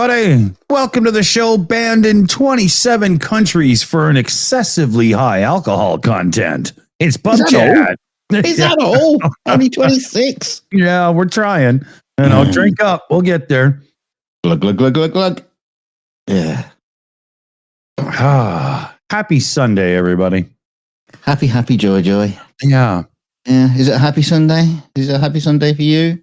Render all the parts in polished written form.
everybody. Welcome to the show, banned in 27 countries for an excessively high alcohol content. It's PubChat. Is that all? Only 26. Yeah, we're trying. And I'll drink up. We'll get there. Glug, glug, glug, glug, glug. Yeah. Happy Sunday, everybody. Happy, joy. Yeah. Yeah. Is it a happy Sunday? Is it a happy Sunday for you?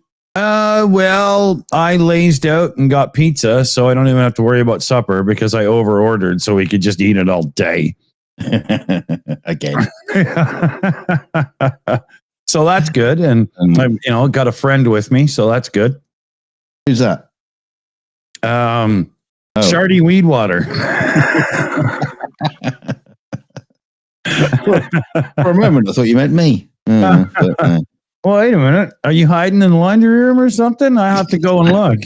Well, I lazed out and got pizza, so I don't even have to worry about supper because I over-ordered so we could just eat it all day. Again. So that's good. And I've, got a friend with me, so that's good. Who's that? Shardy Weedwater. For a moment, I thought you meant me. Well, wait a minute. Are you hiding in the laundry room or something? I have to go and look.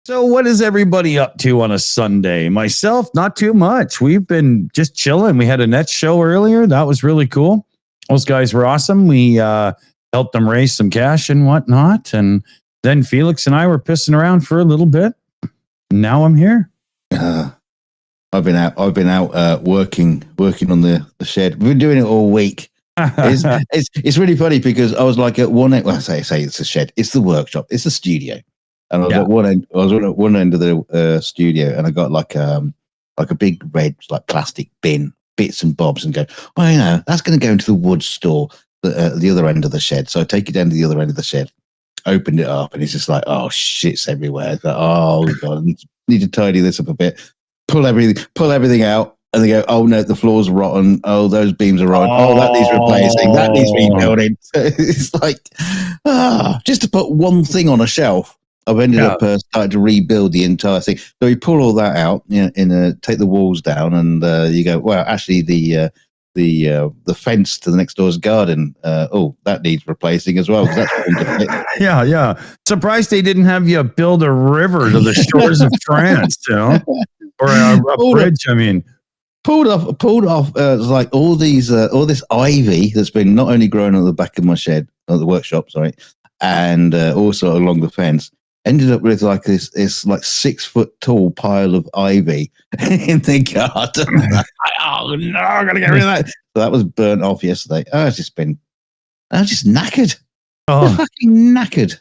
So what is everybody up to on a Sunday? Myself, not too much. We've been just chilling. We had a net show earlier. That was really cool. Those guys were awesome. We helped them raise some cash and whatnot. And then Felix and I were pissing around for a little bit. Now I'm here. I've been out working on the shed. We've been doing it all week. It's really funny because I was like at one end. Well, I say it's a shed. It's the workshop. It's the studio. And I was at one end. I was at one end of the studio, and I got like a big red plastic bin, bits and bobs, and go. Well, that's going to go into the wood store at the other end of the shed. So I take it down to the other end of the shed. Opened it up, and it's just like, oh, shit's everywhere. It's like, oh god, I need to tidy this up a bit. Pull everything out, and they go, oh no, the floor's rotten. Oh, those beams are rotten. Oh, that needs replacing. That needs rebuilding. It's like, just to put one thing on a shelf. I've ended up starting to rebuild the entire thing. So you pull all that out, take the walls down, and you go, well, actually the fence to the next door's garden. That needs replacing as well. That's yeah. Surprised they didn't have you build a river to the shores of France, or a bridge. I mean, pulled off. Like all this ivy that's been not only growing on the back of my shed, or the workshop, sorry, and also along the fence. Ended up with like this like 6 foot tall pile of ivy in the garden. Oh no, I'm gonna get rid of that. So that was burnt off yesterday. I was just knackered. Fucking knackered.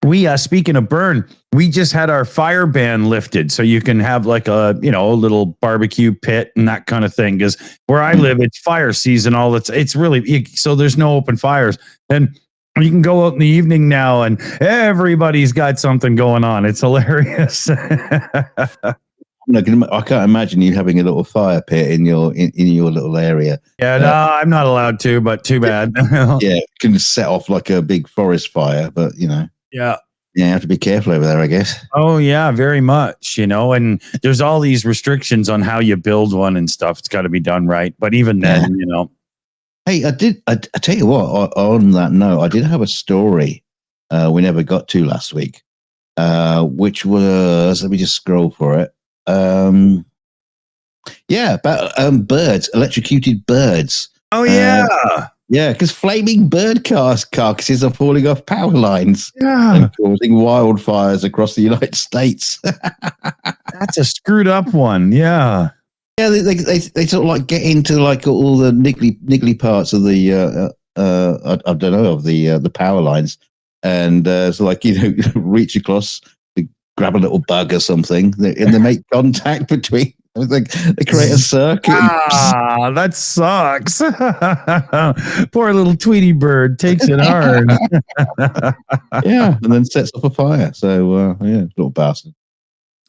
We speaking of burn, we just had our fire ban lifted, so you can have like a little barbecue pit and that kind of thing. Because where I live, it's fire season. It's really so there's no open fires, and you can go out in the evening now, and everybody's got something going on. It's hilarious. I can't imagine you having a little fire pit in your little area. Yeah, no, I'm not allowed to, but too bad. Yeah, it can set off like a big forest fire, but Yeah, you have to be careful over there, I guess. Oh yeah, very much. And there's all these restrictions on how you build one and stuff. It's got to be done right. But even then, Hey, I tell you what, on that note, I did have a story we never got to last week, which was, let me just scroll for it. About birds, electrocuted birds. Oh, yeah. Yeah, because flaming bird carcasses are falling off power lines and causing wildfires across the United States. That's a screwed up one, yeah. Yeah, they sort of like get into like all the niggly parts of the I don't know, of the power lines, and so like reach across, grab a little bug or something, and they make contact between. Like they create a circuit. That sucks. Poor little Tweety bird takes it hard. Yeah, and then sets off a fire. So little bastard.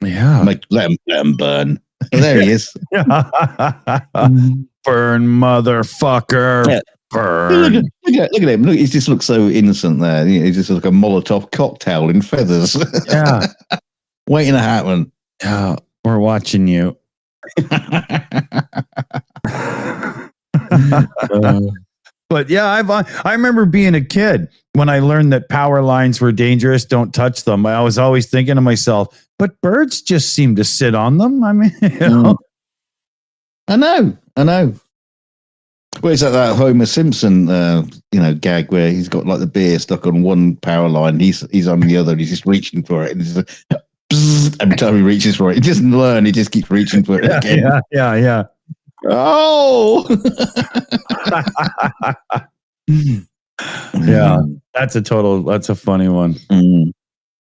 Yeah, let him burn. There he is. Burn, motherfucker. Yeah. Burn. Look at him. Look, he just looks so innocent there. He's just like a Molotov cocktail in feathers. Yeah. Waiting to happen. Yeah, we're watching you. But yeah, I remember being a kid when I learned that power lines were dangerous. Don't touch them. I was always thinking to myself, but birds just seem to sit on them. I mean, I know. Well, it's like that Homer Simpson, gag where he's got like the beer stuck on one power line, he's on the other, and he's just reaching for it, and it's like, bzzz, every time he reaches for it, he doesn't learn, he just keeps reaching for it again. Yeah. Oh, yeah. That's a funny one. Mm.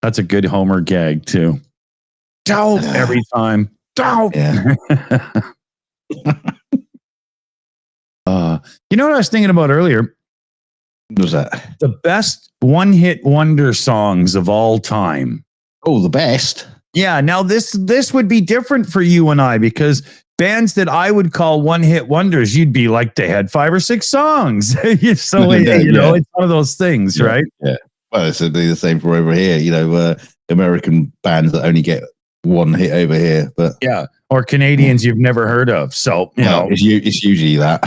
That's a good Homer gag too. Dope every time. Dope. Yeah. You know what I was thinking about earlier? What was that? The best one-hit wonder songs of all time. Oh, the best. Yeah. Now this would be different for you and I, because bands that I would call one-hit wonders, you'd be like, they had 5 or 6 songs. So it's one of those things, right? Yeah. Well, it's the same for over here. American bands that only get one hit over here, but yeah, or Canadians you've never heard of. So it's usually that.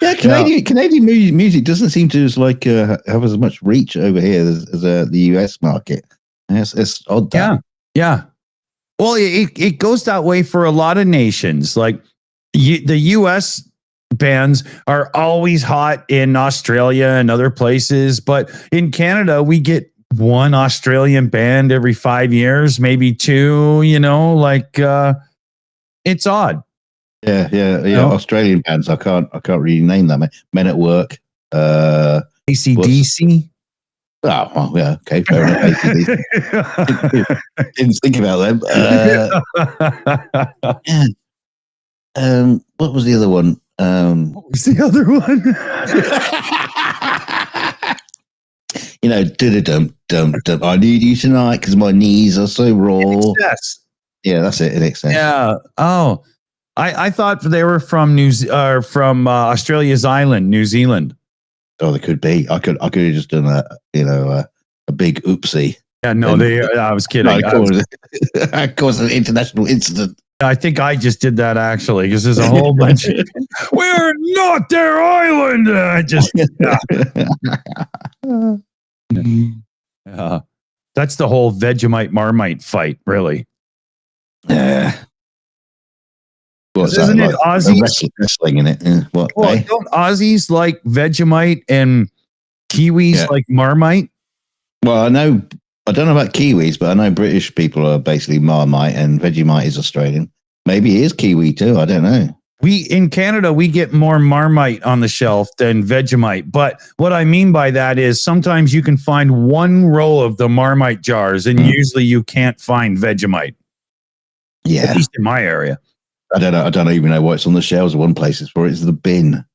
Yeah, Canadian music doesn't seem to have as much reach over here as the US market. It's odd. Yeah. Well, it goes that way for a lot of nations. Like the US bands are always hot in Australia and other places, but in Canada we get one Australian band every 5 years, maybe 2. It's odd. Yeah. Australian bands, I can't really name them. Men at Work, AC/DC. Oh, well, yeah, okay, fair enough. AC/DC. Didn't think about them. What was the other one? What was the other one? Dum dum dum. I need you tonight because my knees are so raw. INXS. Yeah, that's it. INXS. Yeah. Oh, I thought they were from Australia's island, New Zealand. Oh, they could be. I could have just done a big oopsie. Yeah, no, I was kidding. Of course, an international incident. I think I just did that actually, because there's a whole bunch. We're not their island. I just. Yeah. That's the whole Vegemite Marmite fight, really. Yeah. Isn't it Aussies? Wrestling in it. Yeah. What? Well, don't Aussies like Vegemite and Kiwis like Marmite? Well, I don't know about Kiwis, but I know British people are basically Marmite, and Vegemite is Australian. Maybe it is Kiwi too. I don't know. In Canada, we get more Marmite on the shelf than Vegemite. But what I mean by that is sometimes you can find one row of the Marmite jars, and usually you can't find Vegemite. Yeah. At least in my area. I don't even know what's on the shelves. One place is for it's the bin.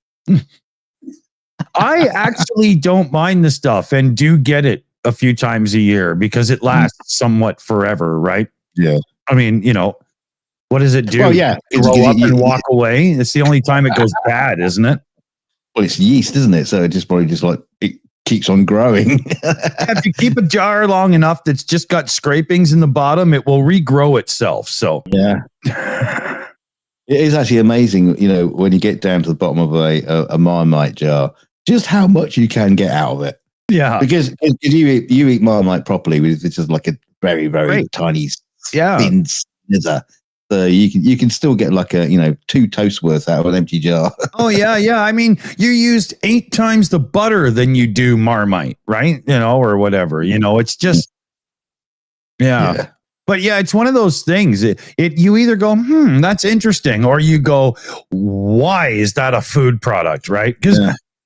I actually don't mind the stuff and do get it a few times a year because it lasts somewhat forever, right? Yeah. I mean, what does it do? Well, yeah. Grow up and walk away? It's the only time it goes bad, isn't it? Well, it's yeast, isn't it? So it just probably it keeps on growing. If you keep a jar long enough that's just got scrapings in the bottom, it will regrow itself. So yeah. It is actually amazing, when you get down to the bottom of a Marmite jar, just how much you can get out of it. Yeah. Because you eat Marmite properly, it's just like a very, very tiny thin snither. So you can still get like 2 toasts worth out of an empty jar. Oh, yeah. I mean, you used 8 times the butter than you do Marmite, right? Or whatever. It's just, yeah. But yeah, it's one of those things. You either go, that's interesting, or you go, why is that a food product, right? Because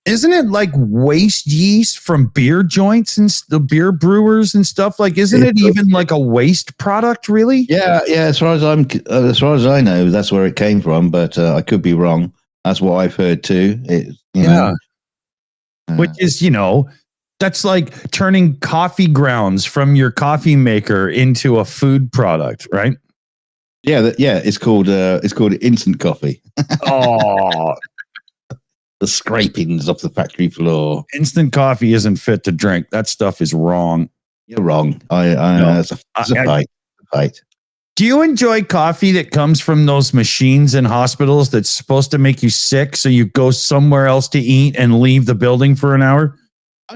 isn't it like waste yeast from beer joints and the beer brewers and stuff? Like, isn't it even like a waste product, really? Yeah. As far as I know, that's where it came from, but I could be wrong. That's what I've heard too. Which is, that's like turning coffee grounds from your coffee maker into a food product, right? Yeah, it's called instant coffee. Oh, the scrapings off the factory floor. Instant coffee isn't fit to drink. That stuff is wrong. You're wrong. It's a fight. Do you enjoy coffee that comes from those machines in hospitals that's supposed to make you sick, so you go somewhere else to eat and leave the building for an hour?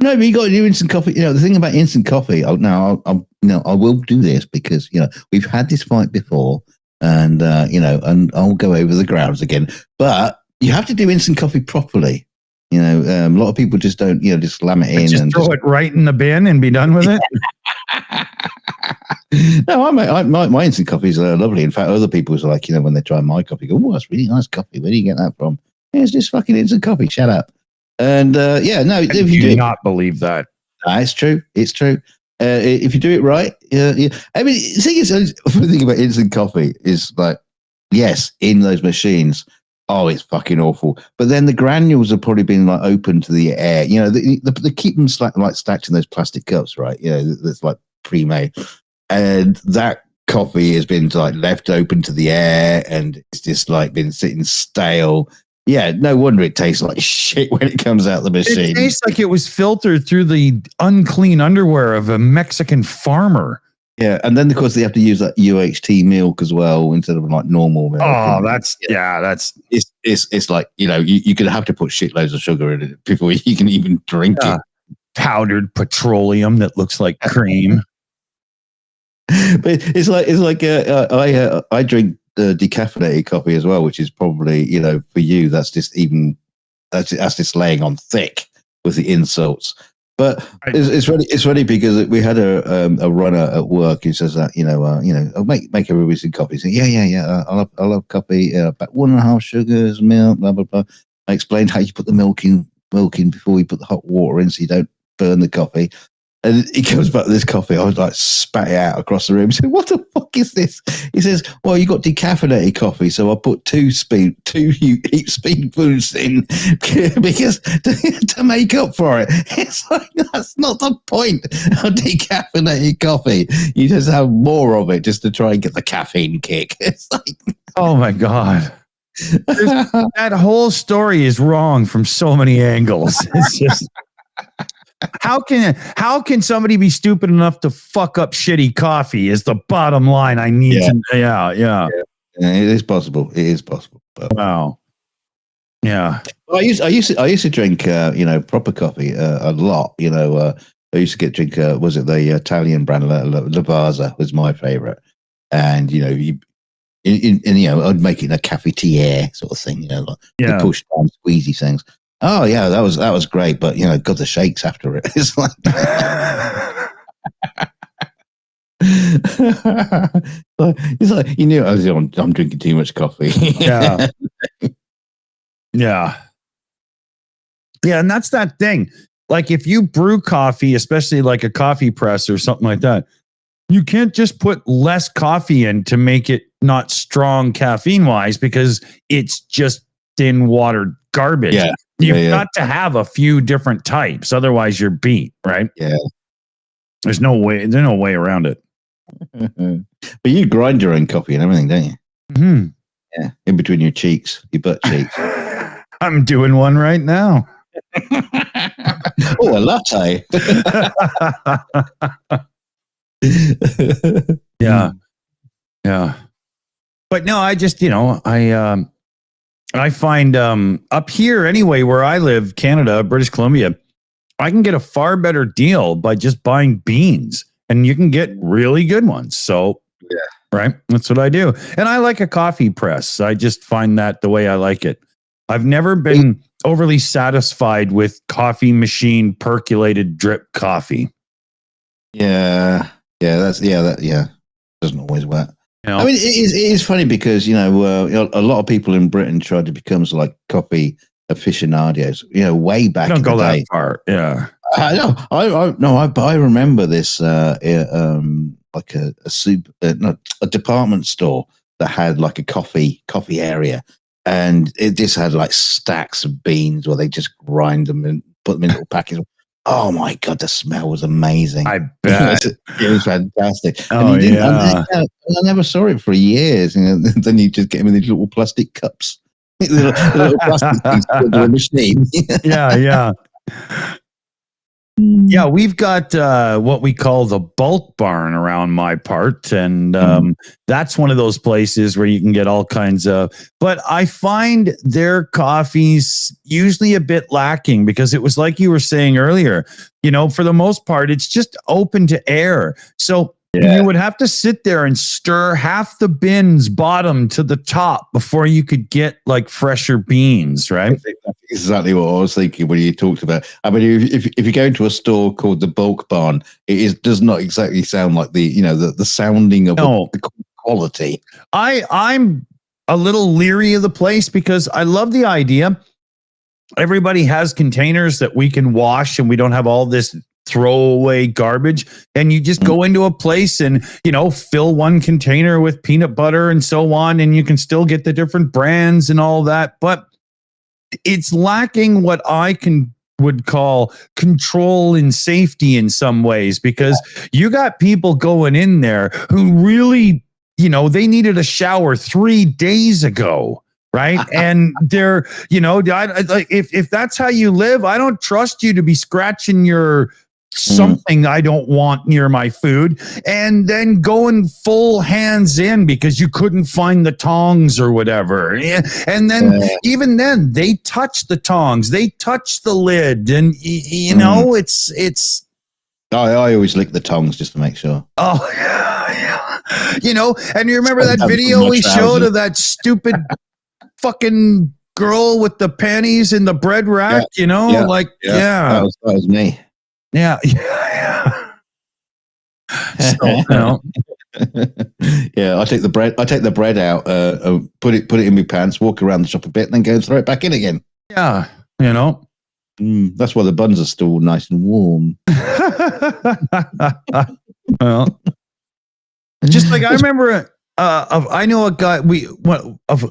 No, but you got to do instant coffee. The thing about instant coffee. I will do this because we've had this fight before, and and I'll go over the grounds again. But you have to do instant coffee properly. You know, a lot of people just don't, just slam it in just and throw it right in the bin and be done with it. No, my instant coffees are lovely. In fact, other people's are like, when they try my coffee, go, "Oh, that's really nice coffee. Where do you get that from?" Yeah, it's just fucking instant coffee. Shut up. And if you do not believe that. It's true. It's true. If you do it right, yeah. I mean, the thing about instant coffee is like, yes, in those machines, it's fucking awful. But then the granules have probably been like open to the air. They keep them stacked in those plastic cups, right? That's like pre-made, and that coffee has been like left open to the air, and it's just like been sitting stale. Yeah, no wonder it tastes like shit when it comes out the machine. It tastes like it was filtered through the unclean underwear of a Mexican farmer. Yeah, and then of course they have to use that UHT milk as well instead of like normal milk. Oh, it's like you could have to put shitloads of sugar in it before you can even drink it. Powdered petroleum that looks like cream. But it's like I drink decaffeinated coffee as well, which is probably for you that's just laying on thick with the insults. But it's funny because we had a runner at work who says that I'll make everybody some coffee. So yeah. I'll have coffee, about 1.5 sugars, milk, blah blah blah. I explained how you put the milk in before you put the hot water in, so you don't burn the coffee. And he comes back with this coffee. I was like, spat it out across the room. He said, "What the fuck is this?" He says, "Well, you got decaffeinated coffee, so I put two heap spoonfuls in because to make up for it." It's like, that's not the point of decaffeinated coffee. You just have more of it just to try and get the caffeine kick. It's like, oh my god, that whole story is wrong from so many angles. It's just. How can somebody be stupid enough to fuck up shitty coffee is the bottom line. I need to. Yeah. It is possible. It is possible. But. Wow. Yeah. I used to drink proper coffee a lot. I used to drink was it the Italian brand Lavazza was my favorite, and I'd make it in a cafetiere sort of thing. The push down squeezy things. Oh yeah, that was great, but got the shakes after it. It's like, it's like I'm drinking too much coffee. Yeah, and that's that thing. Like if you brew coffee, especially like a coffee press or something like that, you can't just put less coffee in to make it not strong caffeine wise because it's just thin water garbage. Yeah. You've got to have a few different types, otherwise you're beat, right? Yeah. There's no way around it. But you grind your own coffee and everything, don't you? Mm-hmm. Yeah, in between your cheeks, your butt cheeks. I'm doing one right now. Oh, a latte. Yeah. But no, I just, I find up here anyway, where I live, Canada, British Columbia, I can get a far better deal by just buying beans, and you can get really good ones. So, right, that's what I do. And I like a coffee press. I just find that the way I like it. I've never been overly satisfied with coffee machine percolated drip coffee. That doesn't always work. I mean, it is funny because a lot of people in Britain tried to become like coffee aficionados. Way back. Don't in go the that day. far. Yeah. I remember this like a department store that had like a coffee area, and it just had like stacks of beans where they just grind them and put them in little packets. Oh my god, the smell was amazing. I bet it was fantastic. Oh, I never saw it for years. Then you just get them in these little plastic cups, little plastic things to the machine. Yeah. Yeah, we've got what we call the bulk barn around my part, and that's one of those places where you can get all kinds of. But I find their coffees usually a bit lacking because it was like you were saying earlier. For the most part, it's just open to air. So You would have to sit there and stir half the bin's bottom to the top before you could get like fresher beans, right? That's exactly what I was thinking when you talked about. I mean, if you go into a store called the Bulk Barn, does not exactly sound like the sounding of the quality. I'm a little leery of the place because I love the idea. Everybody has containers that we can wash, and we don't have all this throwaway garbage, and you just go into a place and fill one container with peanut butter and so on, and you can still get the different brands and all that, but it's lacking what I would call control and safety in some ways, because you got people going in there who really they needed a shower 3 days ago. Right. And they're, if that's how you live, I don't trust you to be scratching your something I don't want near my food and then going full hands in because you couldn't find the tongs or whatever. And then even then they touch the tongs, they touch the lid, and it's. I always lick the tongs just to make sure. Oh, yeah. And you remember that video we showed of that stupid fucking girl with the panties in the bread rack, that was me. Yeah. So, I take the bread out, put it in my pants, walk around the shop a bit, and then go and throw it back in again. Yeah, that's why the buns are still nice and warm. Well, just like I remember. I know a guy.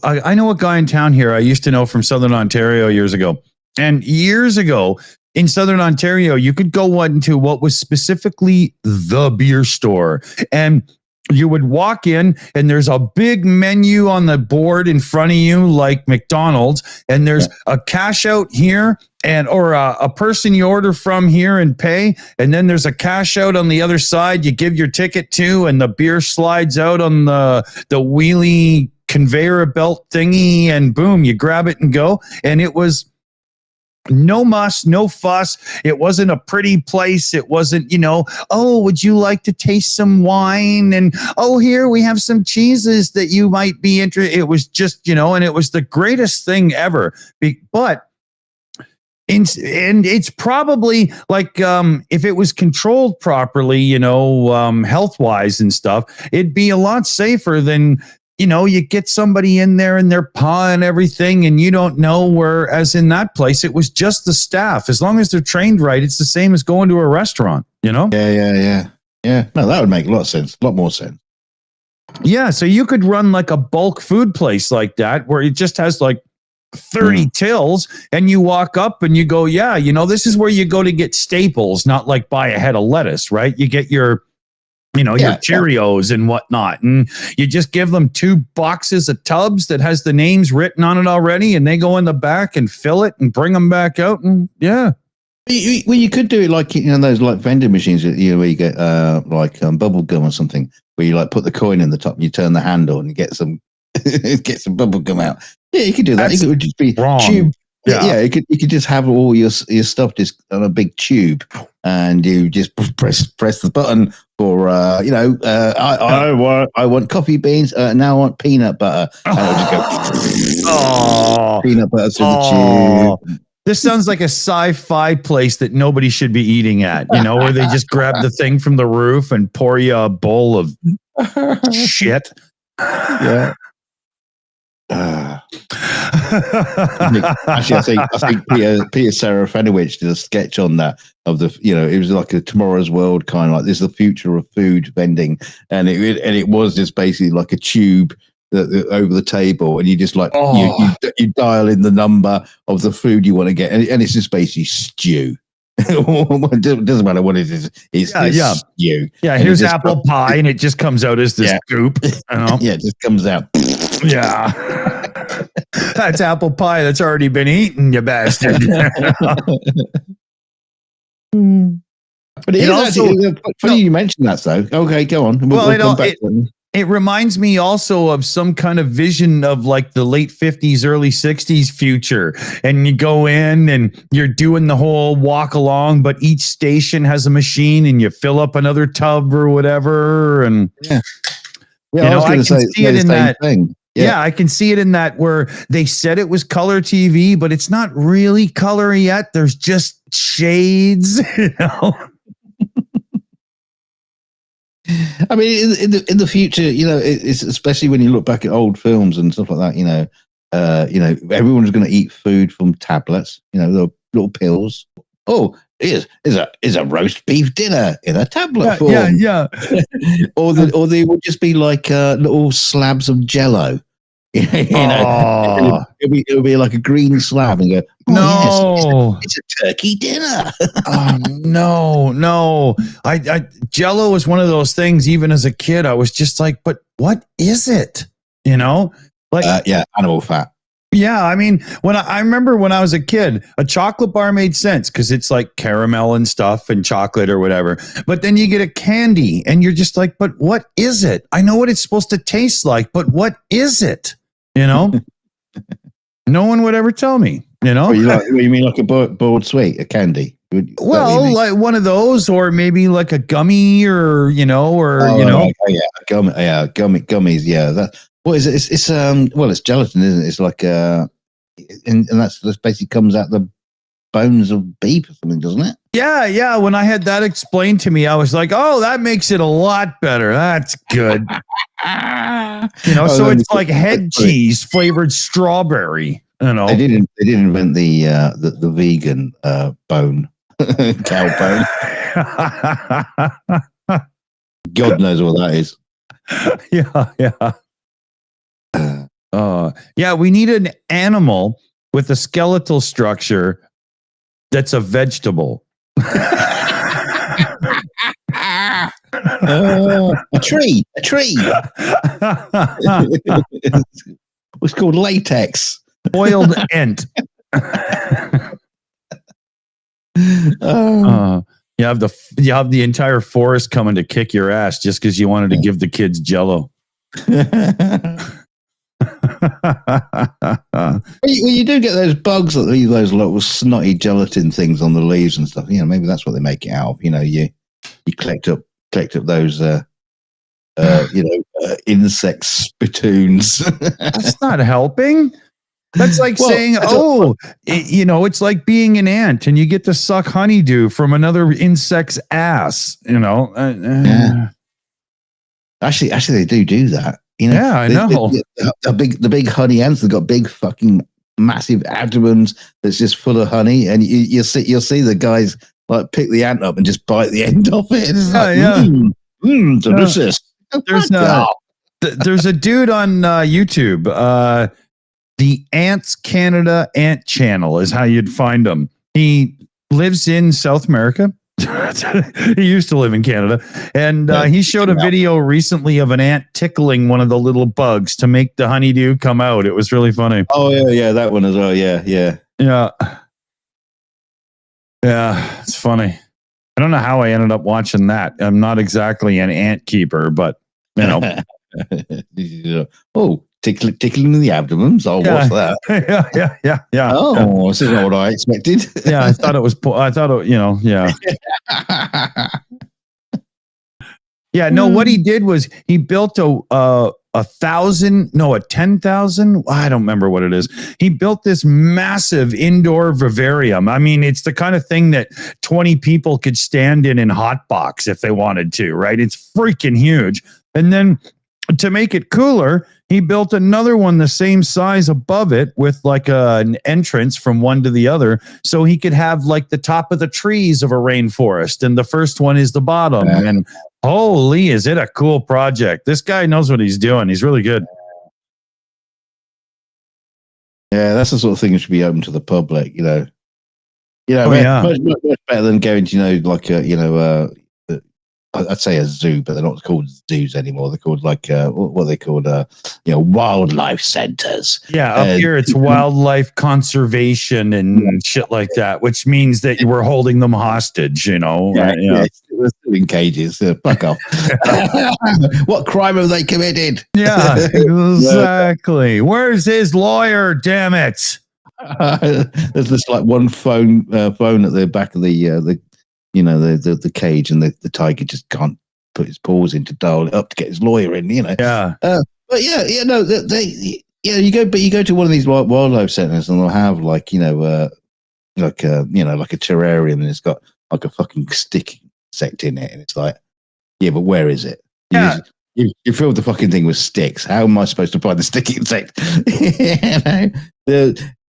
I know a guy in town here. I used to know from Southern Ontario years ago. And years ago in Southern Ontario, you could go into what was specifically the beer store, and you would walk in, and there's a big menu on the board in front of you, like McDonald's, and there's a cash out here, or a person you order from here and pay, and then there's a cash out on the other side you give your ticket to, and the beer slides out on the wheelie conveyor belt thingy, and boom, you grab it and go. And it was no muss, no fuss. It wasn't a pretty place. It wasn't, oh, would you like to taste some wine? And, oh, here we have some cheeses that you might be interested. It was just, and it was the greatest thing ever. But and it's probably like, if it was controlled properly, health wise and stuff, it'd be a lot safer than, you get somebody in there and they're pawing everything, and you don't know, whereas in that place, it was just the staff. As long as they're trained right, it's the same as going to a restaurant, Yeah. No, that would make a lot of sense. A lot more sense. Yeah. So you could run like a bulk food place like that, where it just has like 30 tills, and you walk up and you go, this is where you go to get staples, not like buy a head of lettuce, right? You get your your Cheerios and whatnot. And you just give them 2 boxes of tubs that has the names written on it already, and they go in the back and fill it and bring them back out. And you could do it like, those like vending machines, where you get bubble gum or something, where you like put the coin in the top and you turn the handle and you get some bubble gum out. Yeah, you could do that. It would just be wrong. Tube. Yeah, you could just have all your stuff just on a big tube, and you just press the button for I want coffee beans. Now I want peanut butter. And it'll just go peanut butter through the tube. This sounds like a sci-fi place that nobody should be eating at. Where they just grab the thing from the roof and pour you a bowl of shit. Yeah. Actually, I think Peter Serafinowicz did a sketch on that of the, it was like a Tomorrow's World kind of like, this is the future of food vending, and it was just basically like a tube over the table, and you just like you dial in the number of the food you want to get, and it's just basically stew. It doesn't matter what it is. It's stew. Yeah, here's apple pie, and it just comes out as this goop. Yeah, it just comes out. Yeah. That's apple pie that's already been eaten, you bastard. But it is also funny you mentioned that, though. Okay, go on. It reminds me also of some kind of vision of like the late 50s, early 60s future. And you go in and you're doing the whole walk along, but each station has a machine and you fill up another tub or whatever. And yeah, I was going to say see it in that thing. Yeah, I can see it in that where they said it was color TV, but it's not really color yet. There's just shades, I mean, in the future, it's especially when you look back at old films and stuff like that. Everyone's going to eat food from tablets. The little pills. Oh, is a roast beef dinner in a tablet form. Yeah. or they would just be like little slabs of Jello. It'll be like a green slab and go, no, yes, it's a turkey dinner. No. I Jello was one of those things. Even as a kid, I was just like, but what is it? Animal fat. Yeah, I mean, I remember when I was a kid, a chocolate bar made sense because it's like caramel and stuff and chocolate or whatever. But then you get a candy and you're just like, but what is it? I know what it's supposed to taste like, but what is it? No one would ever tell me, Oh, you mean like a boiled sweet, a candy? Well, like one of those, or maybe like a gummy, or gummies. Yeah, what is it? It's gelatin, isn't it? It's like and that's basically comes out the bones of beef or something, doesn't it? Yeah. When I had that explained to me, I was like, oh, that makes it a lot better. That's good. So it's like head cheese flavored strawberry. They didn't invent the vegan bone, cow bone. God knows what that is. Yeah. We need an animal with a skeletal structure that's a vegetable. A tree. It's called latex. Boiled ant. You have the entire forest coming to kick your ass just because you wanted to give the kids Jello. You do get those bugs, those little snotty gelatin things on the leaves and stuff. Maybe that's what they make it out of. You collect up those insect spittoons. That's not helping. That's like saying, it's like being an ant and you get to suck honeydew from another insect's ass. Yeah. Actually, they do that. I know. The big honey ants, they've got big fucking massive abdomens that's just full of honey, and you'll see the guys like pick the ant up and just bite the end off it. It's delicious. There's a dude on YouTube. The Ants Canada Ant Channel is how you'd find him. He lives in South America. He used to live in Canada, and he showed a video recently of an ant tickling one of the little bugs to make the honeydew come out. It was really funny. Oh yeah, that one as well. Yeah. It's funny. I don't know how I ended up watching that. I'm not exactly an ant keeper, but Oh, tickling in the abdomen. Oh, what's that? Yeah. Oh, this is not what I expected. Yeah, I thought it was. Yeah. No, what he did was he built a 10,000. I don't remember what it is. He built this massive indoor vivarium. I mean, it's the kind of thing that 20 people could stand in hotbox if they wanted to, right? It's freaking huge. And then to make it cooler, he built another one the same size above it with like an entrance from one to the other. So he could have like the top of the trees of a rainforest. And the first one is the bottom. And holy, is it a cool project. This guy knows what he's doing. He's really good. Yeah, that's the sort of thing that should be open to the public, much better than going to, I'd say a zoo, but they're not called zoos anymore. They're called what are they called? Wildlife centers. Yeah, up here it's wildlife conservation and shit like that, which means that we're holding them hostage. Yeah, They're still in cages. Fuck off. What crime have they committed? Yeah, exactly. Where's his lawyer? Damn it. There's this like one phone at the back of the cage, and the tiger just can't put his paws in to dial it up to get his lawyer in. Yeah. But you go to one of these wildlife centers, and they'll have like a terrarium, and it's got like a fucking stick insect in it, and it's like, yeah, but where is it? Yeah. You filled the fucking thing with sticks. How am I supposed to find the sticky insect?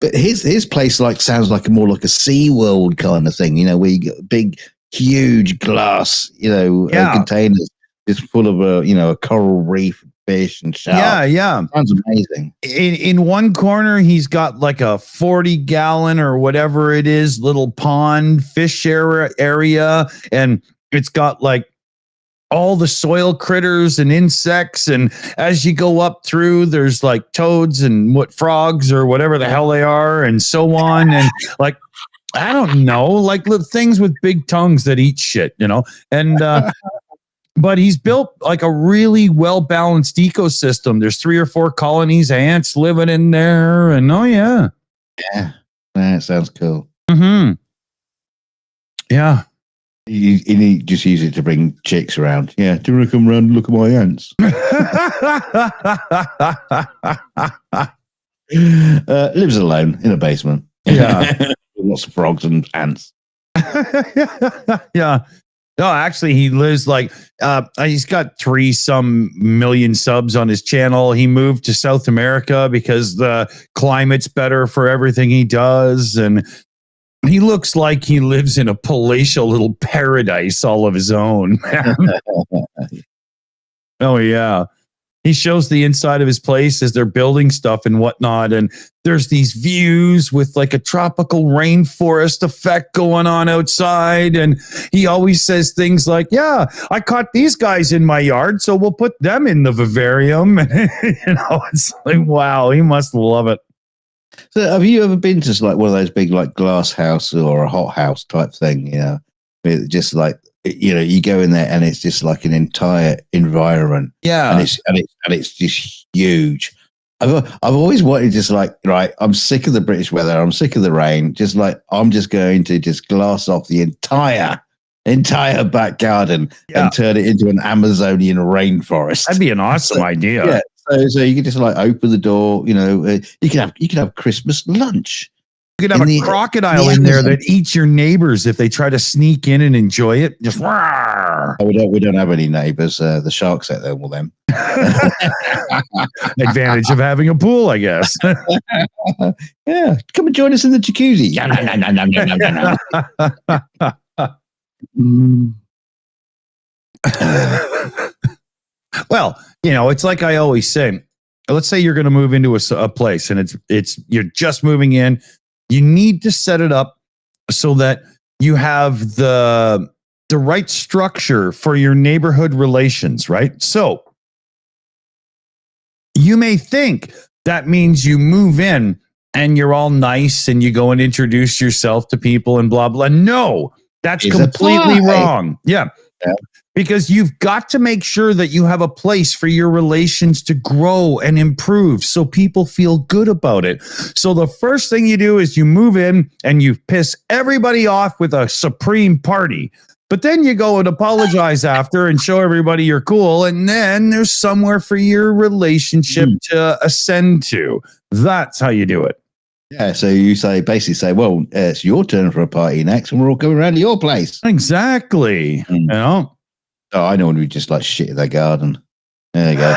But his place sounds like more like a SeaWorld kind of thing, where you got big, huge glass, containers just full of a coral reef, fish and sharks. Yeah. Sounds amazing. In one corner, he's got like a 40-gallon or whatever it is, little pond fish area, and it's got like all the soil critters and insects, and as you go up through, there's like toads and frogs or whatever the hell they are, and so on, and like I don't know, like little things with big tongues that eat shit, and but he's built like a really well balanced ecosystem. There's 3 or 4 colonies of ants living in there, and yeah, that sounds cool. Yeah. You just use it to bring chicks around. Yeah, do you want to come around and look at my ants? Lives alone in a basement. Yeah. Lots of frogs and ants. Yeah. No, actually, he lives like he's got 3 some million subs on his channel. He moved to South America because the climate's better for everything he does, and he looks like he lives in a palatial little paradise all of his own. Oh, yeah. He shows the inside of his place as they're building stuff and whatnot. And there's these views with like a tropical rainforest effect going on outside. And he always says things like, yeah, I caught these guys in my yard, so we'll put them in the vivarium. It's like, wow, he must love it. So have you ever been to like one of those big like glass house or a hot house type thing? Just like you go in there and it's just like an entire environment. Yeah, and it's just huge. I've always wanted just like, right, I'm sick of the British weather. I'm sick of the rain. Just like I'm just going to just glass off the entire back garden and turn it into an Amazonian rainforest. That'd be an awesome idea. Yeah. So you can just like open the door, you can have Christmas lunch. You could have a crocodile in there that eats your neighbors if they try to sneak in and enjoy it. Just oh, we don't have any neighbors. The sharks out there will them. Advantage of having a pool, I guess. Yeah, come and join us in the jacuzzi. Well, it's like I always say. Let's say you're going to move into a place, and it's you're just moving in. You need to set it up so that you have the right structure for your neighborhood relations, right? So you may think that means you move in and you're all nice and you go and introduce yourself to people and blah, blah. No, that's completely wrong. Yeah. Because you've got to make sure that you have a place for your relations to grow and improve so people feel good about it. So the first thing you do is you move in and you piss everybody off with a supreme party. But then you go and apologize after and show everybody you're cool. And then there's somewhere for your relationship to ascend to. That's how you do it. Yeah, so you basically say, well, it's your turn for a party next, and we're all coming around to your place. Exactly. Oh, I know when we just like shit in their garden. There you go.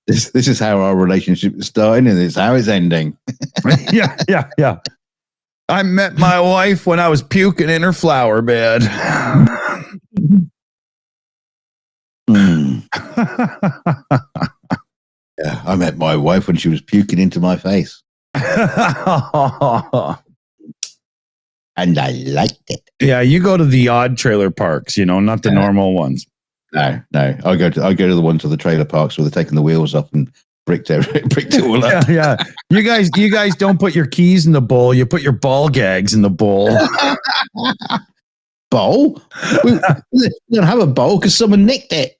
This is how our relationship is starting, and this is how it's ending. Yeah. I met my wife when I was puking in her flower bed. Yeah, I met my wife when she was puking into my face. And I liked it. Yeah, you go to the odd trailer parks, not the normal ones. No. I go to the ones with the trailer parks where they're taking the wheels off and bricked it all up. Yeah. You guys don't put your keys in the bowl. You put your ball gags in the bowl. bowl. We don't have a bowl because someone nicked it.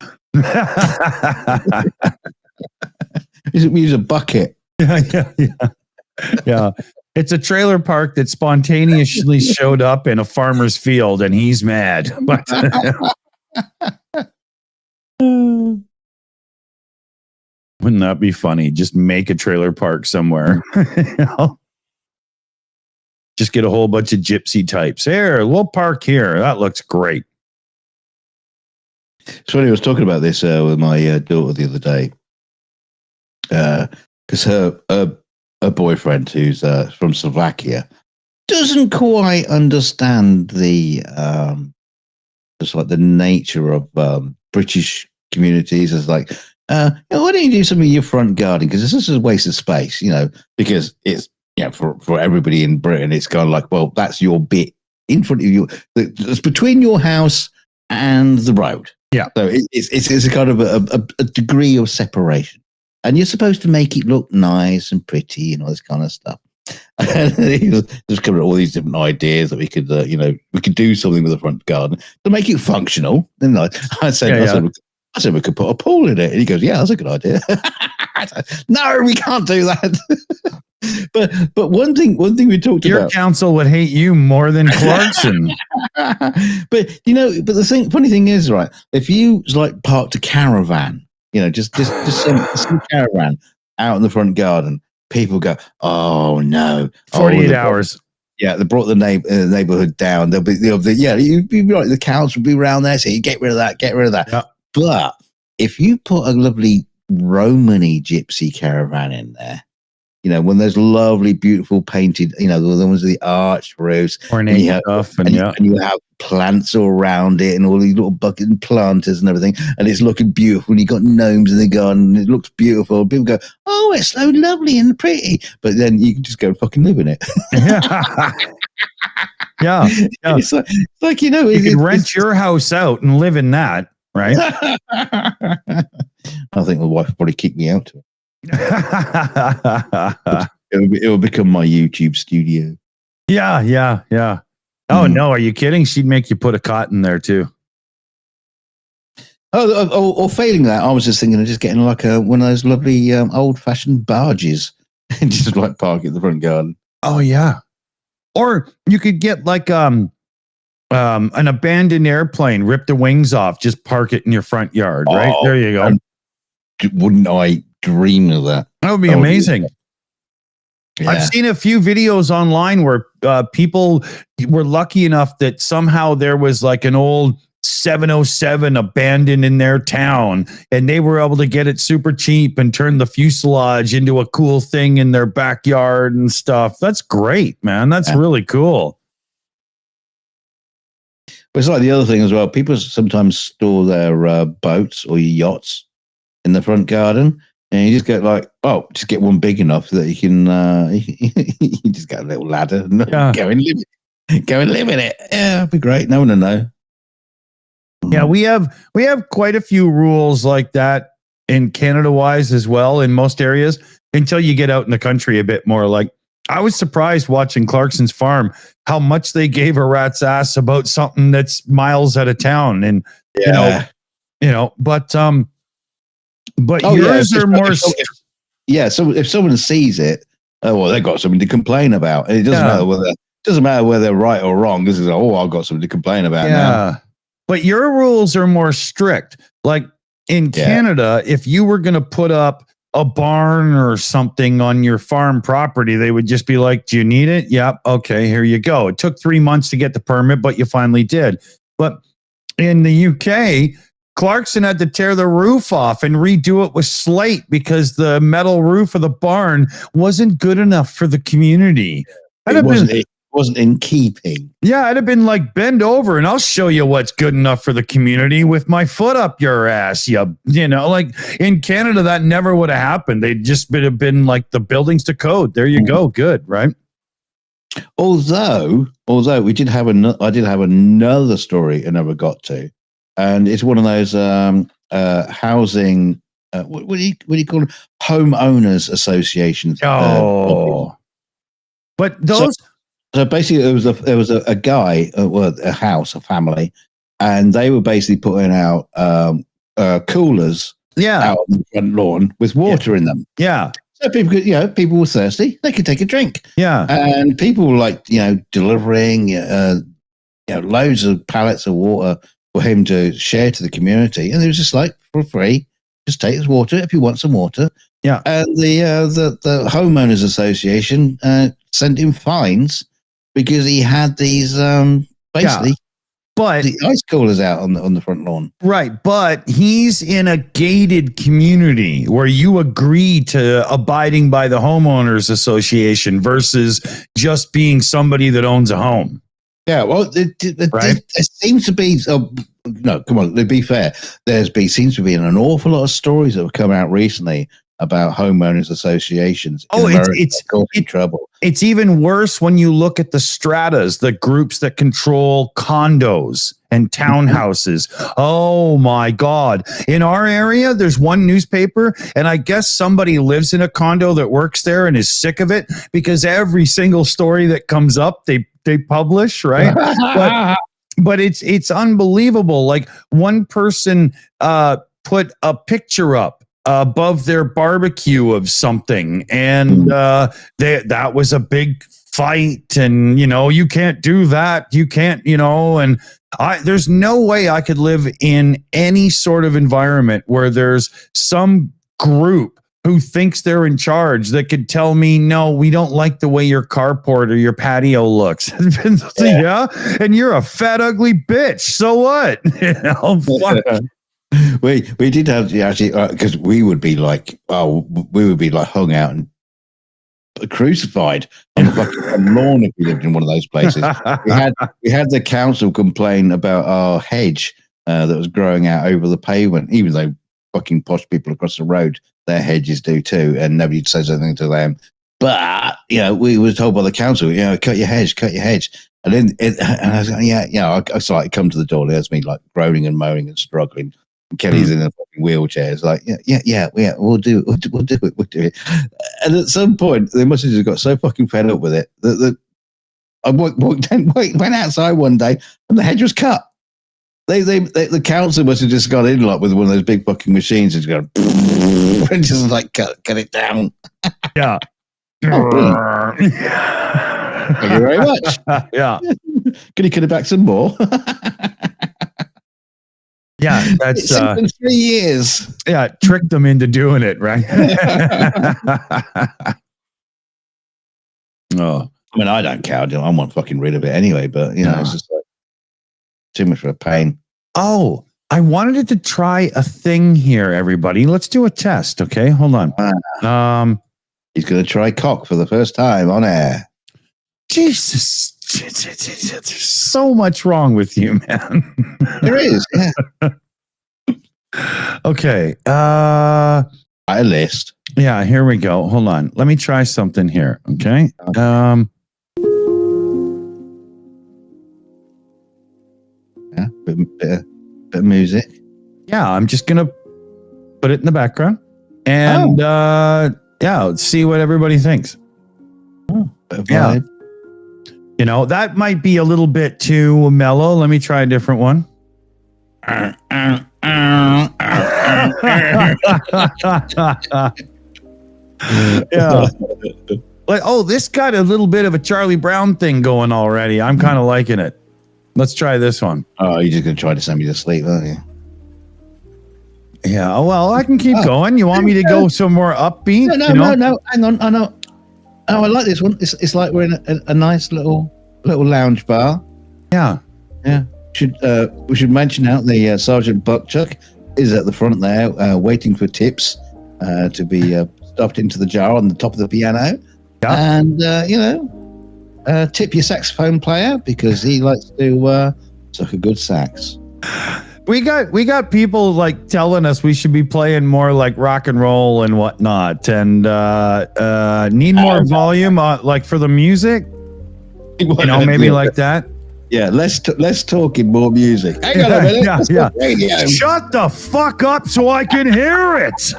We use a bucket. Yeah. It's a trailer park that spontaneously showed up in a farmer's field, and he's mad. But wouldn't that be funny? Just make a trailer park somewhere. Just get a whole bunch of gypsy types. Here, we'll park here. That looks great. So I was talking about this with my daughter the other day, because her boyfriend, who's from Slovakia, doesn't quite understand the just like the nature of British communities. It's like, why don't you do something in your front garden? Because this is a waste of space, because it's for everybody in Britain, it's kind of like, well, that's your bit in front of you. It's between your house and the road. Yeah. So it's a kind of a degree of separation. And you're supposed to make it look nice and pretty and all this kind of stuff. And he was just coming up with all these different ideas that we could, we could do something with the front garden to make it functional. And I said, we could put a pool in it. And he goes, yeah, that's a good idea. No, we can't do that. But one thing we talked about. Your council would hate you more than Clarkson. But the funny thing is, right? If you parked a caravan, just some caravan out in the front garden, people go, oh no, 48 hours. Yeah, they brought the neighborhood down. You'd be right. The council will be around there, so you get rid of that. Yeah. But if you put a lovely Romany gypsy caravan in there, when those lovely, beautiful painted, the ones with the arched roofs, ornate stuff, and you have plants all around it, and all these little bucket and planters and everything, and it's looking beautiful. And you got gnomes in the garden, and it looks beautiful. People go, "Oh, it's so lovely and pretty," but then you can just go fucking live in it. Yeah. It's like you can rent your house out and live in that, right? I think my wife would probably kick me out. It will become my YouTube studio. Yeah. Oh no, are you kidding? She'd make you put a cot in there too. Or failing that, I was just thinking of just getting like one of those lovely old-fashioned barges and just park it in the front garden. Oh yeah. Or you could get an abandoned airplane, rip the wings off, just park it in your front yard. Right there, you go. Wouldn't I dream of that? That would be amazing. Yeah. I've seen a few videos online where people were lucky enough that somehow there was an old 707 abandoned in their town, and they were able to get it super cheap and turn the fuselage into a cool thing in their backyard and stuff. That's great, man. That's really cool. But it's like the other thing as well. People sometimes store their boats or yachts in the front garden, and you just get just get one big enough that you can you just get a little ladder and go and live in it. Yeah, it'd be great. No one will know. Yeah, we have quite a few rules like that in Canada wise as well in most areas until you get out in the country a bit more. I was surprised watching Clarkson's farm how much they gave a rat's ass about something that's miles out of town, and but yours are more. So if someone sees it, they've got something to complain about. And it doesn't matter whether they're right or wrong. This is I've got something to complain about now. But your rules are more strict. In Canada, if you were going to put up a barn or something on your farm property, they would just be like, "Do you need it?" Yep. Okay, here you go. It took 3 months to get the permit, but you finally did. But in the UK, Clarkson had to tear the roof off and redo it with slate because the metal roof of the barn wasn't good enough for the community. It wasn't in keeping. Yeah, I'd have been bend over and I'll show you what's good enough for the community with my foot up your ass. In Canada, that never would have happened. They'd just have been the buildings to code. There you go. Good, right? Although I did have another story I never got to. And it's one of those housing, what do you call them? Homeowners associations. But those So basically, there was a guy, a house, a family, and they were basically putting out coolers out on the front lawn with water in them. Yeah. So people were thirsty. They could take a drink. Yeah. And people were like, delivering, loads of pallets of water for him to share to the community. And it was just like, for free, just take this water if you want some water. Yeah. And the Homeowners Association sent him fines because he had these basically but the ice coolers out on the front lawn. Right, but he's in a gated community where you agree to abiding by the Homeowners Association versus just being somebody that owns a home. Yeah, well, there seems to be. No, come on, to be fair, seems to be an awful lot of stories that have come out recently about homeowners associations. It's trouble. It's even worse when you look at the stratas, the groups that control condos and townhouses. Oh my God. In our area, there's one newspaper, and I guess somebody lives in a condo that works there and is sick of it because every single story that comes up, they publish, right? but it's unbelievable. Like one person put a picture up above their barbecue of something, and that was a big fight, and you can't do that, you can't, and there's no way I could live in any sort of environment where there's some group who thinks they're in charge that could tell me, no, we don't like the way your carport or your patio looks. Yeah, and you're a fat ugly bitch, so what? Fuck. We did have actually because we would be like hung out and crucified on the fucking lawn if we lived in one of those places. We had the council complain about our hedge that was growing out over the pavement, even though fucking posh people across the road, their hedges do too, and nobody says anything to them. But we were told by the council, cut your hedge. And then I was like, I started to come to the door. There's me like groaning and moaning and struggling. And Kelly's in a fucking wheelchair. It's like, we'll do it. And at some point, they must have just got so fucking fed up with it that I went outside one day and the hedge was cut. The council must have just gone in like with one of those big fucking machines and just gone and just like cut it down. Yeah. Thank you very much. Yeah. Could you cut it back some more? Yeah, that's it's been 3 years. Yeah, tricked them into doing it, right? Oh, I mean, I don't care. I want fucking rid of it anyway. But it's just like too much of a pain. Oh, I wanted to try a thing here, everybody. Let's do a test, okay? Hold on. He's going to try cock for the first time on air. Jesus. There's so much wrong with you, man. There is, yeah. Okay. A list. Yeah, here we go. Hold on. Let me try something here, okay? Yeah, bit of music. Yeah, I'm just going to put it in the background. And, let's see what everybody thinks. Oh, bit of vibe. That might be a little bit too mellow. Let me try a different one. Yeah. Like, this got a little bit of a Charlie Brown thing going already. I'm kind of liking it. Let's try this one. Oh, you're just going to try to send me to sleep, aren't you? Yeah, well, I can keep going. You want me to go some more upbeat? No. Hang on. I know. Oh, I like this one. It's like we're in a nice little lounge bar. Yeah. We should mention out the Sergeant Buckchuck is at the front there, waiting for tips to be stuffed into the jar on the top of the piano. Yeah. And tip your saxophone player because he likes to suck a good sax. We got people like telling us we should be playing more like rock and roll and whatnot, and need more volume, like for the music. Maybe like that. Yeah, less talking, more music. Hang on a minute. Yeah. Shut the fuck up so I can hear it.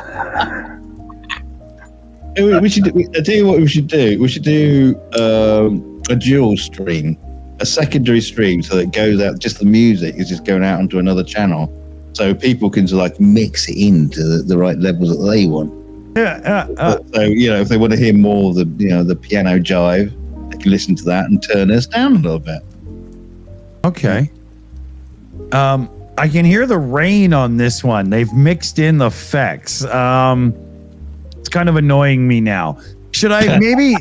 We should. I tell you what we should do. We should do a dual stream, a secondary stream, so that it goes out. Just the music is just going out onto another channel, so people can like mix it into the right levels that they want. So if they want to hear more of the piano jive, they can listen to that and turn us down a little bit. Okay. I can hear the rain on this one. They've mixed in the effects. It's kind of annoying me now. Should I maybe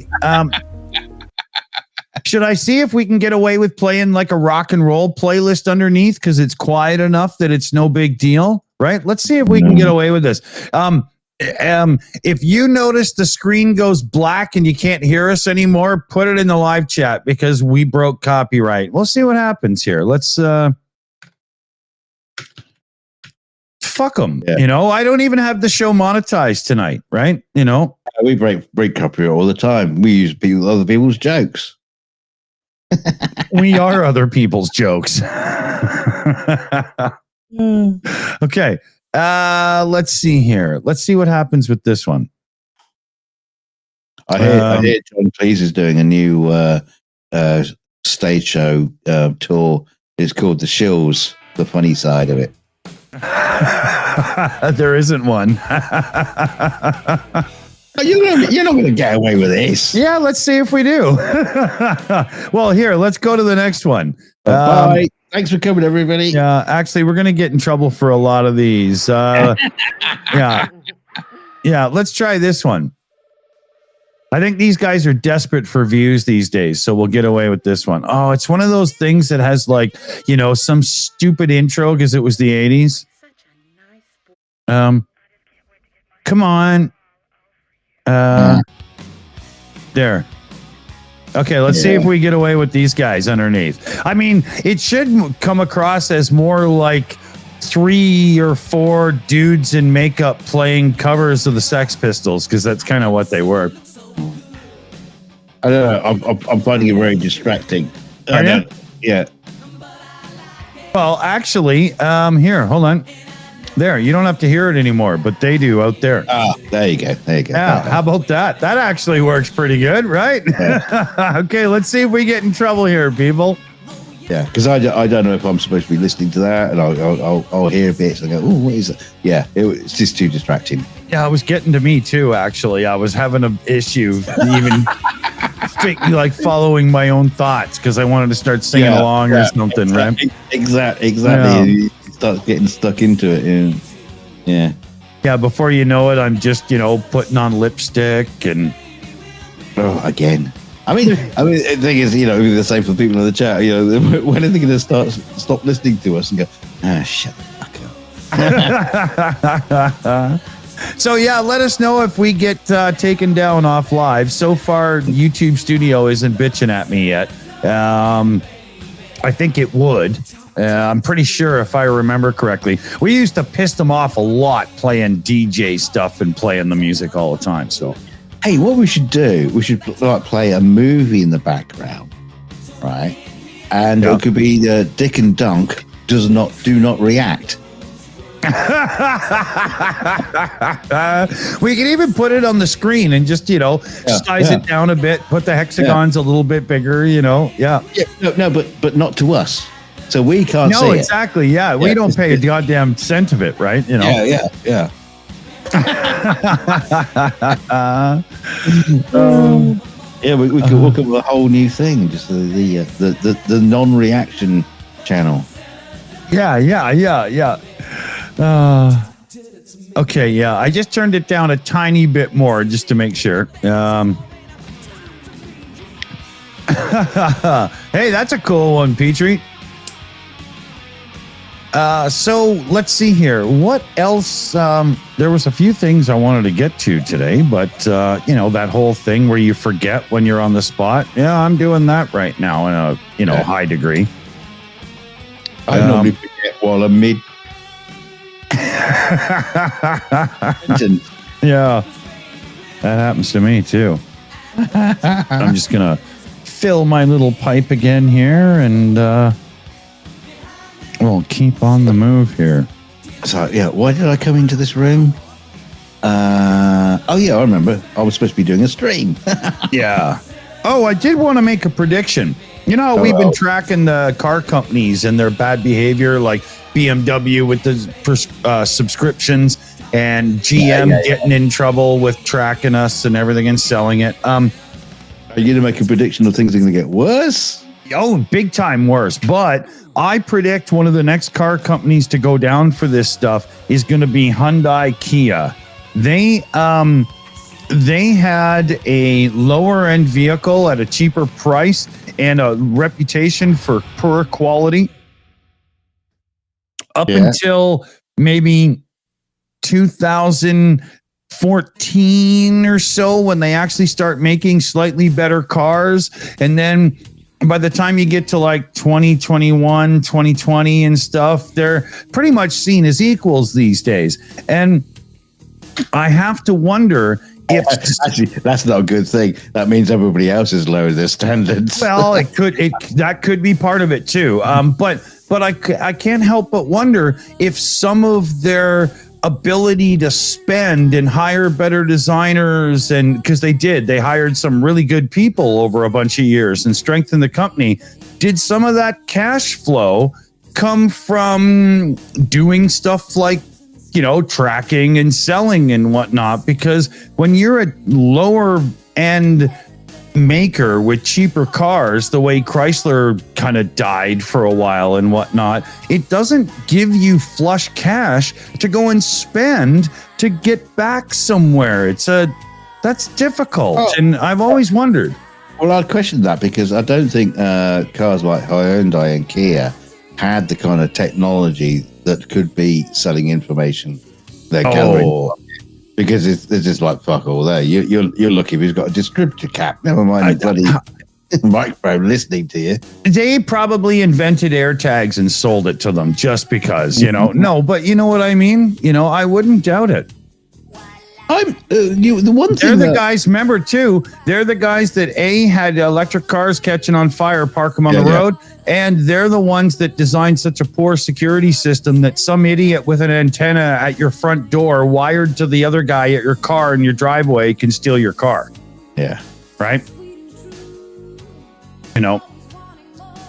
should I see if we can get away with playing like a rock and roll playlist underneath, because it's quiet enough that it's no big deal, right? Let's see if we can get away with this. If you notice the screen goes black and you can't hear us anymore, put it in the live chat, because we broke copyright. We'll see what happens here. Let's fuck them. Yeah. I don't even have the show monetized tonight, right? We break copyright all the time. We use other people's jokes. We are other people's jokes. Okay. Let's see here. Let's see what happens with this one. I hear John Cleese is doing a new stage show tour. It's called the Shills, the funny side of it. There isn't one. You're not going to get away with this. Yeah, let's see if we do. Well, here, let's go to the next one. Bye. Thanks for coming, everybody. Yeah, actually, we're going to get in trouble for a lot of these. Yeah, let's try this one. I think these guys are desperate for views these days, so we'll get away with this one. Oh, it's one of those things that has some stupid intro because it was the 80s. Come on. There. Okay, let's see if we get away with these guys underneath. I mean, it should come across as more like 3 or 4 dudes in makeup playing covers of the Sex Pistols, because that's kind of what they were. I don't know. I'm finding it very distracting. Are you? Yeah. Well, actually, here, hold on. There, you don't have to hear it anymore, but they do out there. There you go. Yeah, how about that? That actually works pretty good, right? Yeah. Okay, let's see if we get in trouble here, people. Yeah, because I don't know if I'm supposed to be listening to that, and I'll hear bits and go, oh, what is it? Yeah, it's just too distracting. Yeah, it was getting to me too, actually. I was having an issue even following my own thoughts, because I wanted to start singing along or something, right? Exactly. Yeah. Start getting stuck into it. Yeah, before you know it, I'm just putting on lipstick and again. I mean the thing is, it'll be the same for people in the chat. When are they going to stop listening to us and go, shut the fuck up? So yeah, let us know if we get taken down off live. So far, YouTube Studio isn't bitching at me yet. I think it would. I'm pretty sure, if I remember correctly, we used to piss them off a lot playing DJ stuff and playing the music all the time. So, hey, what we should do, we should play a movie in the background, right? And it could be Dick and Dunk do not react. We can even put it on the screen and just size it down a bit, put the hexagons a little bit bigger. No, but not to us. So we can't see it. No, exactly. Yeah, we don't pay a goddamn cent of it, right? Yeah. We could look at a whole new thing, just the non-reaction channel. Yeah. Okay, yeah. I just turned it down a tiny bit more just to make sure. Hey, that's a cool one, Petrie. So let's see here. What else? There was a few things I wanted to get to today, but that whole thing where you forget when you're on the spot. Yeah, I'm doing that right now in a high degree. I normally forget while I'm mid. Yeah, that happens to me too. I'm just gonna fill my little pipe again here, and we'll keep on the move here. So why did I come into this room? I remember. I was supposed to be doing a stream. Yeah. Oh, I did want to make a prediction. You know how we've been tracking the car companies and their bad behavior, like BMW with the subscriptions and GM getting in trouble with tracking us and everything and selling it. Are you going to make a prediction of things are going to get worse? Oh, big time worse. But I predict one of the next car companies to go down for this stuff is going to be Hyundai Kia. They had a lower end vehicle at a cheaper price and a reputation for poor quality up until maybe 2014 or so, when they actually start making slightly better cars. And then by the time you get to like 2021, 2020 and stuff, they're pretty much seen as equals these days. And I have to wonder if actually, that's not a good thing. That means everybody else is lowered their standards. Well, that could be part of it too. But I can't help but wonder if some of their ability to spend and hire better designers, and because they hired some really good people over a bunch of years and strengthened the company. Did some of that cash flow come from doing stuff like, tracking and selling and whatnot? Because when you're a lower end maker with cheaper cars, the way Chrysler kind of died for a while and whatnot, it doesn't give you flush cash to go and spend to get back somewhere. That's difficult. And I've always wondered. Well, I'd question that, because I don't think cars like Hyundai and Kia had the kind of technology that could be selling information they're gathering, because it's just like fuck all there. You're lucky if he's got a distributor cap. Never mind the bloody microphone listening to you. They probably invented AirTags and sold it to them just because, No, but you know what I mean. I wouldn't doubt it. They're the guys. Remember too, they're the guys that had electric cars catching on fire, park them on the road, and they're the ones that designed such a poor security system that some idiot with an antenna at your front door wired to the other guy at your car in your driveway can steal your car. Yeah, right.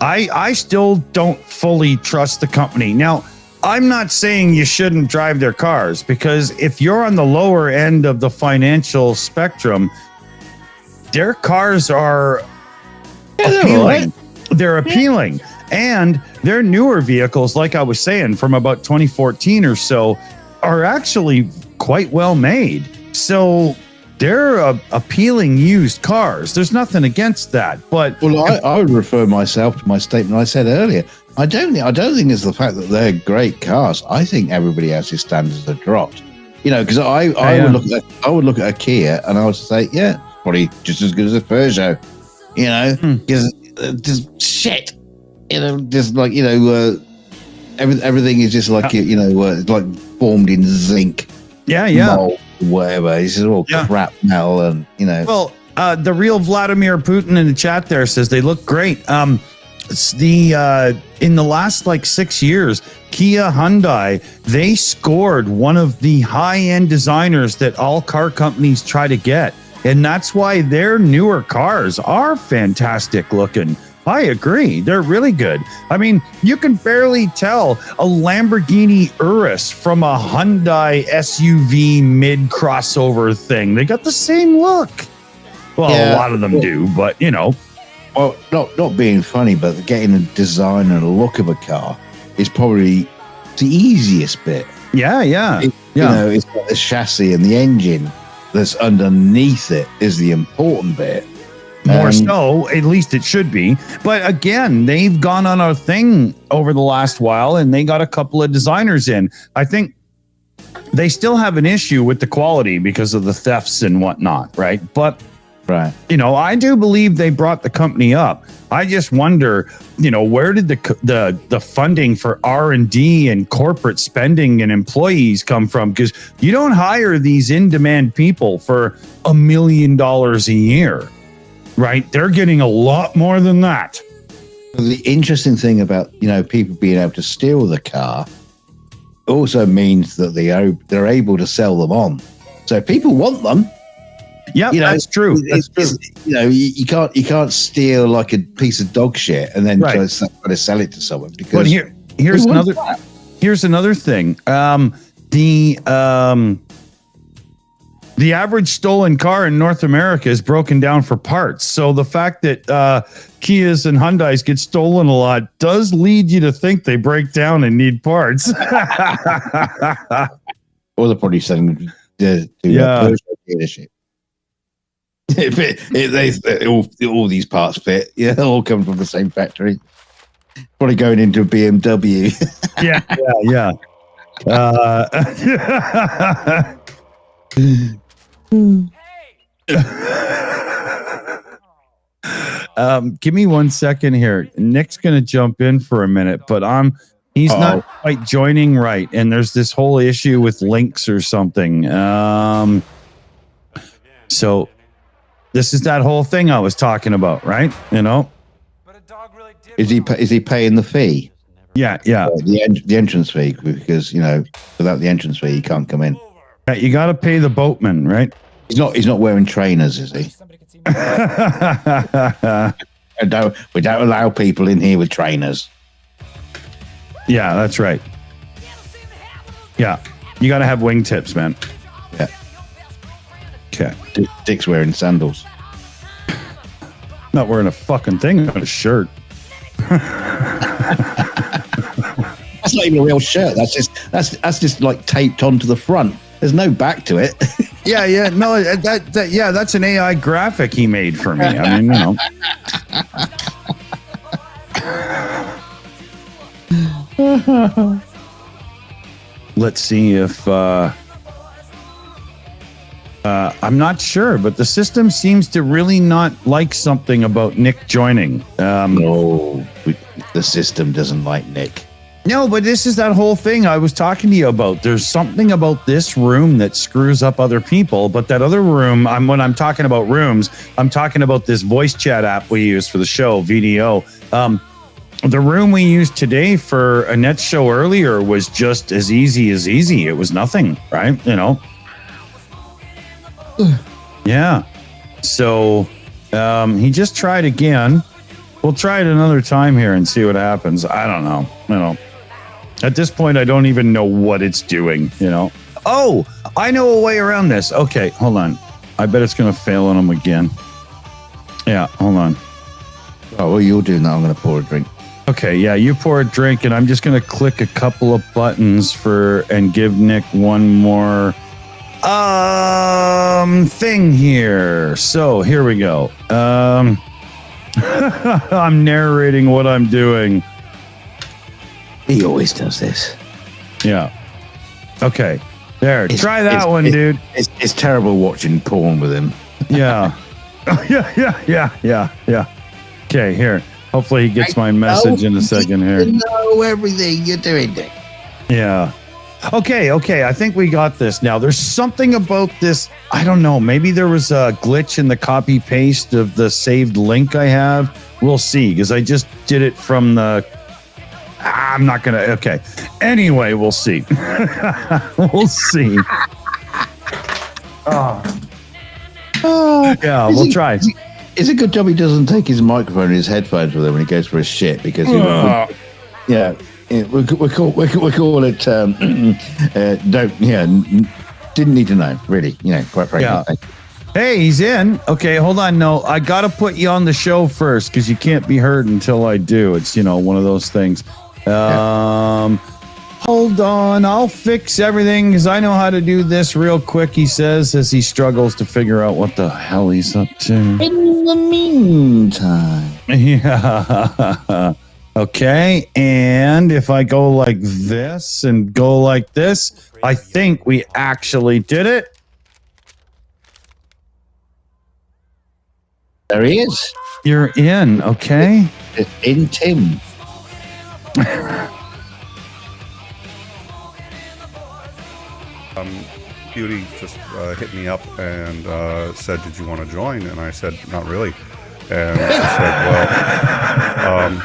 I still don't fully trust the company now. I'm not saying you shouldn't drive their cars, because if you're on the lower end of the financial spectrum, their cars are appealing. They're appealing. And their newer vehicles, like I was saying, from about 2014 or so, are actually quite well made. So they're appealing used cars. There's nothing against that. But I would refer myself to my statement I said earlier. I don't think it's the fact that they're great cars. I think everybody else's standards have dropped. Because I would look at a Kia and I would say, yeah, probably just as good as a Peugeot. Because just shit. Just like everything is just like like formed in zinc. Mold, whatever. It's just all crap metal, and Well, the real Vladimir Putin in the chat there says they look great. In the last 6 years, Kia Hyundai, they scored one of the high-end designers that all car companies try to get. And that's why their newer cars are fantastic looking. I agree. They're really good. I mean, you can barely tell a Lamborghini Urus from a Hyundai SUV mid-crossover thing. They got the same look. Well, a lot of them do, but Well, not being funny, but getting a design and a look of a car is probably the easiest bit. It's got the chassis and the engine that's underneath it is the important bit. More so, at least it should be. But again, they've gone on a thing over the last while, and they got a couple of designers in. I think they still have an issue with the quality because of the thefts and whatnot, right? But right. I do believe they brought the company up. I just wonder, where did the funding for R&D and corporate spending and employees come from? Because you don't hire these in-demand people for $1 million a year, right? They're getting a lot more than that. The interesting thing about, people being able to steal the car also means that they're able to sell them on. So people want them. Yeah, that's true. That's true. You can't steal like a piece of dog shit and then try to sell it to someone. Because here's another thing. The average stolen car in North America is broken down for parts. So the fact that Kias and Hyundais get stolen a lot does lead you to think they break down and need parts. Or they're probably selling to dealership. All these parts fit. Yeah, they all come from the same factory. Probably going into a BMW. yeah. Give me 1 second here. Nick's gonna jump in for a minute, but he's not quite joining right, and there's this whole issue with links or something. So this is that whole thing I was talking about, right? Is he paying the fee? Yeah. The entrance fee, because without the entrance fee, you can't come in. Yeah, you got to pay the boatman, right? He's not wearing trainers, is he? We don't allow people in here with trainers. Yeah, that's right. Yeah, you got to have wingtips, man. Yeah. Okay. Dick's wearing sandals. Not wearing a fucking thing on a shirt. That's not even a real shirt. That's just like taped onto the front. There's no back to it. Yeah. No, that's an AI graphic he made for me. I mean, Let's see if I'm not sure, but the system seems to really not like something about Nick joining. No, the system doesn't like Nick. No, but this is that whole thing I was talking to you about. There's something about this room that screws up other people, but that other room, when I'm talking about rooms, I'm talking about this voice chat app we use for the show, VDO. The room we used today for Annette's show earlier was just as easy as easy. It was nothing, right? Yeah. So he just tried again. We'll try it another time here and see what happens. I don't know. At this point, I don't even know what it's doing, Oh, I know a way around this. Okay, hold on. I bet it's going to fail on him again. Yeah, hold on. Oh, well, you're doing that. I'm going to pour a drink. Okay, yeah, you pour a drink, and I'm just going to click a couple of buttons and give Nick one more thing here. So here we go. I'm narrating what I'm doing. He always does this. Yeah. Okay. There. Try that one, dude. It's terrible watching porn with him. Yeah. Yeah. Okay, here. Hopefully he gets my message in a second here. You know everything you're doing, Dick. Yeah. Okay. I think we got this now. There's something about this. I don't know. Maybe there was a glitch in the copy paste of the saved link I have. We'll see, because I just did it from the... I'm not going to... Okay. Anyway, we'll see. We'll see. Yeah, we'll try. It's a good job he doesn't take his microphone and his headphones with him when he goes for a shit, because we call it didn't need to know, really, quite frankly. Yeah. Hey, he's in. Okay, hold on. No, I got to put you on the show first, because you can't be heard until I do. It's, one of those things. Hold on. I'll fix everything, because I know how to do this real quick, he says, as he struggles to figure out what the hell he's up to. In the meantime. Yeah. Okay, and if I go like this and go like this, I think we actually did it. There he is. You're in, okay? In Tim. Beauty just hit me up and said, "Did you want to join?" And I said, "Not really." And she said, "Well,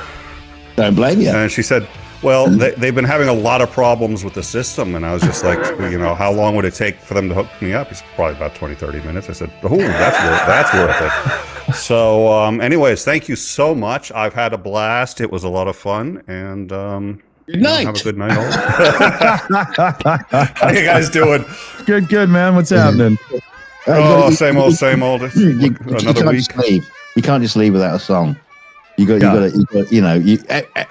don't blame you." And she said, Well, they've been having a lot of problems with the system, and I was just like, how long would it take for them to hook me up? He's probably about 20, 30 minutes. I said, that's worth it. So, anyways, thank you so much. I've had a blast. It was a lot of fun, and good night. Have a good night. All. How you guys doing? Good, man. What's happening? Same old. Another week. You can't just leave without a song. You got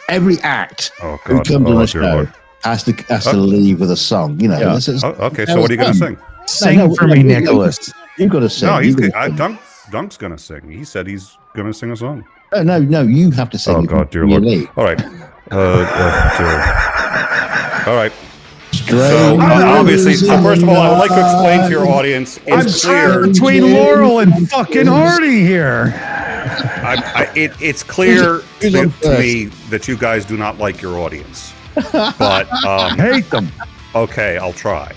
every act who comes on the show has to leave with a song. Yeah. Okay, so what are you going to sing? Sing for me, Nicholas. You've got to sing. No, Dunk's going to sing. He said he's going to sing a song. No, you have to sing. Oh God, dear Lord! All right, all right. So obviously, first of all, I would like to explain to your audience. It's clear between Laurel and fucking Artie here. It's clear to me that you guys do not like your audience, but hate them. Okay, I'll try.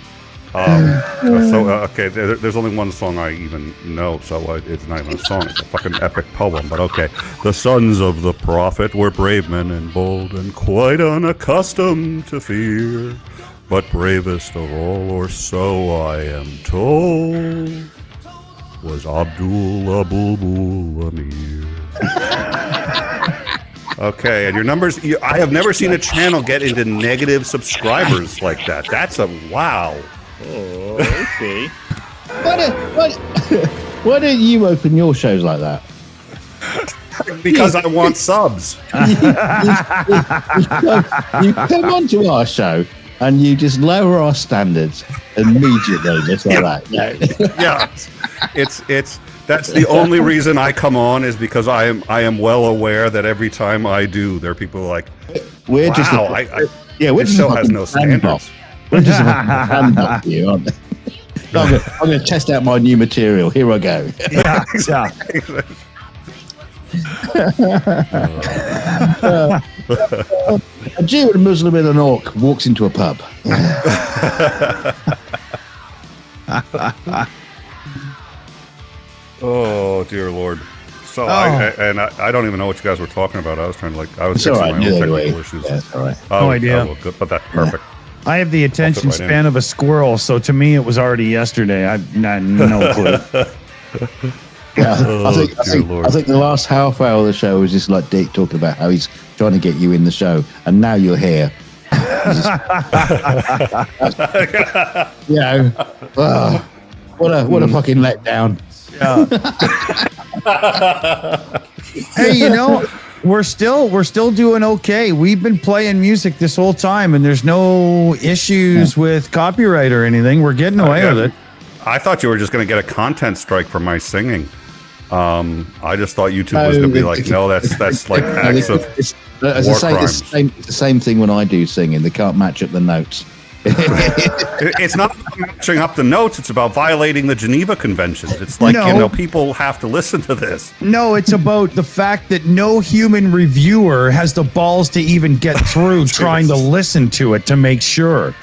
There's only one song I even know, so it's not even a song. It's a fucking epic poem. But okay, the sons of the prophet were brave men and bold and quite unaccustomed to fear. But bravest of all, or so I am told, was Abdul Abul Amir. Okay, and your numbers, I have never seen a channel get into negative subscribers like that. That's a wow. Oh, okay. Why don't you open your shows like that? Because I want subs. You come onto our show and you just lower our standards immediately, just like that. Yeah, it's that's the only reason I come on is because I am well aware that every time I do, there are people like, we're wow, just this show has no standards. We're just a hand up you, aren't they? I'm going to test out my new material. Here I go. Yeah, exactly. A Jew and a Muslim and an orc walks into a pub. Oh dear Lord! So I don't even know what you guys were talking about. I was trying to fixing my own technical issues. Yeah, that's all right. No idea. Oh, well, good, but that's perfect. I have the attention span of a squirrel, so to me it was already yesterday. I've no clue. Yeah, I think the last half hour of the show was just like Dick talking about how he's trying to get you in the show, and now you're here. What a fucking letdown. Yeah. Hey, we're still doing okay. We've been playing music this whole time, and there's no issues with copyright or anything. We're getting away with it. I thought you were just going to get a content strike for my singing. I just thought YouTube was going to be like, no, that's like acts of war crimes. It's the same thing when I do singing. They can't match up the notes. It's not matching up the notes. It's about violating the Geneva Conventions. It's like, people have to listen to this. No, it's about the fact that no human reviewer has the balls to even get through trying to listen to it to make sure.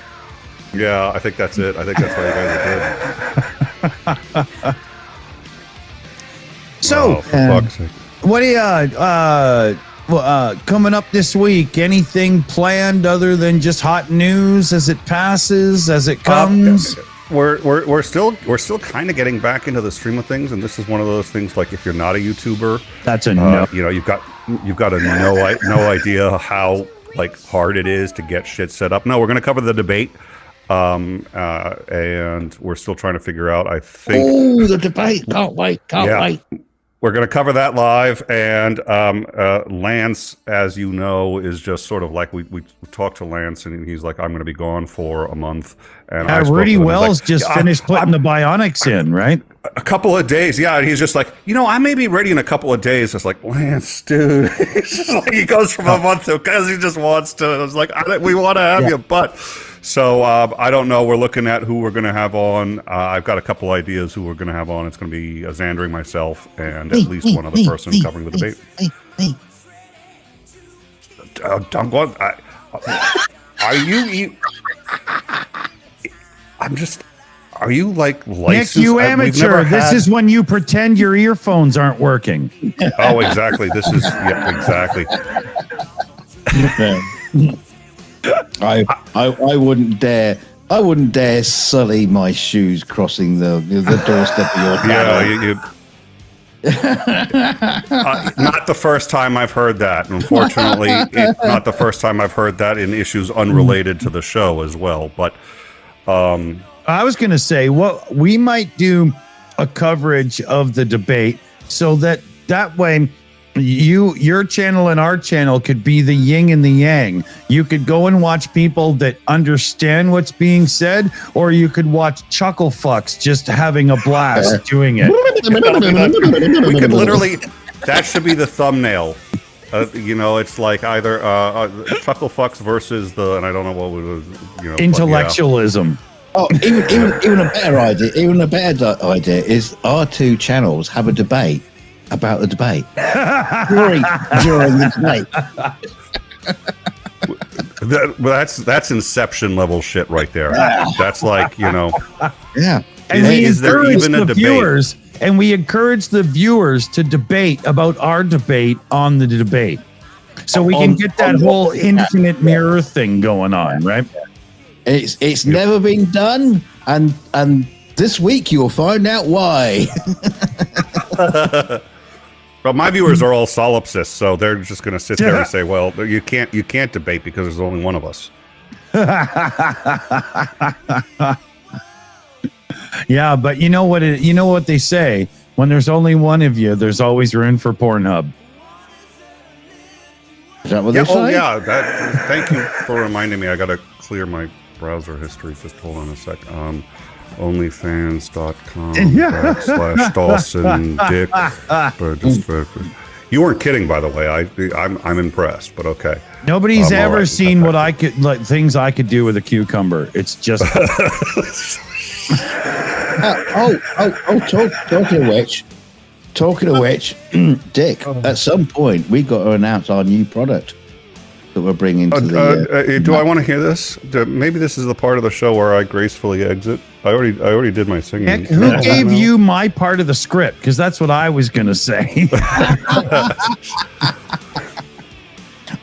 Yeah, I think that's it. I think that's why you guys are good. So, for fuck's sake. What do you coming up this week? Anything planned other than just hot news as it passes, as it comes? We're still kind of getting back into the stream of things, and this is one of those things. Like, if you're not a YouTuber, that's a no. You've got no idea how hard it is to get shit set up. No, we're going to cover the debate. And we're still trying to figure out, I think. Oh, the debate. Can't wait. We're going to cover that live. And Lance, as you know, is just sort of like, we talked to Lance, and he's like, I'm going to be gone for a month. And Rudy Wells just finished putting the bionics in, right? A couple of days, yeah. And he's just like, I may be ready in a couple of days. It's like, Lance, dude. It's just like he goes from a month to, because he just wants to. I was like, we want to have you, but... So I don't know. We're looking at who we're going to have on. I've got a couple ideas who we're going to have on. It's going to be Xandering, myself, and at least one other person covering the debate. Are you? Are you like licensed? Nick, you amateur. This is when you pretend your earphones aren't working. Oh, exactly. This is exactly. I wouldn't dare. I wouldn't dare sully my shoes crossing the doorstep of your channel. Not the first time I've heard that. Unfortunately, not the first time I've heard that in issues unrelated to the show as well. But I was going to say, what we might do a coverage of the debate so that way your channel and our channel could be the yin and the yang. You could go and watch people that understand what's being said, or you could watch chuckle fucks just having a blast doing it. We could literally, that should be the thumbnail. It's like either chuckle fucks versus and I don't know what was, intellectualism. Oh, even a better idea. Even a better idea is our two channels have a debate about the debate during the debate. That's Inception level shit right there. That's like Yeah. And we encourage the viewers to debate about our debate on the debate, so we can get that whole infinite mirror thing going on, right? It's never been done, and this week you'll find out why. Well, my viewers are all solipsists, so they're just going to sit there and say, "Well, you can't debate because there's only one of us." Yeah, but you know what they say: when there's only one of you, there's always room for Pornhub. Is that what they say? Oh, yeah. Thank you for reminding me. I got to clear my browser history. Just hold on a sec. OnlyFans.com/Dawson Dick. You weren't kidding, by the way. I'm impressed, but okay. Nobody's ever seen what I could things I could do with a cucumber. It's just. Talking of which, Dick. At some point, we got to announce our new product that we're bringing to the. Do I want to hear this? Maybe this is the part of the show where I gracefully exit. I already did my singing. Heck, who gave you my part of the script? Because that's what I was going to say.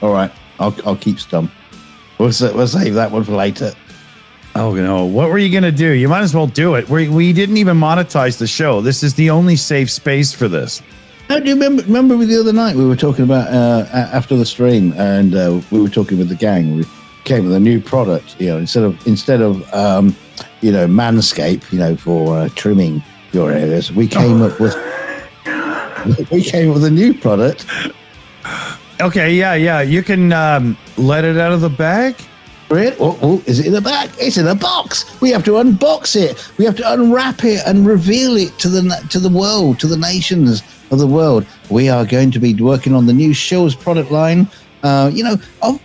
All right, I'll keep stum. We'll save that one for later. Oh no! What were you going to do? You might as well do it. We didn't even monetize the show. This is the only safe space for this. Do you remember the other night we were talking about after the stream, and we were talking with the gang. We came with a new product. Instead of Manscaped, for trimming your areas, we came up with a new product. Okay, yeah. You can let it out of the bag. Oh, is it in the bag? It's in a box. We have to unbox it. We have to unwrap it and reveal it to the world, to the nations of the world. We are going to be working on the new Shills product line, of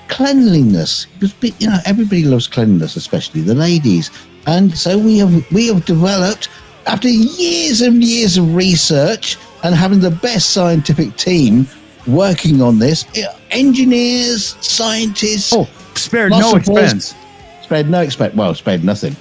cleanliness. Everybody loves cleanliness, especially the ladies. And so we have developed, after years and years of research and having the best scientific team working on this, engineers, scientists. Oh, spared no expense. Spared no expense. Well, spared nothing.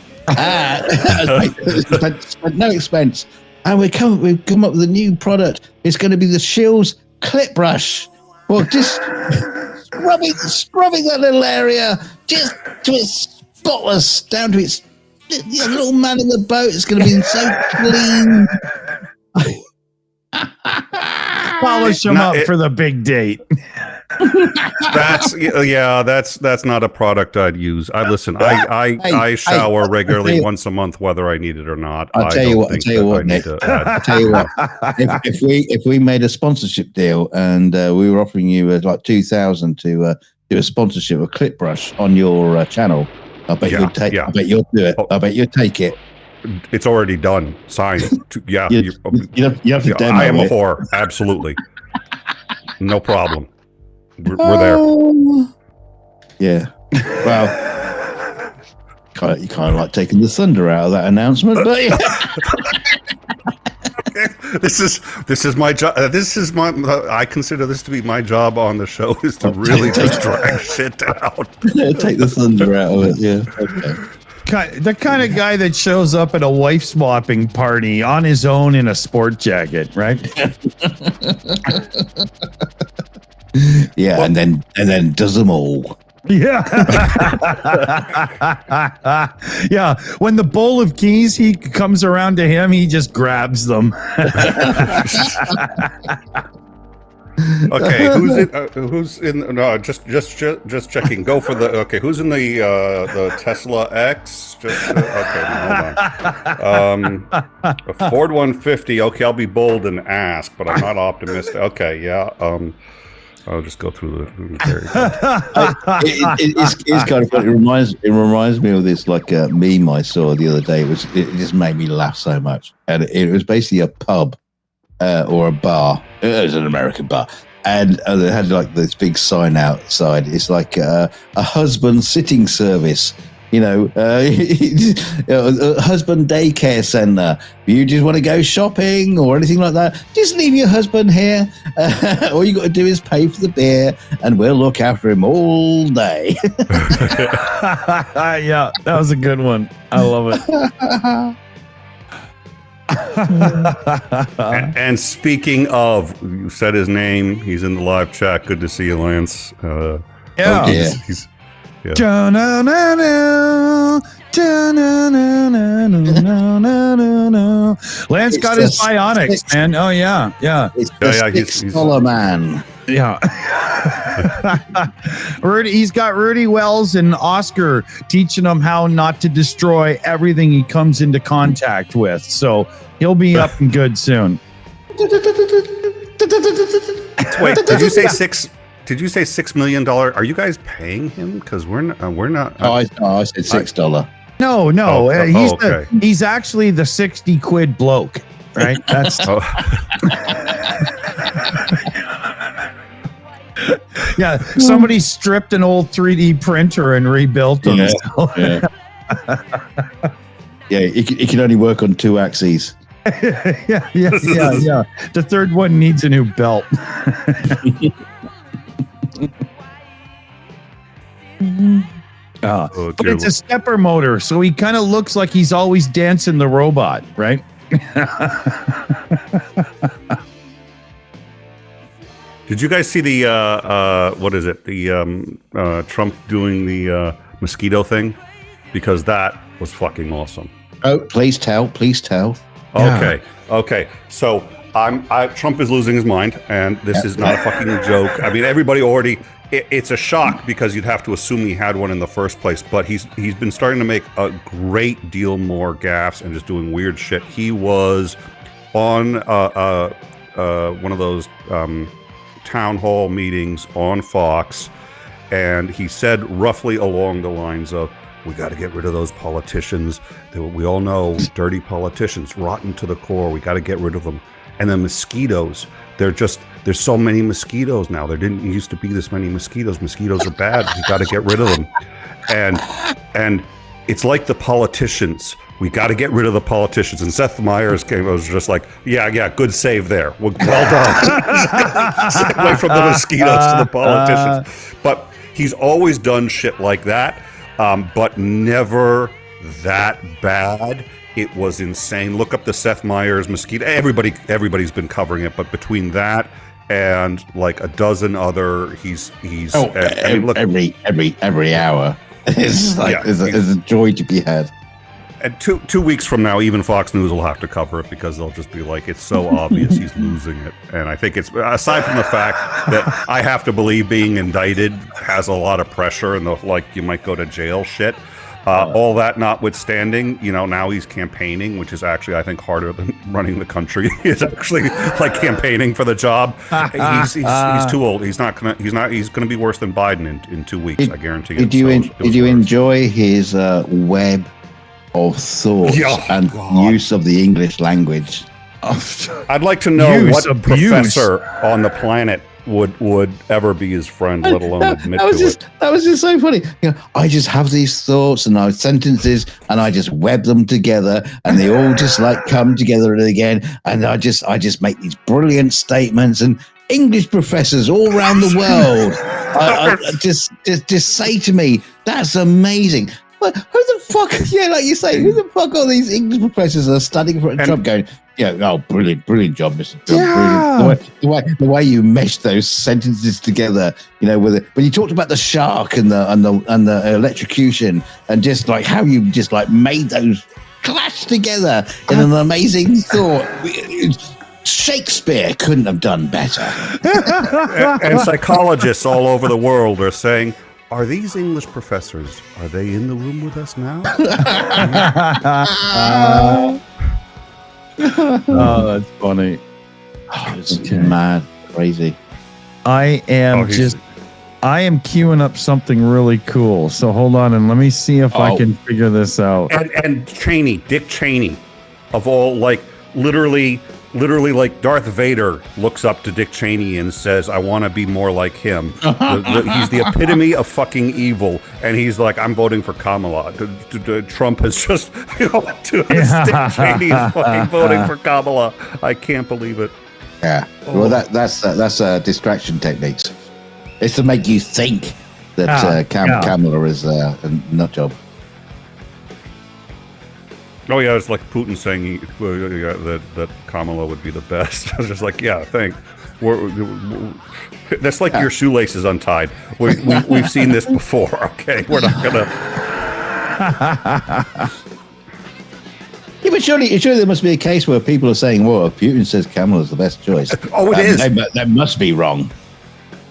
Spent no expense. And we've come up with a new product. It's going to be the Shills clip brush. Well, just scrubbing that little area just to its spotless, down to its little man in the boat. It's going to be so clean. Polish them up for the big date. That's not a product I'd use. I shower regularly once a month, whether I need it or not. I'll tell you what, Nick. If we made a sponsorship deal and we were offering you like $2,000 to do a sponsorship of clip brush on your channel, I bet you'll take. I bet you'll do it. I bet you'll take it. It's already done. Signed. Yeah. You have to demo I am a it. whore. Absolutely. No problem. We're there. Yeah. Well, you kind of like taking the thunder out of that announcement, but yeah. This is my job. I consider this to be my job on the show, is to really just drag shit down. Take the thunder out of it. Yeah. Okay. The kind of guy that shows up at a wife swapping party on his own in a sport jacket, right? Yeah, well, and then does them all. Yeah. Yeah. When the bowl of keys he comes around to him, he just grabs them. Okay, who's in? No, just checking. Go for the. Okay, who's in the Tesla X? Okay, hold on. A Ford 150. Okay, I'll be bold and ask, but I'm not optimistic. Okay, yeah. I'll just go through the. It's kind of funny. It reminds me of this like meme I saw the other day. It just made me laugh so much, and it was basically a pub or a bar. It was an American bar, and they had like this big sign outside. It's like a husband sitting service. You know, a husband daycare center. If you just want to go shopping or anything like that, just leave your husband here. All you got to do is pay for the beer, and we'll look after him all day. Yeah, that was a good one. I love it. And speaking of, you said his name. He's in the live chat. Good to see you, Lance. Yeah. He's yeah. Lance got his bionics, man. Oh yeah. It's the $6 man. Yeah. He's got Rudy Wells and Oscar teaching him how not to destroy everything he comes into contact with. So he'll be up and good soon. Wait, did you say $6 million? Are you guys paying him? Because we're not. I said $6. No. Okay. He's actually the 60 quid bloke, right? That's. Yeah, somebody stripped an old 3D printer and rebuilt them. Yeah, it can only work on 2 axes. Yeah. The third one needs a new belt. But it's a stepper motor, so he kind of looks like he's always dancing the robot, right? Did you guys see the what is it? The Trump doing the mosquito thing? Because that was fucking awesome. Oh, please tell. Okay. So Trump is losing his mind, and this is not a fucking joke. I mean, everybody already. It's a shock because you'd have to assume he had one in the first place. But he's been starting to make a great deal more gaffes and just doing weird shit. He was on one of those town hall meetings on Fox, and he said roughly along the lines of, "We got to get rid of those politicians. We all know dirty politicians, rotten to the core. We got to get rid of them." And the mosquitoes, there's so many mosquitoes now. There didn't used to be this many mosquitoes. Mosquitoes are bad. We got to get rid of them. And it's like the politicians. We got to get rid of the politicians. And Seth Meyers was just like, yeah, good save there. Well done. Stay away from the mosquitoes to the politicians. But he's always done shit like that, but never that bad. It was insane. Look up the Seth Meyers mosquito. Everybody's been covering it, but between that and like a dozen other, he's every hour. It's like there's a joy to be had. And two weeks from now, even Fox News will have to cover it because they'll just be like, it's so obvious he's losing it. And I think it's, aside from the fact that I have to believe being indicted has a lot of pressure and you might go to jail shit. All that notwithstanding, now he's campaigning, which is actually, I think, harder than running the country. He's actually like campaigning for the job. He's too old. He's going to be worse than Biden in 2 weeks. I guarantee it. Did you enjoy his web of thoughts and use of the English language? I'd like to know what professor on the planet would ever be his friend, let alone admit to it. That was just so funny. I just have these thoughts and sentences, and I just web them together, and they all just like come together again. And I just make these brilliant statements, and English professors all around the world just say to me, "That's amazing." who the fuck? Yeah, like you say, who the fuck are these English professors that are studying for Trump? Going, brilliant job, Mr. Trump. Yeah. Brilliant. The way you meshed those sentences together, when you talked about the shark and the electrocution, and just like how you just like made those clash together in an amazing thought. Shakespeare couldn't have done better. And psychologists all over the world are saying, are these English professors, are they in the room with us now? Oh, that's funny. Oh, it's mad, crazy. I am queuing up something really cool. So hold on and let me see if I can figure this out. And Cheney, Dick Cheney, of all, like, literally like Darth Vader looks up to Dick Cheney and says, I want to be more like him. He's the epitome of fucking evil. And he's like, I'm voting for Kamala. Trump has just, Dick Cheney is fucking voting for Kamala. I can't believe it. Yeah. Well, that's distraction techniques. It's to make you think that Kamala is a nut job. Oh yeah, it's like Putin saying that Kamala would be the best. I was just like, yeah, thanks. That's like your shoelace is untied. We've seen this before. Okay, we're not gonna. Yeah, but surely there must be a case where people are saying, "Well, if Putin says Kamala's the best choice." Oh, it is. That must be wrong.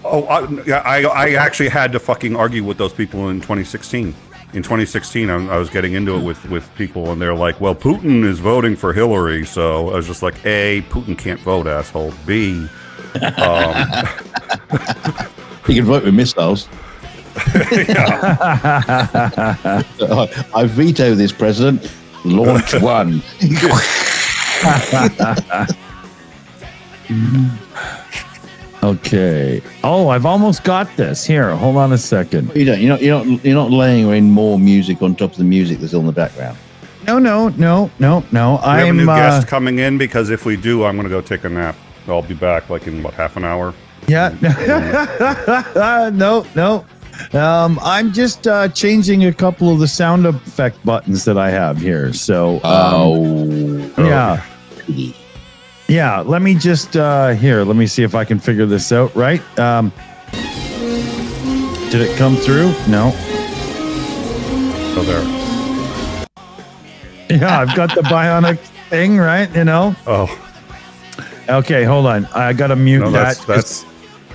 Oh, I actually had to fucking argue with those people in 2016. In 2016, I was getting into it with people, and they're like, well, Putin is voting for Hillary. So I was just like, A, Putin can't vote, asshole. B, he can vote with missiles. I veto this, President. Launch one. Okay. Oh, I've almost got this. Here, hold on a second. You're not laying in more music on top of the music that's on the background. No. We have a new guest coming in, because if we do, I'm going to go take a nap. I'll be back like in half an hour. Yeah. No. I'm just changing a couple of the sound effect buttons that I have here. So, yeah. Yeah, let me just let me see if I can figure this out, right? Did it come through? No. Oh, there. Yeah, I've got the bionic thing, right? Oh. Okay, hold on. I got to mute that.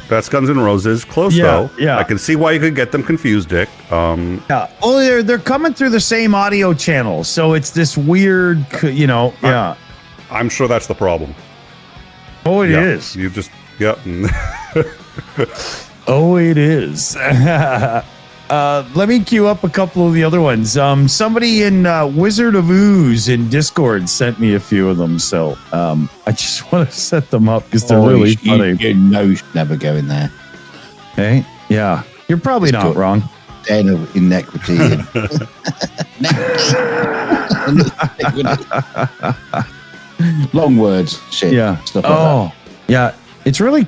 That's Guns N' Roses. Close, though. Yeah. I can see why you could get them confused, Dick. Yeah. Oh, they're coming through the same audio channel, so it's this weird, yeah. I'm sure that's the problem. Oh, it is. You just, yep. Oh, it is. Let me queue up a couple of the other ones. Somebody in Wizard of Ooze in Discord sent me a few of them, so I just want to set them up because they're really funny. You know you should never go in there. Hey, yeah. You're probably not wrong. Den of inequity. Long words, shit. Yeah. Stuff like that. Yeah. It's really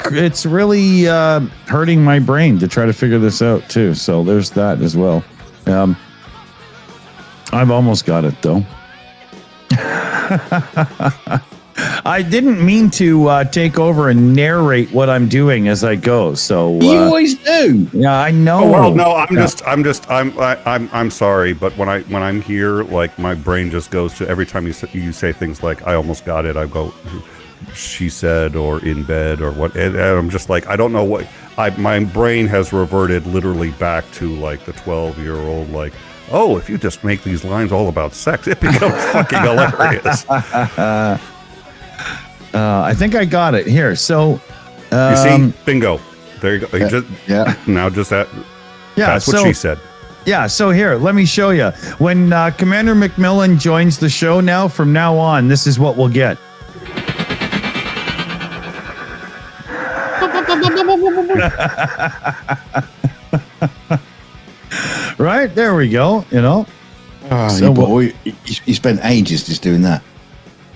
hurting my brain to try to figure this out too. So there's that as well. I've almost got it though. I didn't mean to take over and narrate what I'm doing as I go. So you always do. Yeah, I know. Oh, well, no, I'm sorry, but when I'm here, like my brain just goes to every time you say things like I almost got it. I go, she said, or in bed, or what, and I'm just like, I don't know what. My brain has reverted literally back to like the 12-year-old, like, oh, if you just make these lines all about sex, it becomes fucking hilarious. I think I got it here. So you see, bingo. There you go. Now just that. Yeah, that's what she said. Yeah. So here, let me show you. When Commander McMillan joins the show now, from now on, this is what we'll get. Right, there we go. You spent ages just doing that.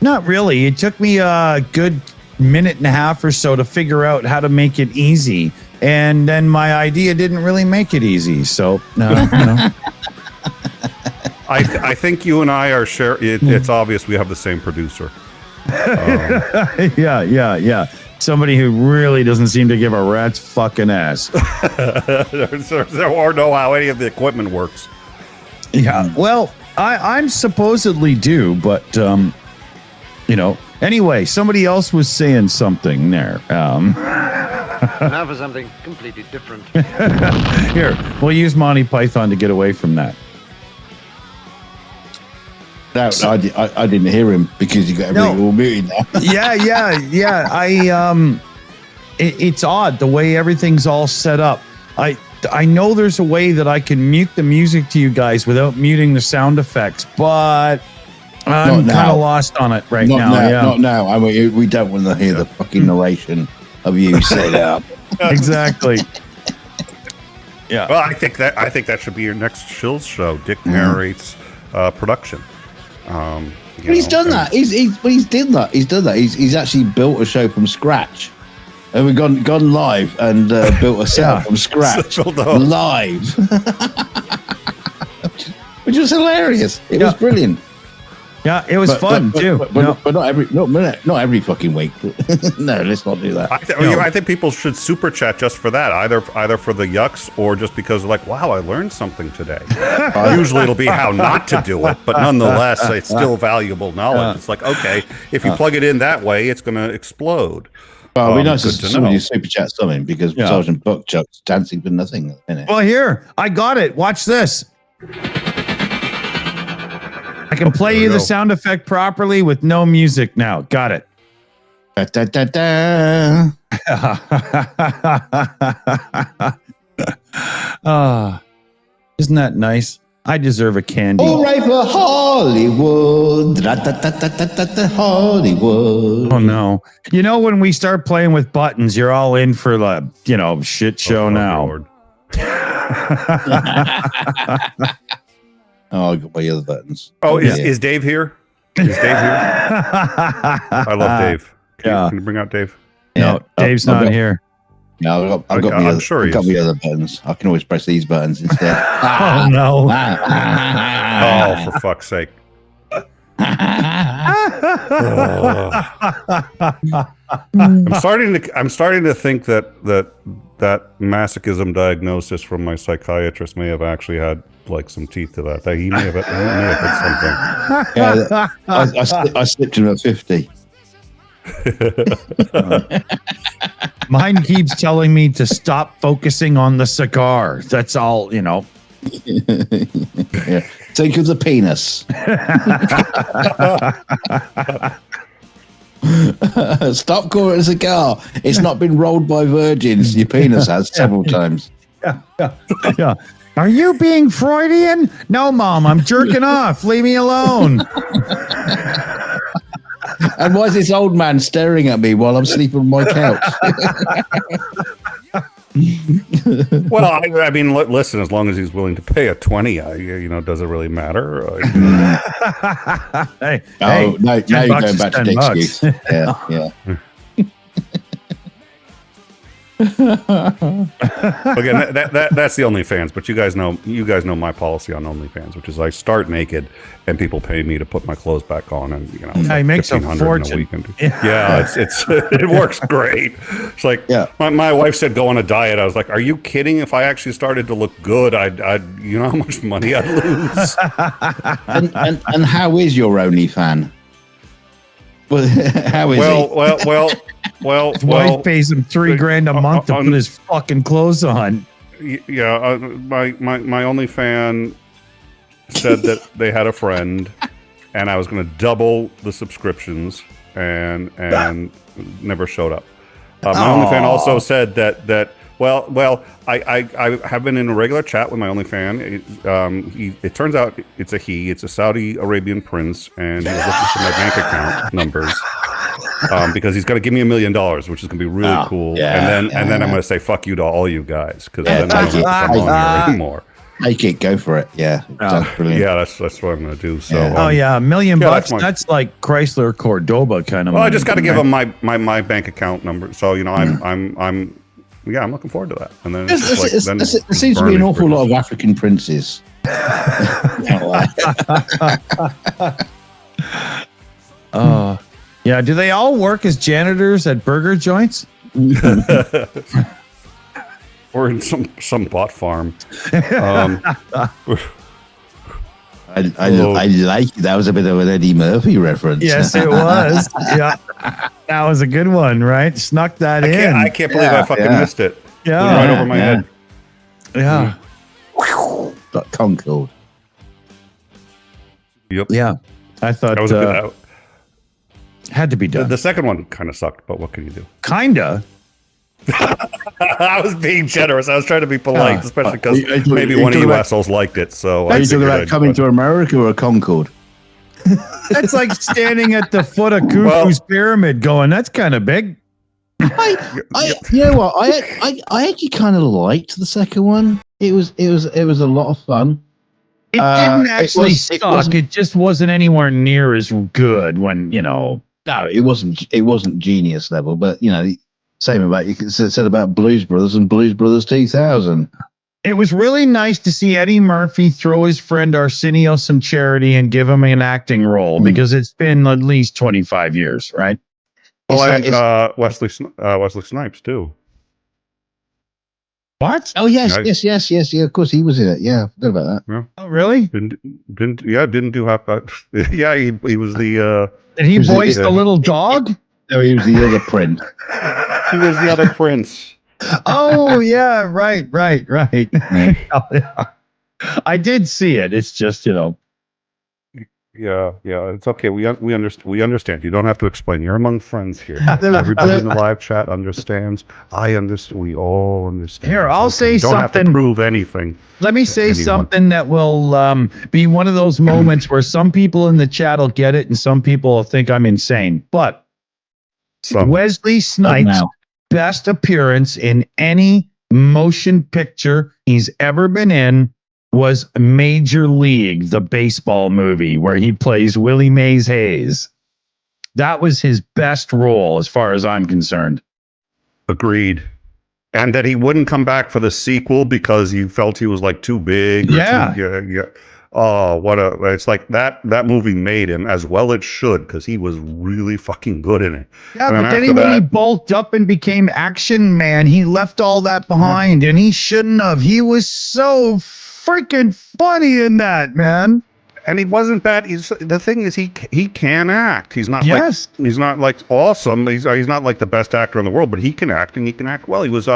Not really. It took me a good minute and a half or so to figure out how to make it easy, and then my idea didn't really make it easy. So I think you and I are it's obvious we have the same producer. Yeah. Somebody who really doesn't seem to give a rat's fucking ass. or know how any of the equipment works. Yeah. Well, I'm supposedly due, but Anyway, somebody else was saying something there. Now for something completely different. Here, we'll use Monty Python to get away from that. No, I didn't hear him because you got everything all muted now. Yeah. It's odd the way everything's all set up. I know there's a way that I can mute the music to you guys without muting the sound effects, but I'm kind of lost on it right now. Not now. I mean, we don't want to hear the fucking narration of you set up. Exactly. Yeah. Well, I think that should be your next Shills show. Dick narrates production. He's done that. He's done that. He's actually built a show from scratch. And we've gone live and built a setup from scratch live, which was hilarious. It was brilliant. Yeah, it was fun too. But not every fucking week. No, let's not do that. I think people should super chat just for that, either for the yucks or just because like, wow, I learned something today. Usually it'll be how not to do it, but nonetheless, it's still valuable knowledge. It's like, okay, if you plug it in that way, it's going to explode. Well, we know somebody super chat something because Sergeant Buckchuck's dancing for nothing. Well, here, I got it. Watch this. I can play you the sound effect properly with no music now. Got it. Da, da, da, da. Isn't that nice? I deserve a candy. All right for Hollywood. Da, da, da, da, da, da, Hollywood. Oh, no. When we start playing with buttons, you're all in for the, shit show now. Lord. I got my other buttons. Oh, is Dave here? Is Dave here? I love Dave. Can you bring out Dave? No, Dave's not here. No, I've got my other buttons. I can always press these buttons instead. Oh, no. Oh, for fuck's sake. I'm starting to think that masochism diagnosis from my psychiatrist may have actually had like some teeth to that. He may have had something. I slipped him at 50. Mine keeps telling me to stop focusing on the cigar. That's all, Think of the penis. Stop calling it a cigar. It's not been rolled by virgins. Your penis has several times. Yeah. Are you being Freudian? No, Mom, I'm jerking off. Leave me alone. And why is this old man staring at me while I'm sleeping on my couch? Well, I mean, listen, as long as he's willing to pay a 20, does it really matter? Hey, now you're going back to the excuse. Yeah. Again, that's the OnlyFans, but you guys know my policy on OnlyFans, which is I start naked and people pay me to put my clothes back on, and he makes a fortune. It works great. It's like my wife said go on a diet. I was like, are you kidding? If I actually started to look good, I'd you know how much money I'd lose. and how is your OnlyFans? How is Well, his wife pays him $3,000 a month to put his fucking clothes on. Yeah, my OnlyFans said that they had a friend, and I was going to double the subscriptions, and never showed up. My OnlyFans also said that. Well, I have been in a regular chat with my OnlyFans. It turns out it's a Saudi Arabian prince, and he was looking for my bank account numbers. Because he's going to give me $1 million, which is going to be really cool. And then I'm going to say fuck you to all you guys, because then I don't come on here anymore. Take it, go for it. Yeah, that's brilliant. Yeah, that's what I'm going to do. So, $1 million bucks. That's like Chrysler Cordoba kind of. Well, I just got to give him my bank account number. So I'm looking forward to that. And then there seems to be an awful lot of African princes Yeah. Do they all work as janitors at burger joints? Or in some bot farm. I like that was a bit of an Eddie Murphy reference. Yes, it was. Yeah, that was a good one, right? Snuck that in. I can't believe I fucking missed it. Yeah, It went right over my head. Yeah, Got Concord. Yep. yeah. I thought That was a good. had to be done. The second one kind of sucked, but what can you do? Kinda. I was being generous. I was trying to be polite, Yeah. especially because you maybe talking one of you about- assholes liked it. So Are I you talking figured about I'd- coming to America or a Concord? That's like standing at the foot of Khufu's pyramid, going, "That's kind of big." You know what? I actually kind of liked the second one. It was a lot of fun. It didn't actually it suck. wasn't- It just wasn't anywhere near as good when, you know. No, it wasn't genius level, but you know, same about you said about Blues Brothers and Blues Brothers 2000. It was really nice to see Eddie Murphy throw his friend Arsenio some charity and give him an acting role because it's been at least 25 years, right? Well, It's like- Wesley Snipes too. What? Oh yes, Nice. yes. Of course, he was in it. Yeah, forgot about that. Oh, really? Didn't do half bad. Yeah, he was the Did he Was it- voice the little dog? No, he was the other print. he was the other prince. Oh, yeah, right. Oh, yeah. I did see it. It's just, you know. Yeah, it's okay. We understand. You don't have to explain. You're among friends here. Everybody in the live chat understands. I understand. We all understand. Here, I'll It's say You don't have to something. prove anything. Let me say Anyone. something that will be one of those moments where some people in the chat will get it and some people will think I'm insane. But Wesley Snipes' now. best appearance in any motion picture he's ever been in was Major League, the baseball movie where he plays Willie Mays Hayes. That was his best role as far as I'm concerned. Agreed. And that he wouldn't come back for the sequel because he felt he was like too big. Yeah. Yeah. Oh, it's like that movie made him as well it should because he was really fucking good in it. Yeah, And but then after when he that- bulked up and became Action Man, he left all that behind, and he shouldn't have. He was so freaking funny in that, man. And he wasn't bad. The thing is, he can act. He's not Yes. he's not like awesome. He's not like the best actor in the world, but he can act and he can act well. He was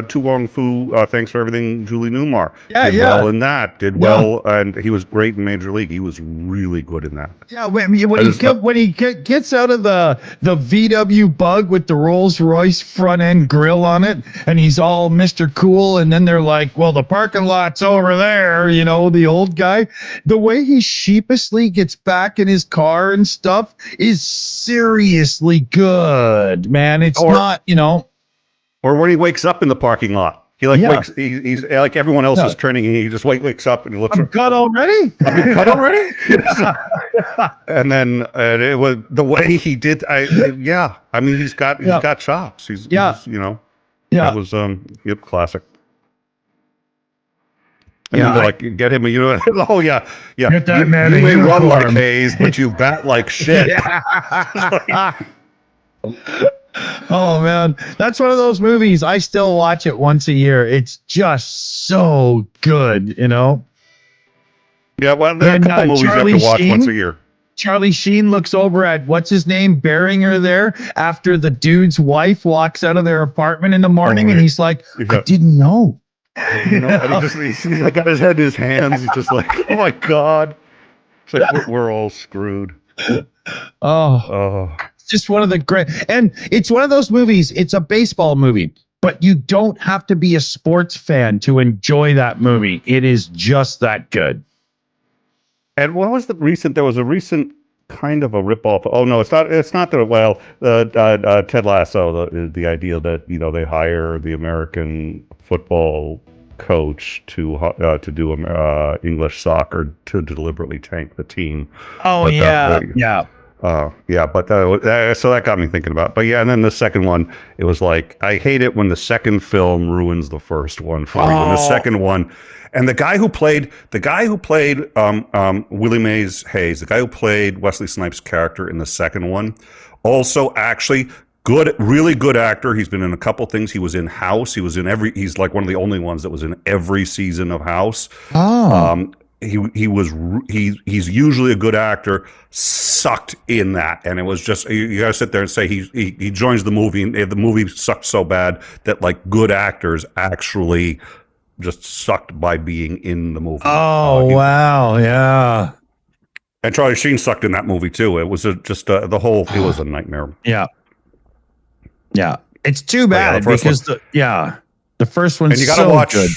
Tu Wong Fu. Thanks for everything, Julie Newmar. Yeah, did yeah. well in that. Did well, and he was great in Major League. He was really good in that. Yeah, when he gets out of the VW Bug with the Rolls Royce front end grill on it, and he's all Mr. Cool, and then they're like, "Well, the parking lot's over there," you know, the old guy. The way he sheepishly gets back in his car and stuff is seriously good, man. It's not, you know. Or when he wakes up in the parking lot, he like Yeah. wakes. He's like everyone else is turning, and he just wakes up and he looks. I'm cut already. You cut already? And then it was the way he did. I mean, he's got chops. He's you know. Yeah. That was classic. Yeah, And like get him a oh yeah. Get that man you a may run like uniform. Hayes, but you bat like shit. Oh man, that's one of those movies. I still watch it once a year. It's just so good, you know. Yeah, well, there are a And, couple movies you Charlie have to watch Sheen? once a year. Charlie Sheen looks over at what's his name, Beringer there, after the dude's wife walks out of their apartment in the morning, and he's like, Yeah. "I didn't know." You know, and he's like got his head in his hands. He's just like, oh my god. It's like we're all screwed. Oh, it's just one of the great, and it's one of those movies. It's a baseball movie, but you don't have to be a sports fan to enjoy that movie. It is just that good. And what was there was a recent kind of a ripoff. Oh no, it's not Ted Lasso, the idea that, you know, they hire the American football coach to do English soccer to deliberately tank the team. Oh But yeah, that- yeah. Yeah, but so that got me thinking about it. But yeah, and then the second one, it was like, I hate it when the second film ruins the first one for me. When the second one, and the guy who played Willie Mays Hayes, the guy who played Wesley Snipes' character in the second one, also actually really good actor. He's been in a couple things. He was in House. He's like one of the only ones that was in every season of House. He's usually a good actor, sucked in that, and it was just, you gotta sit there and say he joins the movie, and the movie sucked so bad that like good actors actually just sucked by being in the movie. Wow, yeah. And Charlie Sheen sucked in that movie too. It was it was a nightmare. Yeah. It's too bad because the first one's and you gotta so watch. good.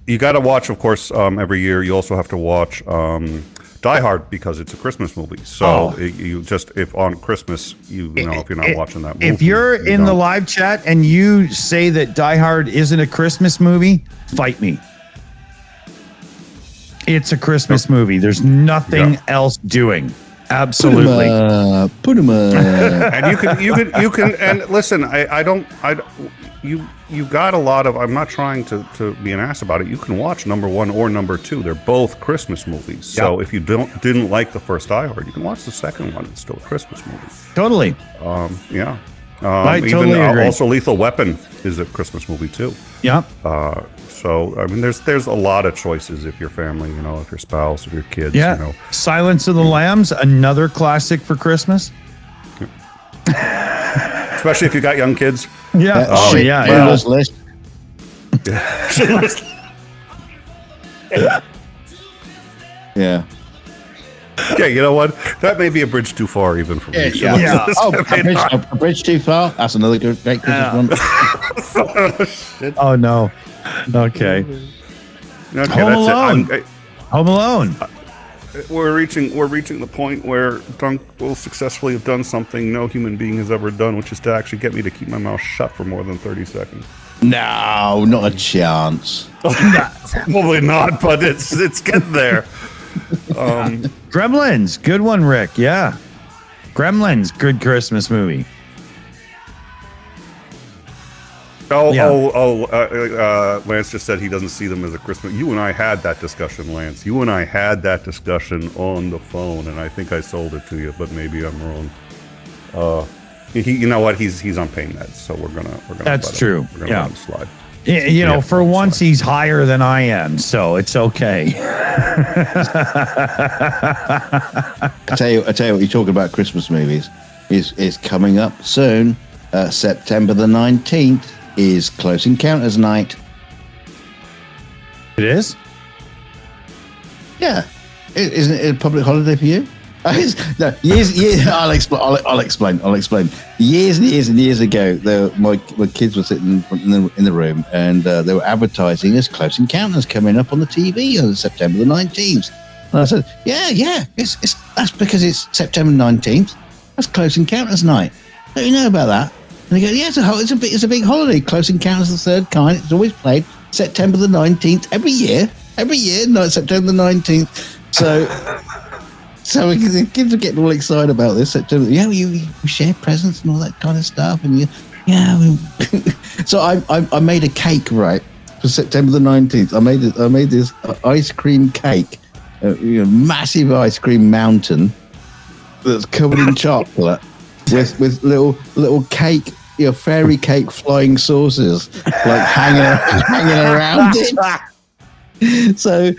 You got to watch, of course, every year. You also have to watch Die Hard because it's a Christmas movie. So if on Christmas, if you're not watching that movie. If you're in the live chat and you say that Die Hard isn't a Christmas movie, fight me. It's a Christmas movie. There's nothing else doing. Absolutely. Put him up. And you can, and listen, you got a lot of, I'm not trying to be an ass about it. You can watch number 1 or number 2. They're both Christmas movies. So if you didn't like the first Die Hard, you can watch the second one. It's still a Christmas movie. Totally. Yeah. I totally agree. Also, Lethal Weapon is a Christmas movie too. Yeah. So I mean, there's a lot of choices if your family, if your spouse, if your kids. Yeah. Silence of the Lambs, another classic for Christmas. Especially if you got young kids. Yeah. Schindler's List. Yeah. Okay, you know what? That may be a bridge too far even for me. Yeah. A bridge too far? That's another great Christmas one. Oh, no. Okay. Home Alone. Home Alone. We're reaching the point where Dunk will successfully have done something no human being has ever done, which is to actually get me to keep my mouth shut for more than 30 seconds. No, not a chance. Probably not, but it's getting there. Gremlins, good one, Rick. Yeah. Gremlins, good Christmas movie. Lance just said he doesn't see them as a Christmas. You and I had that discussion, Lance. You and I had that discussion on the phone, and I think I sold it to you, but maybe I'm wrong. You know what? He's on pain meds, so we're gonna. That's true. We're gonna let him slide. For once he's higher than I am, so it's okay. I tell you what, you're talking about Christmas movies is coming up soon. September the 19th is Close Encounters Night. It is? Yeah. Isn't it a public holiday for you? No, years. I'll explain. Years and years ago, my kids were sitting in the room, and they were advertising as Close Encounters coming up on the TV on September the 19th. And I said, yeah, that's because it's September 19th. That's Close Encounters Night. Don't you know about that? And they go, yeah, it's a big holiday. Close Encounters of the Third Kind. It's always played September the 19th every year. No, September the 19th. So the kids are getting all excited about this. September, we share presents and all that kind of stuff. And so I made a cake, right, for September the 19th. I made this ice cream cake, massive ice cream mountain that's covered in chocolate with little cake, fairy cake flying saucers like hanging around it. So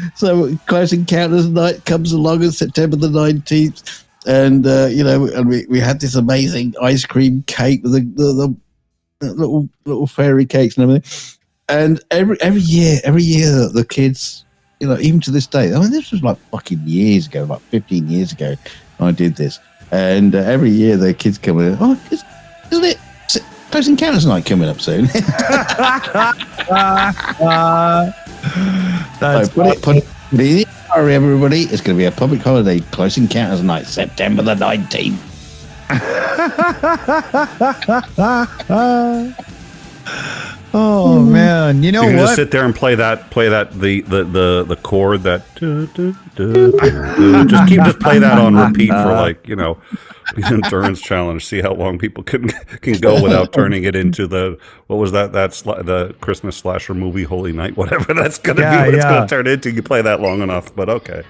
Close Encounters Night comes along on September the 19th, and and we had this amazing ice cream cake with the little fairy cakes and everything. And every year the kids, even to this day, I mean, this was like fucking years ago, like 15 years ago, I did this. And every year the kids come in, isn't it Close Encounters Night coming up soon? That's put it in the diary, everybody. It's going to be a public holiday. Close Encounters Night, September the 19th. Oh man, you know You can what? just sit there and play the chord that just play that on repeat for like, you know, the endurance challenge. See how long people can go without turning it into the what was that? That's the Christmas slasher movie Holy Night, whatever that's gonna be. What it's gonna turn into. You play that long enough, but okay.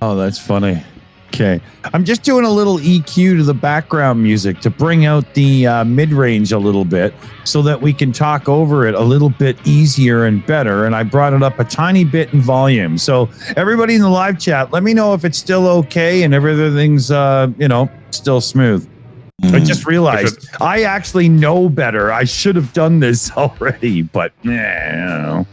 Oh, that's funny. Okay. I'm just doing a little EQ to the background music to bring out the mid-range a little bit so that we can talk over it a little bit easier and better. And I brought it up a tiny bit in volume. So everybody in the live chat, let me know if it's still okay and everything's, still smooth. I just realized I actually know better. I should have done this already, but I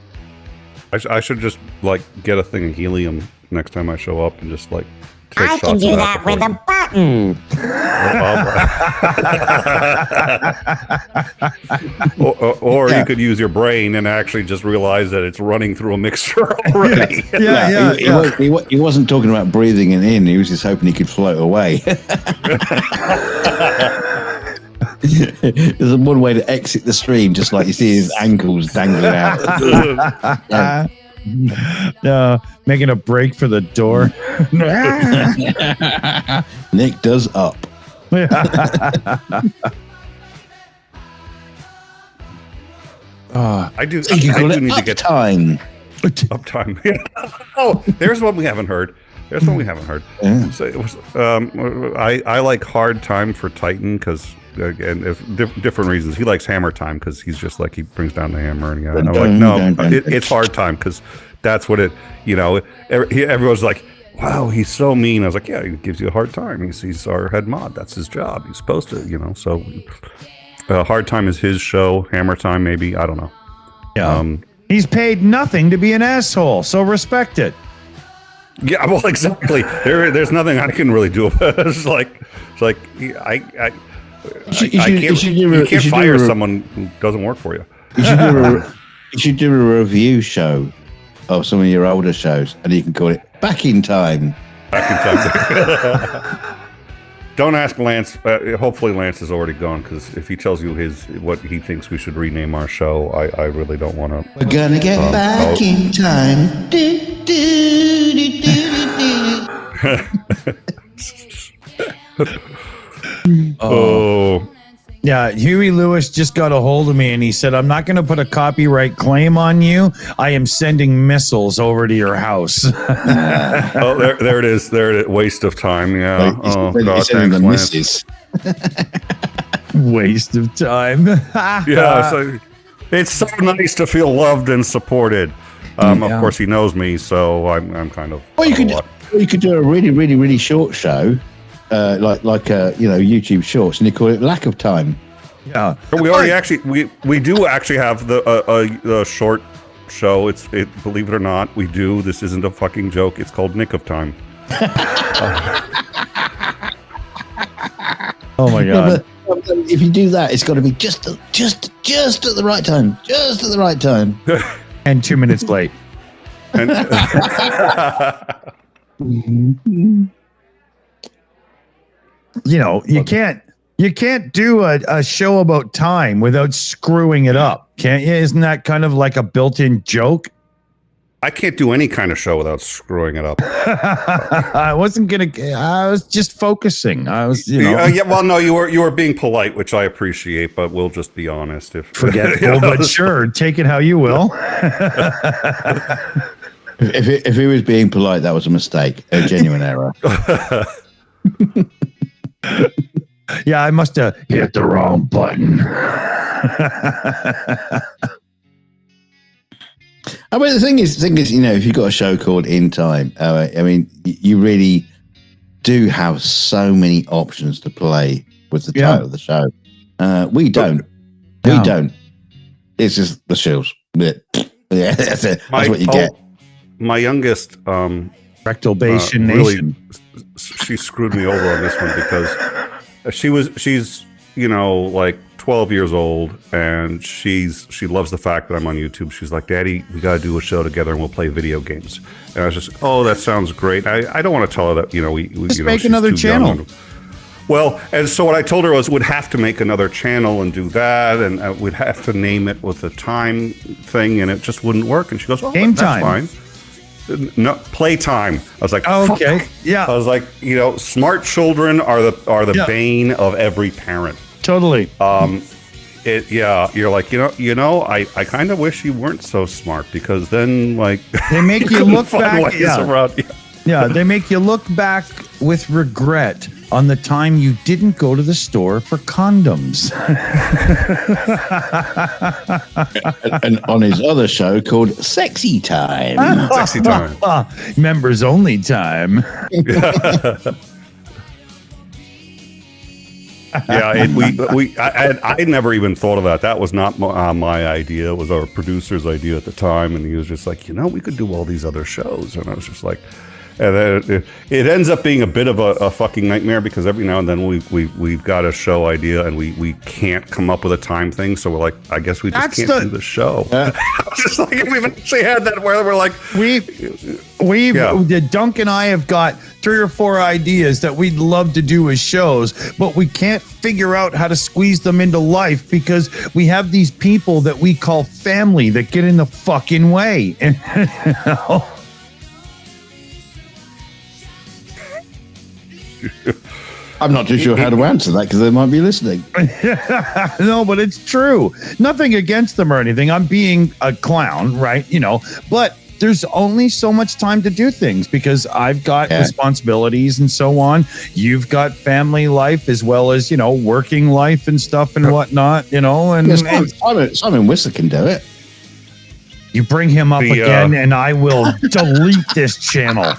should just like get a thing of helium next time I show up and just like take I can do that with a button. or you could use your brain and actually just realize that it's running through a mixture already. He wasn't talking about breathing it in. He was just hoping he could float away. There's one way to exit the stream, just like you see his ankles dangling out. Making a break for the door. Nick does up. I do need to get time. Uptime. Oh, there's one we haven't heard. Yeah. So it was, I like hard time for Titan because again, if different reasons. He likes hammer time because he's just like he brings down the hammer and I'm like, no, it's hard time because that's what it. You know, everyone's like, wow, he's so mean. I was like, yeah, he gives you a hard time. He's our head mod. That's his job. He's supposed to, you know. So hard time is his show. Hammer time, maybe. I don't know. Yeah. He's paid nothing to be an asshole, so respect it. Yeah, well, exactly. There's nothing I can really do about it. It's like you can't fire someone who doesn't work for you. You should do a review show of some of your older shows, and you can call it Back in Time. Don't ask Lance. Hopefully, Lance is already gone because if he tells you what he thinks we should rename our show, I really don't want to. We're gonna get back in time. Oh. Yeah, Huey Lewis just got a hold of me and he said, I'm not going to put a copyright claim on you. I am sending missiles over to your house. Oh, there it is. There it is. Waste of time. Yeah. God, thanks, Lance. Waste of time. Yeah. So it's so nice to feel loved and supported. Of course, he knows me, so I'm kind of. Well, you could do a really, really, really short show. Like YouTube Shorts, and you call it Lack of Time. Yeah, we already we do actually have the short show. It's believe it or not, we do. This isn't a fucking joke. It's called Nick of Time. Oh my god! But if you do that, it's got to be just at the right time, just at the right time, and 2 minutes late. And, you know, you can't do a show about time without screwing it up, can't you? Isn't that kind of like a built-in joke? I can't do any kind of show without screwing it up. I was just focusing. I was, well, no, you were being polite, which I appreciate, but we'll just be honest. Forgetful, but sure, take it how you will. If he was being polite, that was a mistake, a genuine error. Yeah, I must have hit the wrong button. I mean, the thing is, if you've got a show called In Time, I mean, you really do have so many options to play with the title of the show. We don't. We don't. It's just the Shills. Yeah, that's it. That's what you get. My youngest, Rectalbation Nation. Really, she screwed me over on this one because she's like 12 years old and she loves the fact that I'm on YouTube. She's like, Daddy, we got to do a show together and we'll play video games. And I was just, oh, that sounds great. I don't want to tell her that, we just make another channel. Well, and so what I told her was we'd have to make another channel and do that, and we'd have to name it with a time thing, and it just wouldn't work. And she goes, "Oh, Game that's time. fine." No, playtime. I was like, Okay, "Fuck." yeah. I was like, smart children are the Yeah. bane of every parent. Totally. You're like, I kind of wish you weren't so smart, because then like They make you look back. Yeah. They make you look back with regret on the time you didn't go to the store for condoms. And on his other show called Sexy Time. Sexy time. Members only time. I never even thought of that. That was not my idea. It was our producer's idea at the time, and he was just like, we could do all these other shows, and I was just like, and then it ends up being a bit of a fucking nightmare, because every now and then we've got a show idea and we can't come up with a time thing, so we're like, I guess we just can't do the show. Just like, we've actually had that where we're like, Dunk and I have got 3 or 4 ideas that we'd love to do as shows, but we can't figure out how to squeeze them into life because we have these people that we call family that get in the fucking way. And I'm not too sure how to answer that because they might be listening. No, but it's true. Nothing against them or anything. I'm being a clown, right? But there's only so much time to do things because I've got responsibilities and so on. You've got family life as well as, working life and stuff and whatnot, and Simon Whistler can do it. You bring him up again and I will delete this channel.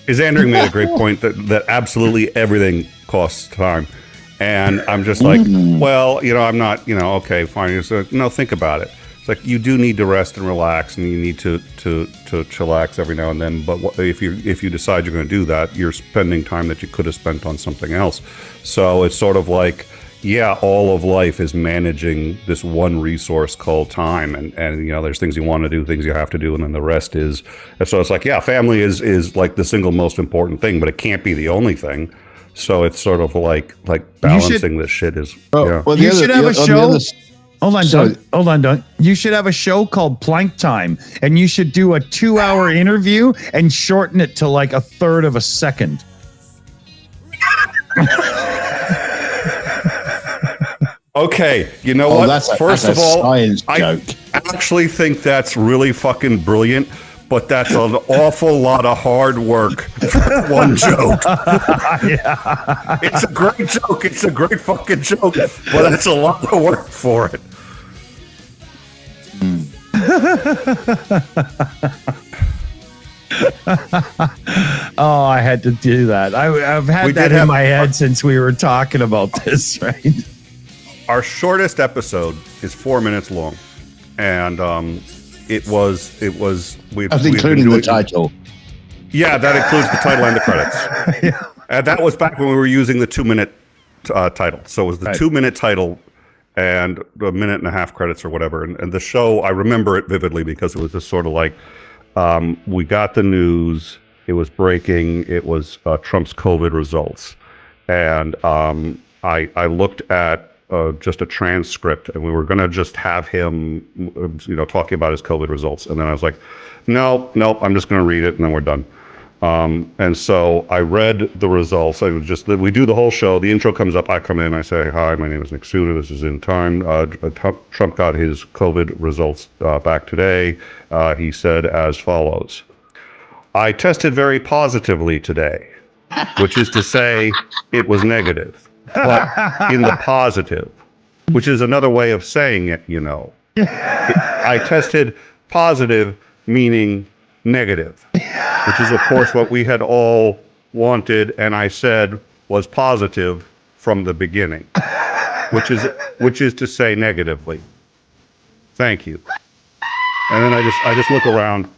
Andrew made a great point that absolutely everything costs time. And I'm just like, well, I'm not, okay, fine. No, think about it. It's like, you do need to rest and relax, and you need to chillax every now and then. But if you decide you're going to do that, you're spending time that you could have spent on something else. So it's sort of like, all of life is managing this one resource called time, and there's things you want to do, things you have to do, and then the rest is. And so it's like, family is like the single most important thing, but it can't be the only thing. So it's sort of like balancing this shit is. Well, you should have a show. Hold on, Don. You should have a show called Plank Time, and you should do a 2-hour interview and shorten it to like a third of a second. Okay, you know what? First of all, I actually think that's really fucking brilliant, but that's an awful lot of hard work for one joke. It's a great joke. It's a great fucking joke, but that's a lot of work for it. Oh, I had to do that. I've had that in my head since we were talking about this, right? Our shortest episode is 4 minutes long, and it was. That's including the title. Yeah, that includes the title and the credits. And that was back when we were using the 2-minute title. So it was the 2-minute title and a minute and a half credits or whatever. And the show, I remember it vividly because it was just sort of like, we got the news. It was breaking. It was Trump's COVID results, and I looked at just a transcript, and we were going to just have him, talking about his COVID results. And then I was like, nope, I'm just going to read it, and then we're done. And so I read the results. We do the whole show. The intro comes up. I come in. I say, hi, my name is Nick Suda. This is In Time. Trump got his COVID results back today. He said as follows. I tested very positively today, which is to say it was negative. But in the positive, which is another way of saying it, I tested positive, meaning negative, which is, of course, what we had all wanted, and I said was positive from the beginning, which is to say negatively. Thank you. And then I just look around.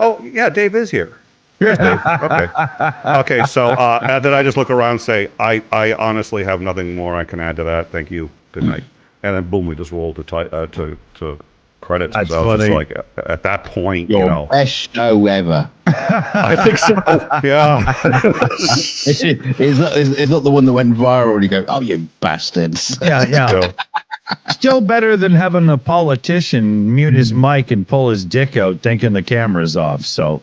Oh, yeah, Dave is here. Here's Dave. Okay. So then I just look around and say, I honestly have nothing more I can add to that. Thank you. Good night. And then boom, we just roll to credits. That's So I was just funny. like, at that point, Your best show ever. I think so. Yeah. It's not the one that went viral and you go, oh, you bastards. Yeah. Still better than having a politician mute his mic and pull his dick out thinking the camera's off. So,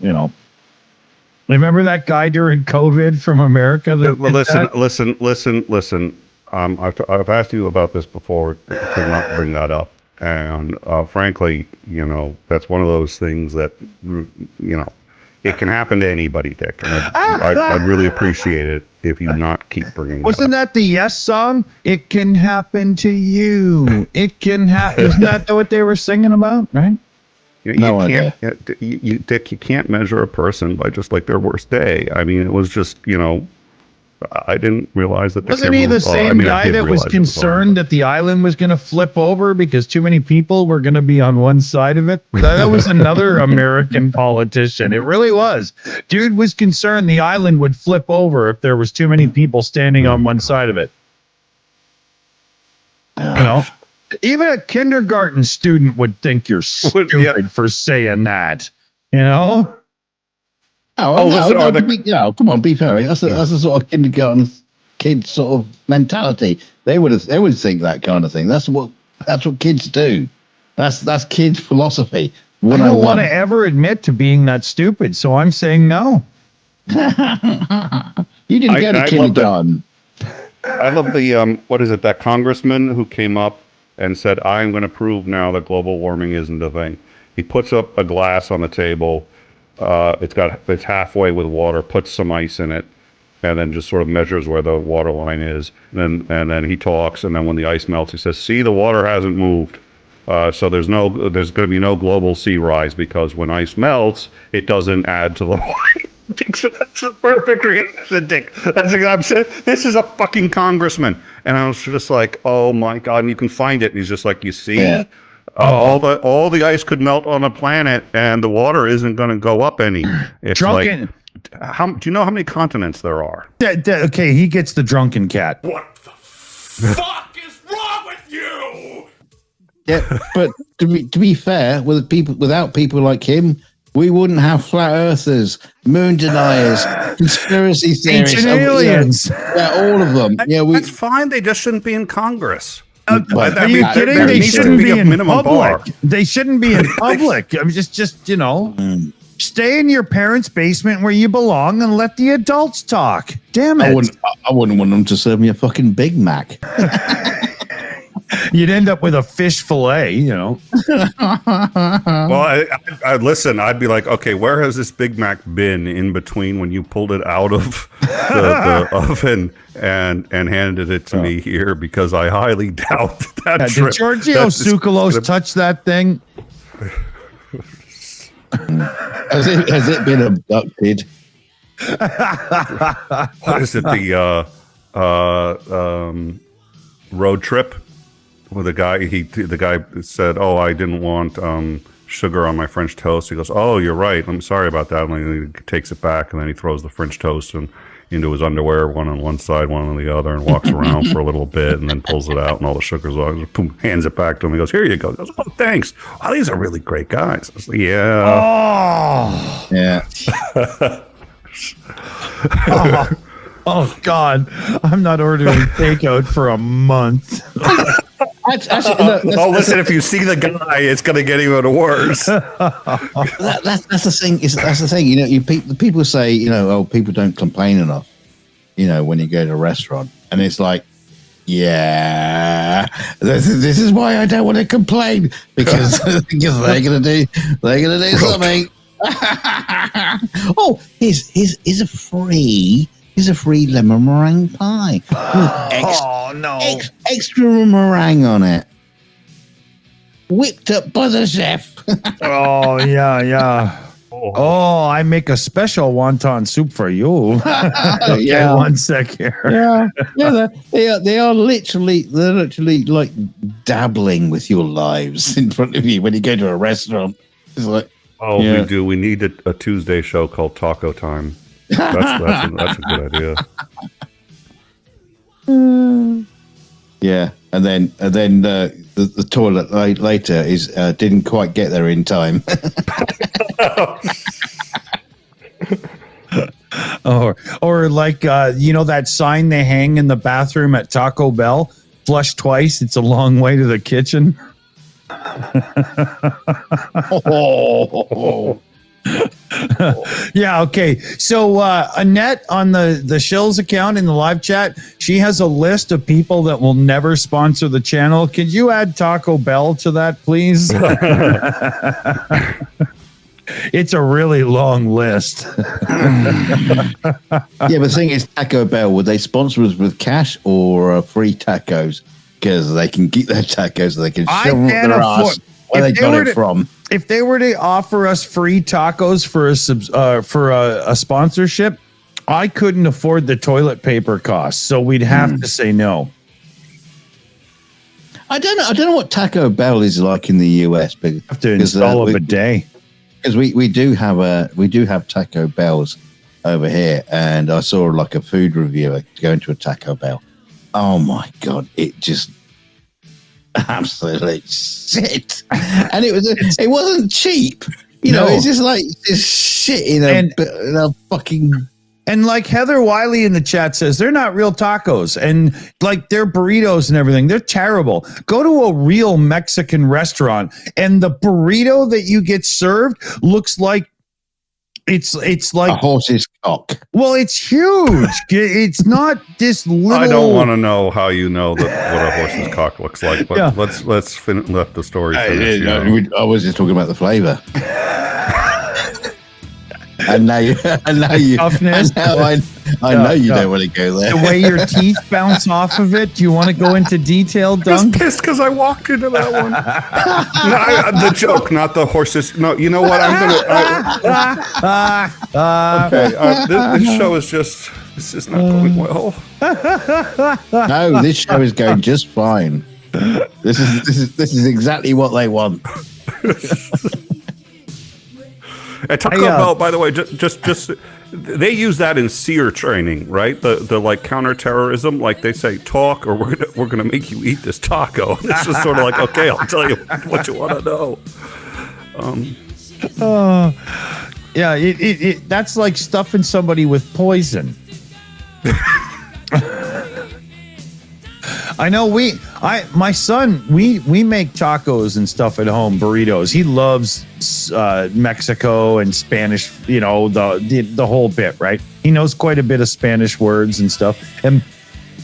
remember that guy during COVID from America? Well, listen. I've asked you about this before to not bring that up. And frankly, that's one of those things that, it can happen to anybody, Dick. And I'd really appreciate it if you not keep bringing it Wasn't up. that the Yes song? It can happen to you. It can happen. Isn't that what they were singing about, right? You No can't, Dick, you can't measure a person by just like their worst day. I mean, it was just, I didn't realize that. Wasn't he the same guy that was concerned that the island was going to flip over because too many people were going to be on one side of it? That was another American politician. It really was. Dude was concerned the island would flip over if there was too many people standing on one side of it. Even a kindergarten student would think you're stupid for saying that. Come on, be fair. That's the sort of kindergarten kid sort of mentality. They would think that kind of thing. That's what kids do. That's kids' philosophy. I don't want to ever admit to being that stupid, so I'm saying no. You didn't go to kindergarten. I love the what is it? That congressman who came up and said, "I'm going to prove now that global warming isn't a thing." He puts up a glass on the table. It's halfway with water, puts some ice in it, and then just sort of measures where the water line is. And then he talks, and then when the ice melts, he says, "See, the water hasn't moved. So there's going to be no global sea rise because when ice melts, it doesn't add to the water." That's a perfect reaction, Dick. I'm saying, this is a fucking congressman, and I was just like, "Oh my god!" And you can find it. And he's just like, "You see." Yeah. All the ice could melt on a planet, and the water isn't going to go up any. It's drunken. Do you know how many continents there are? Okay, he gets the drunken cat. What the fuck is wrong with you? Yeah, but to be fair, without people like him, we wouldn't have flat earthers, moon deniers, conspiracy theorists, ancient aliens. All of them. That's fine. They just shouldn't be in Congress. Are you kidding? They shouldn't be in public. They shouldn't be in public. I'm just stay in your parents' basement where you belong and let the adults talk. Damn it! I wouldn't want them to serve me a fucking Big Mac. You'd end up with a fish fillet, Well, I listen. I'd be like, okay, where has this Big Mac been in between when you pulled it out of the oven and handed it to me here? Because I highly doubt that. Did Giorgio Tsoukalos touch that thing? Has it been abducted? What is it? The road trip. Well, the guy said, "Oh, I didn't want sugar on my French toast." He goes, "Oh, you're right. I'm sorry about that." And he takes it back, and then he throws the French toast into his underwear, one on one side, one on the other, and walks around for a little bit, and then pulls it out, and all the sugar's on. Boom, hands it back to him. He goes, "Here you go." He goes, "Oh, thanks. Wow, these are really great guys." I was like, "Yeah, yeah." Oh God, I'm not ordering takeout for a month. Listen, if you see the guy, it's going to get even worse. That's the thing. That's the thing. The people say, people don't complain enough. When you go to a restaurant, and it's like, yeah, this is why I don't want to complain because they're gonna do something. Oh, here's a free. Is a free lemon meringue pie. Extra meringue on it. Whipped up by the chef. Oh, yeah. Oh, I make a special wonton soup for you. Okay, yeah. 1 sec here. Yeah. They're literally like dabbling with your lives in front of you when you go to a restaurant. It's like, we do. We need a Tuesday show called Taco Time. That's a good idea. Yeah, and then the toilet later is didn't quite get there in time. Or like that sign they hang in the bathroom at Taco Bell, flush twice, it's a long way to the kitchen. Yeah, okay. So Annette on the Shills account in the live chat, she has a list of people that will never sponsor the channel. Could you add Taco Bell to that, please? It's a really long list. Yeah, but the thing is, Taco Bell, would they sponsor us with cash or free tacos? Because they can keep their tacos, they can shove them up their ass where they got it from. If they were to offer us free tacos for a sponsorship, I couldn't afford the toilet paper costs, so we'd have to say no. I don't know what Taco Bell is like in the US, but Have to install a bidet. Because we do have Taco Bells over here, and I saw like a food reviewer going to a Taco Bell. Oh my god, it just absolutely shit, and it wasn't cheap. It's just like this shit in a fucking. And like Heather Wiley in the chat says, they're not real tacos, and like their burritos and everything, they're terrible. Go to a real Mexican restaurant, and the burrito that you get served looks like it's like a horse's cock. Well, it's huge. It's not this little. I don't want to know how you know that what a horse's cock looks like, but let's let the story finish. I was just talking about the flavor. And now you, toughness. I know you don't want to go there. The way your teeth bounce off of it. Do you want to go into detail, Dunk? I'm pissed because I walked into that one. No, the joke, not the horses. No, you know what? This show is just. This is not going well. No, this show is going just fine. This is exactly what they want. And Taco Bell, by the way, just they use that in SEER training, right? The like counterterrorism, like they say, talk or we're gonna make you eat this taco. It's just sort of like, okay, I'll tell you what you want to know. Yeah, that's like stuffing somebody with poison. I know my son, we make tacos and stuff at home, burritos. He loves Mexico and Spanish, the whole bit, right? He knows quite a bit of Spanish words and stuff. And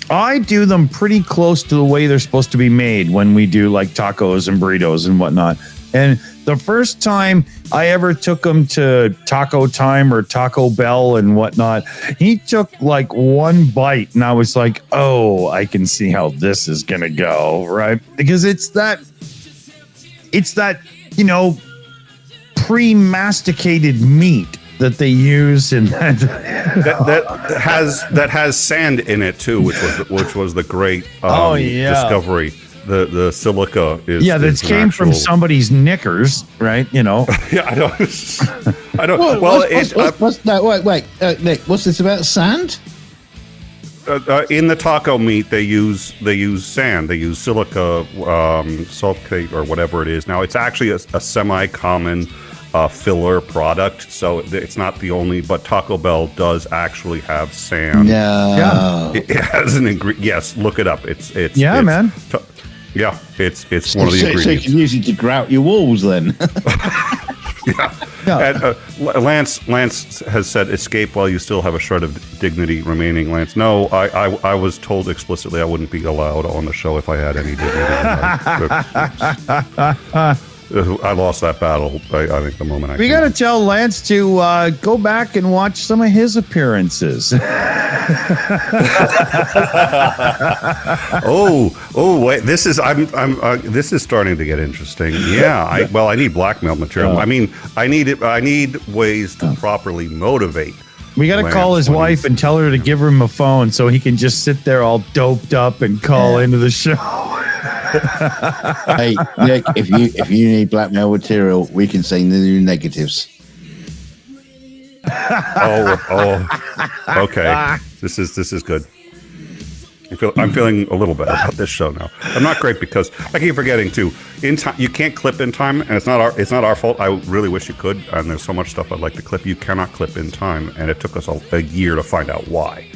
I do them pretty close to the way they're supposed to be made when we do like tacos and burritos and whatnot. And the first time I ever took him to Taco Time or Taco Bell and whatnot, he took like one bite and I was like, oh, I can see how this is going to go, right? Because it's that, pre-masticated meat that they use in that. that has sand in it too, which was the great discovery. The silica is that came from somebody's knickers, right? Yeah, I don't. Wait, Nick, what's this about sand? In the taco meat, they use sand. They use silica, sulfate, or whatever it is. Now, it's actually a semi-common filler product, so it's not the only. But Taco Bell does actually have sand. Yeah. It has an ingredient. Yes, look it up. It's man. Yeah, it's one of the ingredients. So you can use it to grout your walls then. Yeah. And, Lance has said, escape while you still have a shred of dignity remaining, Lance. No, I was told explicitly I wouldn't be allowed on the show if I had any dignity. I lost that battle, I think, the moment We got to tell Lance to go back and watch some of his appearances. Wait, this is starting to get interesting. Yeah, I need blackmail material. I mean, I need ways to properly motivate. We got to call his wife and tell her to give him a phone so he can just sit there all doped up and call into the show. Hey, Nick, if you need blackmail material, we can send you negatives. Okay. This is good. I'm feeling a little better about this show now. I'm not great because I keep forgetting too. In time, you can't clip in time, and it's not our fault. I really wish you could. And there's so much stuff I'd like to clip. You cannot clip in time, and it took us a year to find out why.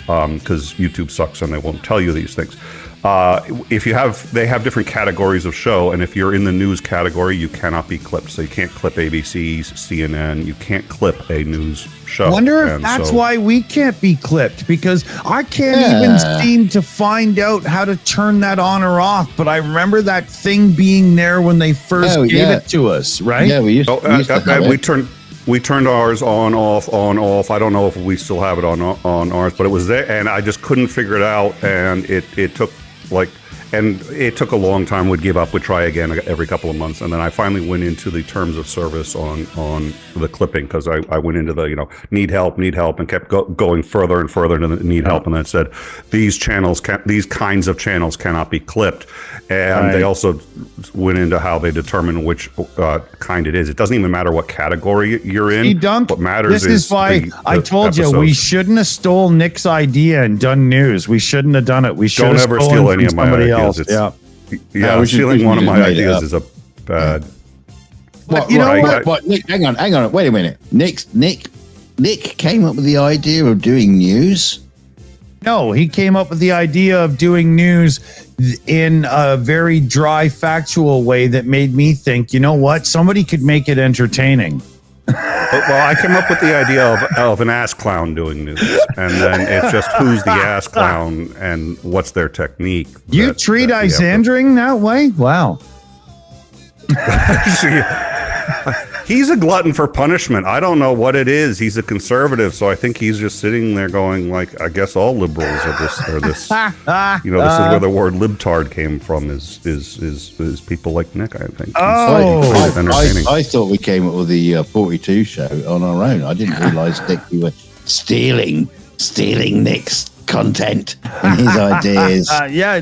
Because YouTube sucks and they won't tell you these things. They have different categories of show, and if you're in the news category, you cannot be clipped. So you can't clip ABC's, CNN. You can't clip a news show. I wonder if that's why we can't be clipped, because I can't even seem to find out how to turn that on or off. But I remember that thing being there when they first gave it to us, right? Yeah, we used to have it. We turned ours on, off. I don't know if we still have it on ours, but it was there, and I just couldn't figure it out, and it took it took a long time. We'd give up. We'd try again every couple of months, and then I finally went into the terms of service on the clipping, because I went into the need help, and kept going further and further into the need help, and then it said these kinds of channels cannot be clipped, and they also went into how they determine which kind it is. It doesn't even matter what category you're in. What matters is why I told you we shouldn't have stole Nick's idea and done news. We shouldn't have done it. We should have never steal any of my ideas. Stealing one of my ideas is a bad. But Nick, hang on, wait a minute. Nick came up with the idea of doing news. No, he came up with the idea of doing news in a very dry, factual way that made me think, you know what? Somebody could make it entertaining. Well, I came up with the idea of an ass clown doing news, and then it's just who's the ass clown and what's their technique. You treat Isandering that way? Wow. He's a glutton for punishment. I don't know what it is. He's a conservative, so I think he's just sitting there going, like, I guess all liberals are this. This is where the word libtard came from. Is people like Nick? I think. I thought we came up with the 42 show on our own. I didn't realize Nick, you were stealing Nick's content and his ideas.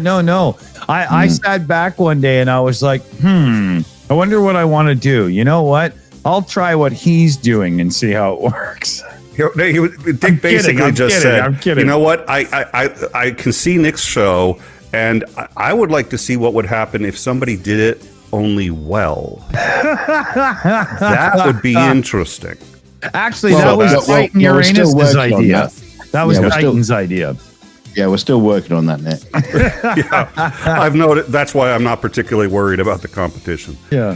No. I sat back one day and I was like, I wonder what I want to do. You know what? I'll try what he's doing and see how it works. Dick basically just said, you know what? I can see Nick's show, and I would like to see what would happen if somebody did it only well. That would be interesting. Actually, that was Titan Uranus' idea. That was Titan's idea. Yeah, we're still working on that, Nick. I've noted. That's why I'm not particularly worried about the competition. Yeah,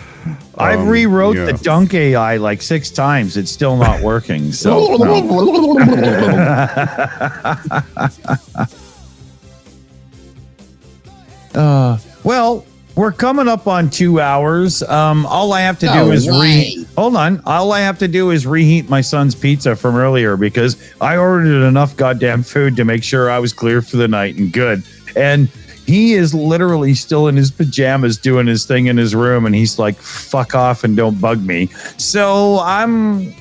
I've rewrote the Dunk AI like 6 times. It's still not working. So, well, we're coming up on 2 hours. All I have to do is Hold on. All I have to do is reheat my son's pizza from earlier, because I ordered enough goddamn food to make sure I was clear for the night and good. And he is literally still in his pajamas doing his thing in his room, and he's like, fuck off and don't bug me. So I'm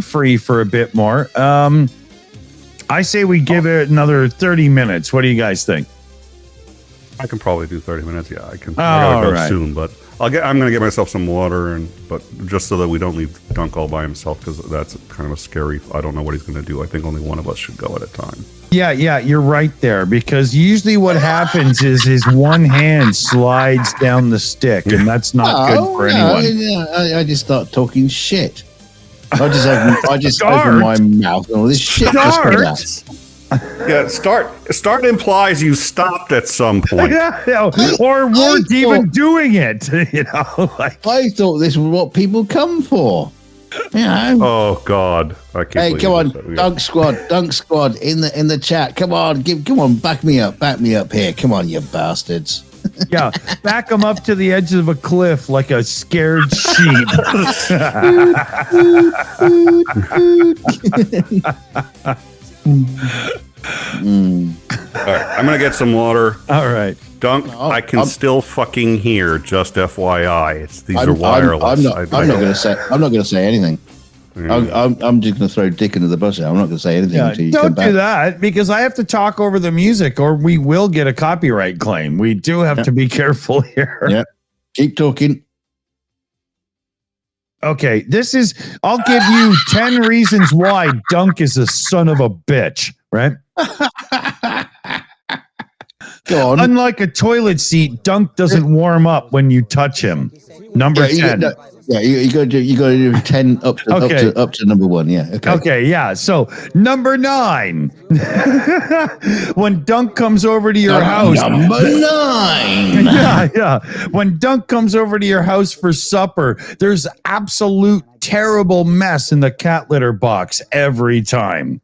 free for a bit more. I say we give it another 30 minutes. What do you guys think? I can probably do 30 minutes. Yeah, I can. I gotta go soon, but I'm gonna get myself some water, but just so that we don't leave Dunk all by himself, because that's kind of a scary. I don't know what he's gonna do. I think only one of us should go at a time. Yeah, you're right there, because usually what happens is his one hand slides down the stick, and that's not good for anyone. I just start talking shit. I just open my mouth and all this shit just comes out. Yeah, start implies you stopped at some point. Or weren't even doing it. I thought this was what people come for. Oh God! Hey, come on, Dunk Squad in the chat. Come on, back me up here. Come on, you bastards. Yeah, back them up to the edge of a cliff like a scared sheep. All right, I'm gonna get some water. All right, Dunk. I can still fucking hear. Just FYI, these are wireless. I'm not gonna say anything. I'm just gonna throw Dick into the bus. I'm not gonna say anything until you come back. Don't do that, because I have to talk over the music, or we will get a copyright claim. We do have to be careful here. Yeah, keep talking. Okay, I'll give you 10 reasons why Dunk is a son of a bitch, right? Go on. Unlike a toilet seat, Dunk doesn't warm up when you touch him. Number 10. You got to do 10 up to number 1. Yeah. Okay, yeah. So number 9, when Dunk comes over to your house. Number 9. Yeah. When Dunk comes over to your house for supper, there's absolute terrible mess in the cat litter box every time.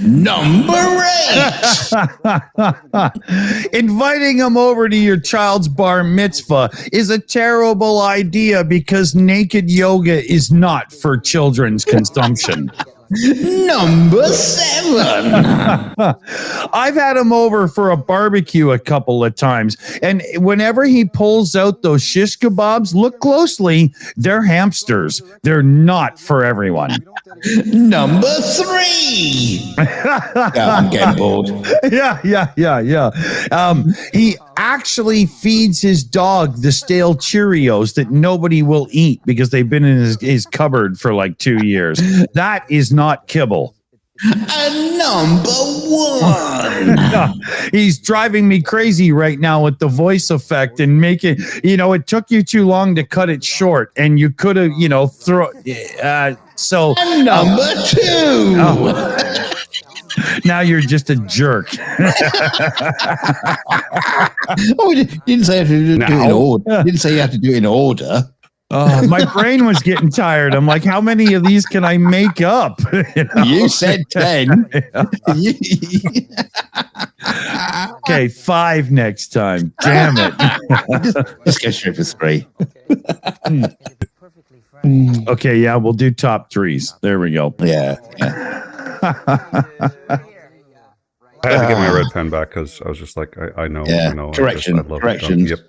Number 8. Inviting him over to your child's bar mitzvah is a terrible idea because naked yoga is not for children's consumption. Number 7. I've had him over for a barbecue a couple of times, and whenever he pulls out those shish kebabs, look closely. They're hamsters. They're not for everyone. Number 3. I'm getting bored. Yeah. He actually feeds his dog the stale Cheerios that nobody will eat because they've been in his cupboard for like 2 years. That is not kibble. And number 1. He's driving me crazy right now with the voice effect and making, it took you too long to cut it short and you could have, so. And number 2. Now you're just a jerk. You didn't say you have to do it in order. You didn't say you have to do it in order. My brain was getting tired. I'm like, how many of these can I make up? You said 10. Okay, 5 next time. Damn it. Just go straight for 3. Okay, yeah, we'll do top 3s. There we go. Yeah. I had to get my red pen back because I was just like, I know. Correction. I love Correction. Yep.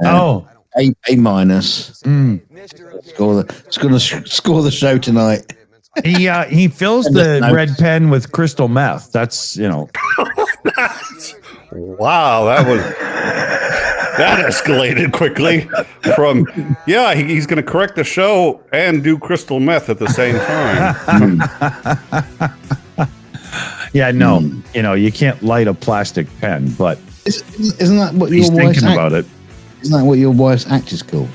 Oh. A minus. Score the show tonight. He fills the red pen with crystal meth. That's Wow, that escalated quickly from he's going to correct the show and do crystal meth at the same time. Yeah, no, you can't light a plastic pen, but isn't that what he's thinking about it? Isn't that what your wife's act is called?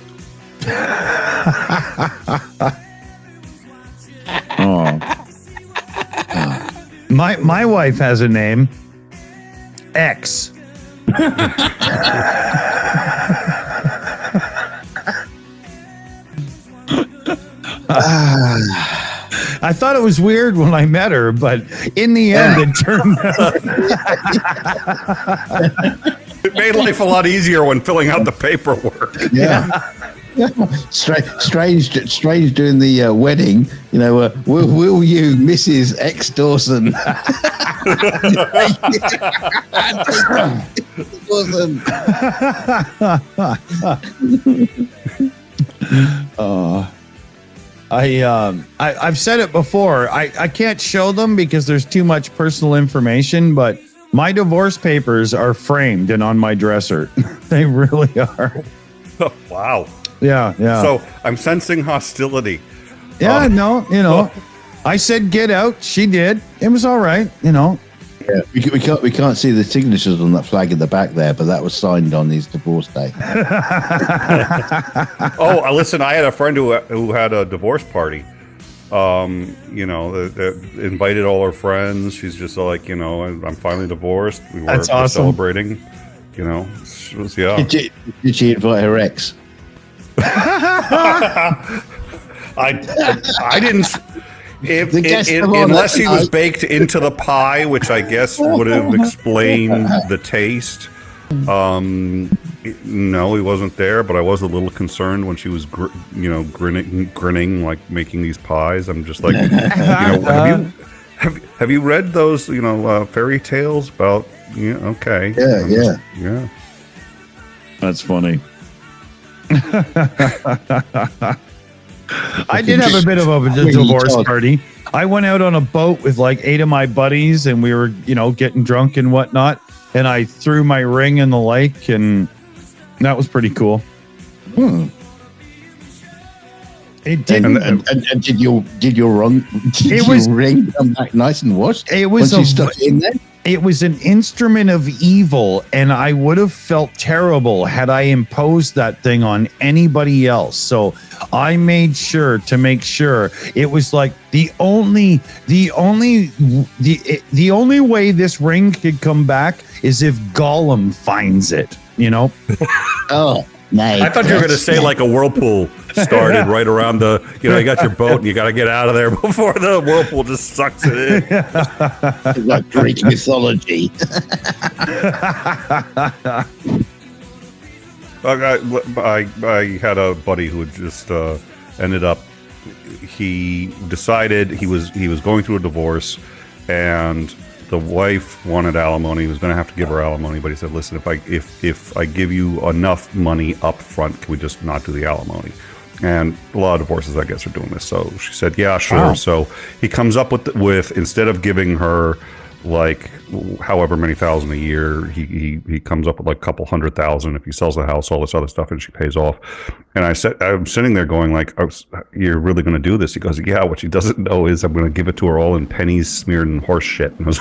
My wife has a name, X. I thought it was weird when I met her, but in the end, it turned out. It made life a lot easier when filling out the paperwork. Yeah. Strange doing the wedding. Will you, Mrs. X Dawson? I've said it before. I can't show them because there's too much personal information, but my divorce papers are framed and on my dresser. They really are. Oh, wow. Yeah. So I'm sensing hostility. Yeah, I said get out. She did. It was all right. Yeah, we can't see the signatures on that flag in the back there, but that was signed on his divorce day. Oh, listen, I had a friend who had a divorce party. They invited all her friends. She's just like, I'm finally divorced. That's awesome. Celebrating. It was, yeah. Did she invite her ex? I didn't. Unless he was baked into the pie, which I guess would have explained the taste. No, he wasn't there, but I was a little concerned when she was, grinning, like making these pies. I'm just like, have you read those, fairy tales about? Okay. Yeah. That's funny. I did have a bit of a divorce party. I went out on a boat with like 8 of my buddies, and we were, getting drunk and whatnot. And I threw my ring in the lake, and that was pretty cool. It didn't. And did your ring come back nice and washed? It was once you stuck it in there. it was an instrument of evil, and I would have felt terrible had I imposed that thing on anybody else. So I made sure to make sure it was like the only way this ring could come back is if Gollum finds it, you know? Oh, nice. I thought you were going to say like a whirlpool started right around the, you got your boat and you got to get out of there before the whirlpool just sucks it in. It's like Greek mythology. I had a buddy who just ended up. He decided he was going through a divorce, and the wife wanted alimony. He was going to have to give her alimony, but he said, "Listen, if I give you enough money up front, can we just not do the alimony?" And a lot of divorces, I guess, are doing this. So she said, "Yeah, sure." Wow. So he comes up with instead of giving her like however many thousand a year, he comes up with like a couple $100,000 if he sells the house, all this other stuff, and she pays off. And I'm sitting there going like, "You're really going to do this?" He goes, "Yeah." What she doesn't know is I'm going to give it to her all in pennies smeared in horse shit. And I was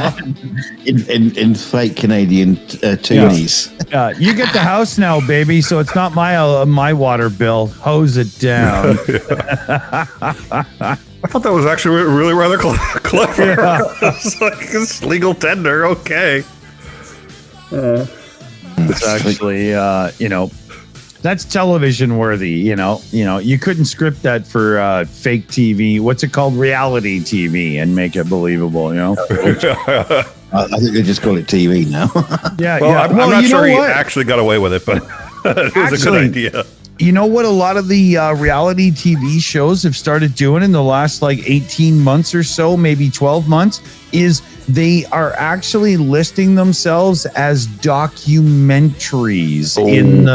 like, in fake Canadian toonies. You get the house now, baby, so it's not my water bill. Hose it down. I thought that was actually really rather clever. Yeah. It's like, it's legal tender, okay. It's actually, that's television worthy. You couldn't script that for fake TV. What's it called? Reality TV, and make it believable. I think they just call it TV now. I'm not sure he actually got away with it, but it was a good idea. You know what a lot of the reality TV shows have started doing in the last like 18 months or so, maybe 12 months, is they are actually listing themselves as documentaries in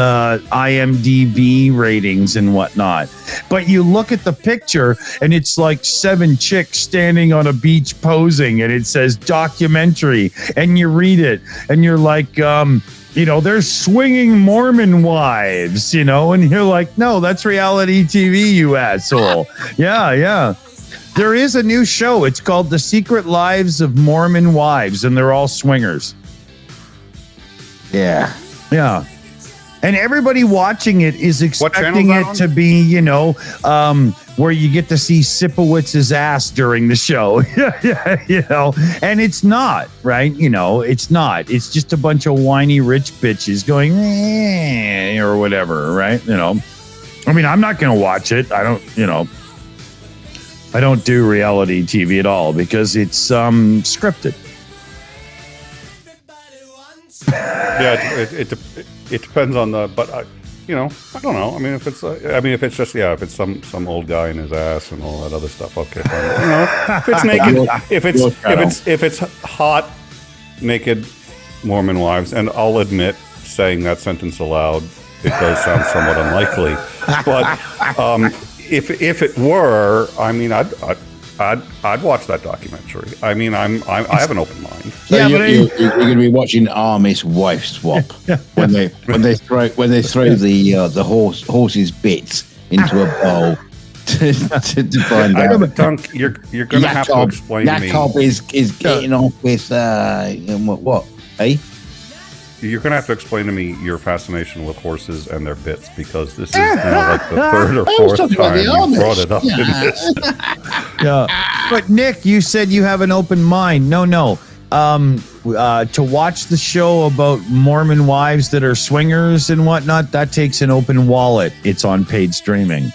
IMDb ratings and whatnot. But you look at the picture and it's like 7 chicks standing on a beach posing, and it says documentary, and you read it and you're like, they're swinging Mormon wives, and you're like, no, that's reality TV, you asshole. Yeah. There is a new show. It's called The Secret Lives of Mormon Wives, and they're all swingers. Yeah. And everybody watching it is expecting it to be, where you get to see Sipowitz's ass during the show. And it's not, right? It's not. It's just a bunch of whiny rich bitches going, or whatever, right? I mean, I'm not going to watch it. I don't do reality TV at all because it's scripted. Yeah, it depends on but I don't know. I mean, if it's just if it's some old guy in his ass and all that other stuff, okay, fine. If it's naked, if it's hot, naked Mormon wives, and I'll admit, saying that sentence aloud, it does sound somewhat unlikely, but if it were, I mean, I'd watch that documentary. I mean, I have an open mind. So you're going to be watching Amish wife swap when they throw the horse's bits into a bowl to find out. Dunk, you're going to have to explain to me. Jacob is getting off with what? Eh? You're going to have to explain to me your fascination with horses and their bits, because this is like the third or fourth time you brought it up in this. But Nick, you said you have an open mind. No. To watch the show about Mormon wives that are swingers and whatnot, that takes an open wallet. It's on paid streaming.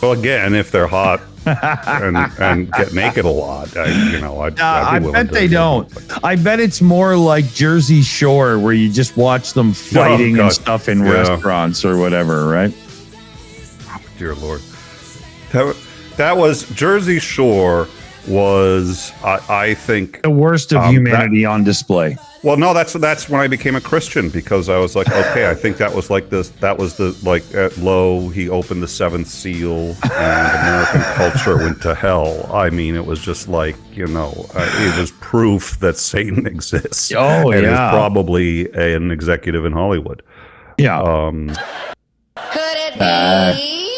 Well, again, if they're hot and get naked a lot, I bet they don't. I bet it's more like Jersey Shore, where you just watch them fighting and stuff in restaurants or whatever, right? Oh, dear Lord. That was Jersey Shore was, I think, the worst of humanity on display. Well, no, that's when I became a Christian, because I was like, okay, I think that was like this. That was the at Lowe, he opened the seventh seal, and American culture went to hell. I mean, it was just like, it was proof that Satan exists. Oh, and is probably an executive in Hollywood. Yeah. Could it be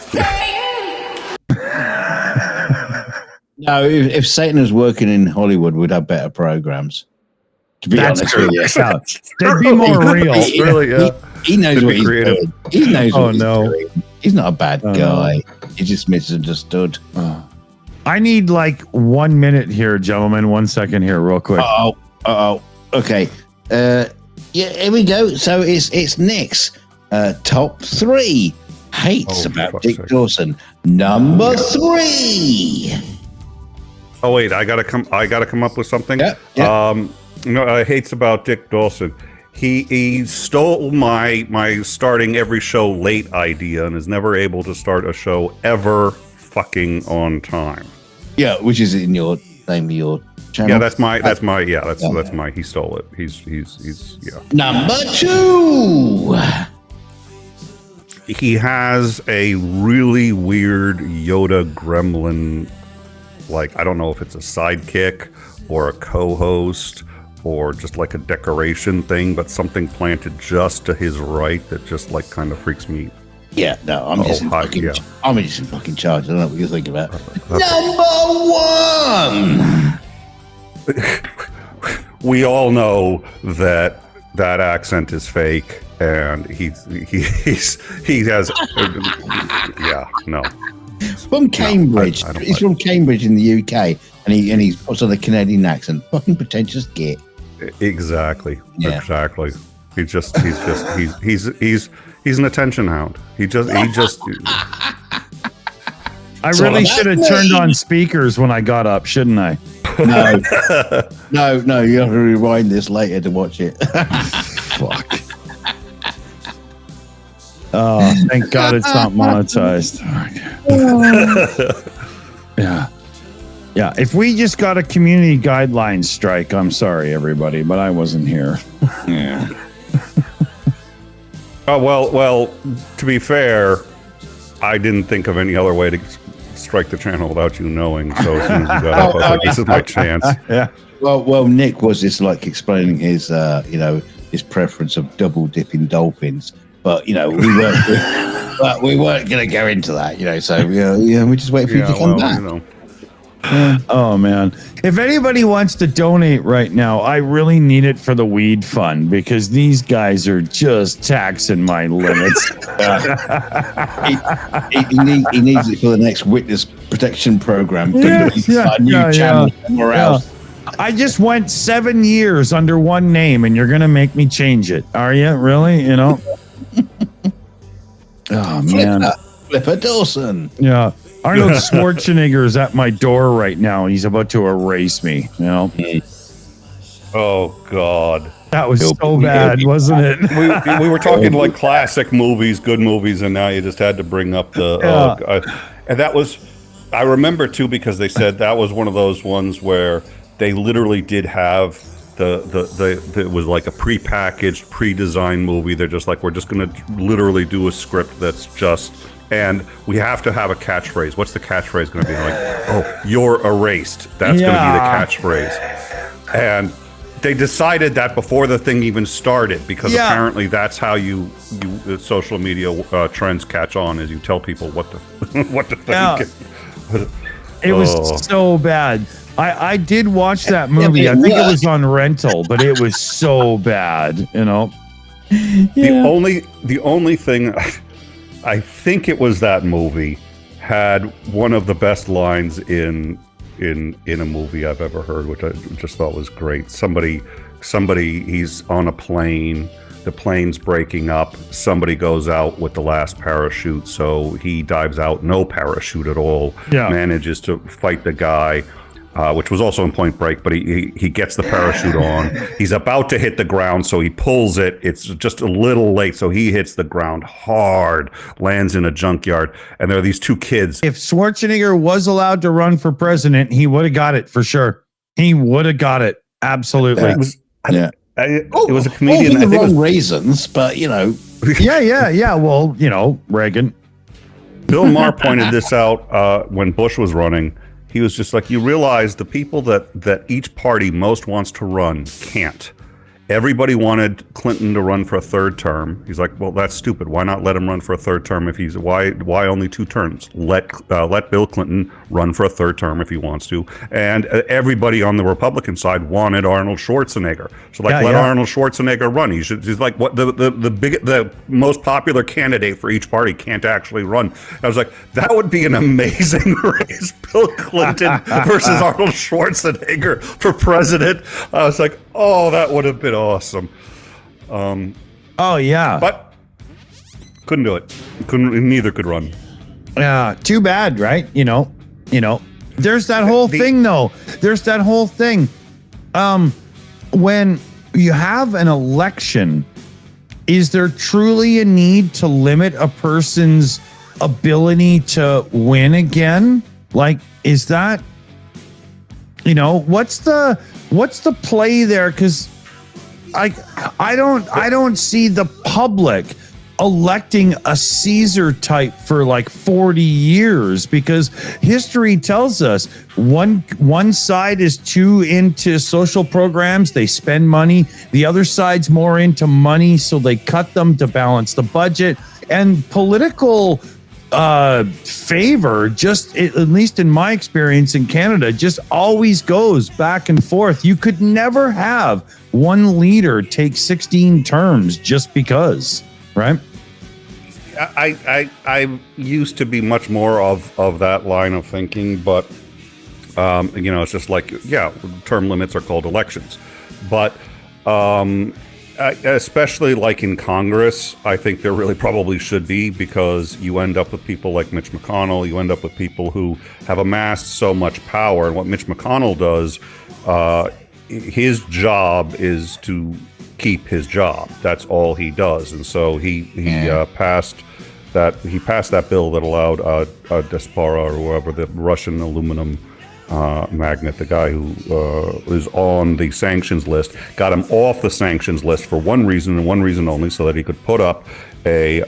Satan? No, if Satan was working in Hollywood, we'd have better programs. To be honest with you, they'd be more real. He knows what he's doing. He knows what he's doing. He's not a bad guy. He's just misunderstood. I need like 1 minute here, gentlemen. 1 second here, real quick. Okay. Yeah, here we go. So it's Nick's top 3 hates about Dick Dawson. Number 3. Oh wait, I gotta come up with something. Yeah. Hates about Dick Dawson. He stole my starting every show late idea and is never able to start a show ever fucking on time. Yeah, which is in your name of your channel. Yeah, that's my he stole it. He's Number 2. He has a really weird Yoda gremlin, like I don't know if it's a sidekick or a co-host or just like a decoration thing, but something planted just to his right that just like kind of freaks me. Yeah, no, I'm just in fucking charge. I don't know what you think about. Number 1. We all know that accent is fake, and he has from Cambridge. He's from Cambridge in the UK, and he's also the Canadian accent. Fucking pretentious git. Exactly. He's an attention hound. He just. I really should have turned on speakers when I got up, shouldn't I? No. You have to rewind this later to watch it. Fuck. Oh, thank God it's not monetized. Yeah. If we just got a community guidelines strike, I'm sorry, everybody, but I wasn't here. Yeah. Well. To be fair, I didn't think of any other way to strike the channel without you knowing. So as soon as you got up, I was like, "This is my chance." Yeah. Well, Nick was just like explaining his, his preference of double dipping dolphins, but we weren't going to go into that, So we just wait for you to come back. Oh man, if anybody wants to donate right now, I really need it for the weed fund because these guys are just taxing my limits. He needs it for the next witness protection program. Channel somewhere else. I just went 7 years under one name, and you're gonna make me change it? Are you really? Oh man, Flipper Dawson. Yeah. Arnold Schwarzenegger is at my door right now, and he's about to erase me. Oh God, that was so bad, wasn't it? we were talking like classic movies, good movies, and now you just had to bring up the. And that was, I remember too, because they said that was one of those ones where they literally did have it was like a prepackaged, pre-designed movie. They're just like, we're just going to literally do a script that's just. And we have to have a catchphrase. What's the catchphrase going to be? Like, oh, you're erased. That's going to be the catchphrase. And they decided that before the thing even started, because apparently that's how you social media trends catch on, is you tell people what to think. Yeah. It was so bad. I did watch that movie. I think it was on rental, but it was so bad. The only thing. I think it was that movie had one of the best lines in a movie I've ever heard, which I just thought was great. Somebody, he's on a plane, the plane's breaking up, somebody goes out with the last parachute, so he dives out, no parachute at all, manages to fight the guy, which was also in Point Break, but he gets the parachute on. He's about to hit the ground, so he pulls it. It's just a little late, so he hits the ground hard, lands in a junkyard, and there are these two kids. If Schwarzenegger was allowed to run for president, he would have got it for sure. He would have got it. Absolutely. It was a comedian. For the wrong reasons, but Yeah. Well, Reagan. Bill Maher pointed this out when Bush was running. He was just like, you realize the people that each party most wants to run can't. Everybody wanted Clinton to run for a third term. He's like, well, that's stupid. Why not let him run for a third term if he's why only 2 terms? Let Bill Clinton run for a third term if he wants to. And everybody on the Republican side wanted Arnold Schwarzenegger. So let Arnold Schwarzenegger run. He's like what the most popular candidate for each party can't actually run. I was like, that would be an amazing race, Bill Clinton versus Arnold Schwarzenegger for president. I was like, oh, that would have been awesome. Oh yeah, but couldn't do it. Neither could run. Yeah, too bad, right? You know. There's that whole thing, though. There's that whole thing. When you have an election, is there truly a need to limit a person's ability to win again? Like, is that, what's the play there? Because I don't see the public electing a Caesar type for like 40 years, because history tells us one side is too into social programs, they spend money, the other side's more into money, so they cut them to balance the budget. And political favor, just at least in my experience in Canada, just always goes back and forth. You could never have one leader take 16 terms just because, right? I used to be much more of that line of thinking, but it's just like, term limits are called elections, but especially like in Congress, I think there really probably should be, because you end up with people like Mitch McConnell. You end up with people who have amassed so much power. And what Mitch McConnell does, his job is to keep his job. That's all he does. And so he passed that bill that allowed Despara, or whoever, the Russian aluminum magnate, the guy who is on the sanctions list, got him off the sanctions list for one reason and one reason only, so that he could put up an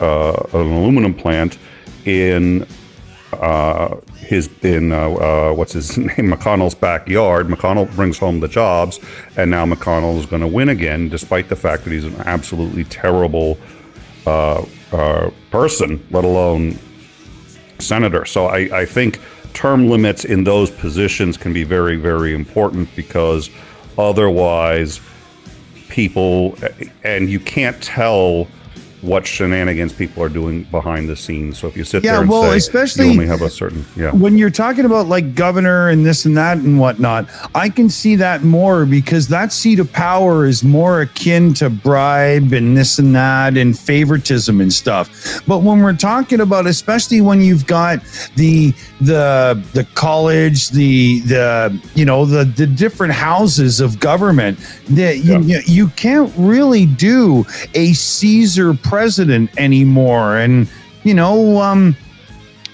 aluminum plant in what's his name, McConnell's backyard. McConnell brings home the jobs, and now McConnell is going to win again, despite the fact that he's an absolutely terrible person, let alone senator. So I think term limits in those positions can be very, very important, because otherwise people, and you can't tell what shenanigans people are doing behind the scenes. So if you sit there and say, especially you only have a certain, when you're talking about like governor and this and that and whatnot, I can see that more, because that seat of power is more akin to bribe and this and that and favoritism and stuff. But when we're talking about, especially when you've got the college, the different houses of government, that you can't really do a Caesar president anymore. And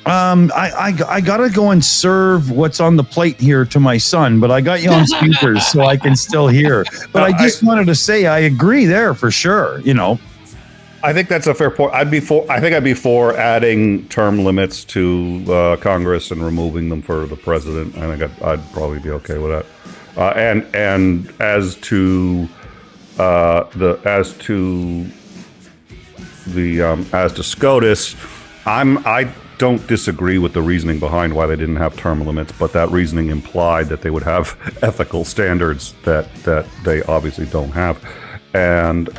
I gotta go and serve what's on the plate here to my son, but I got you on speakers so I can still hear. But I just wanted to say I agree there for sure. I think that's a fair point. I think I'd be for adding term limits to Congress and removing them for the president. I think I'd probably be okay with that. And as to SCOTUS, I don't disagree with the reasoning behind why they didn't have term limits, but that reasoning implied that they would have ethical standards that they obviously don't have. And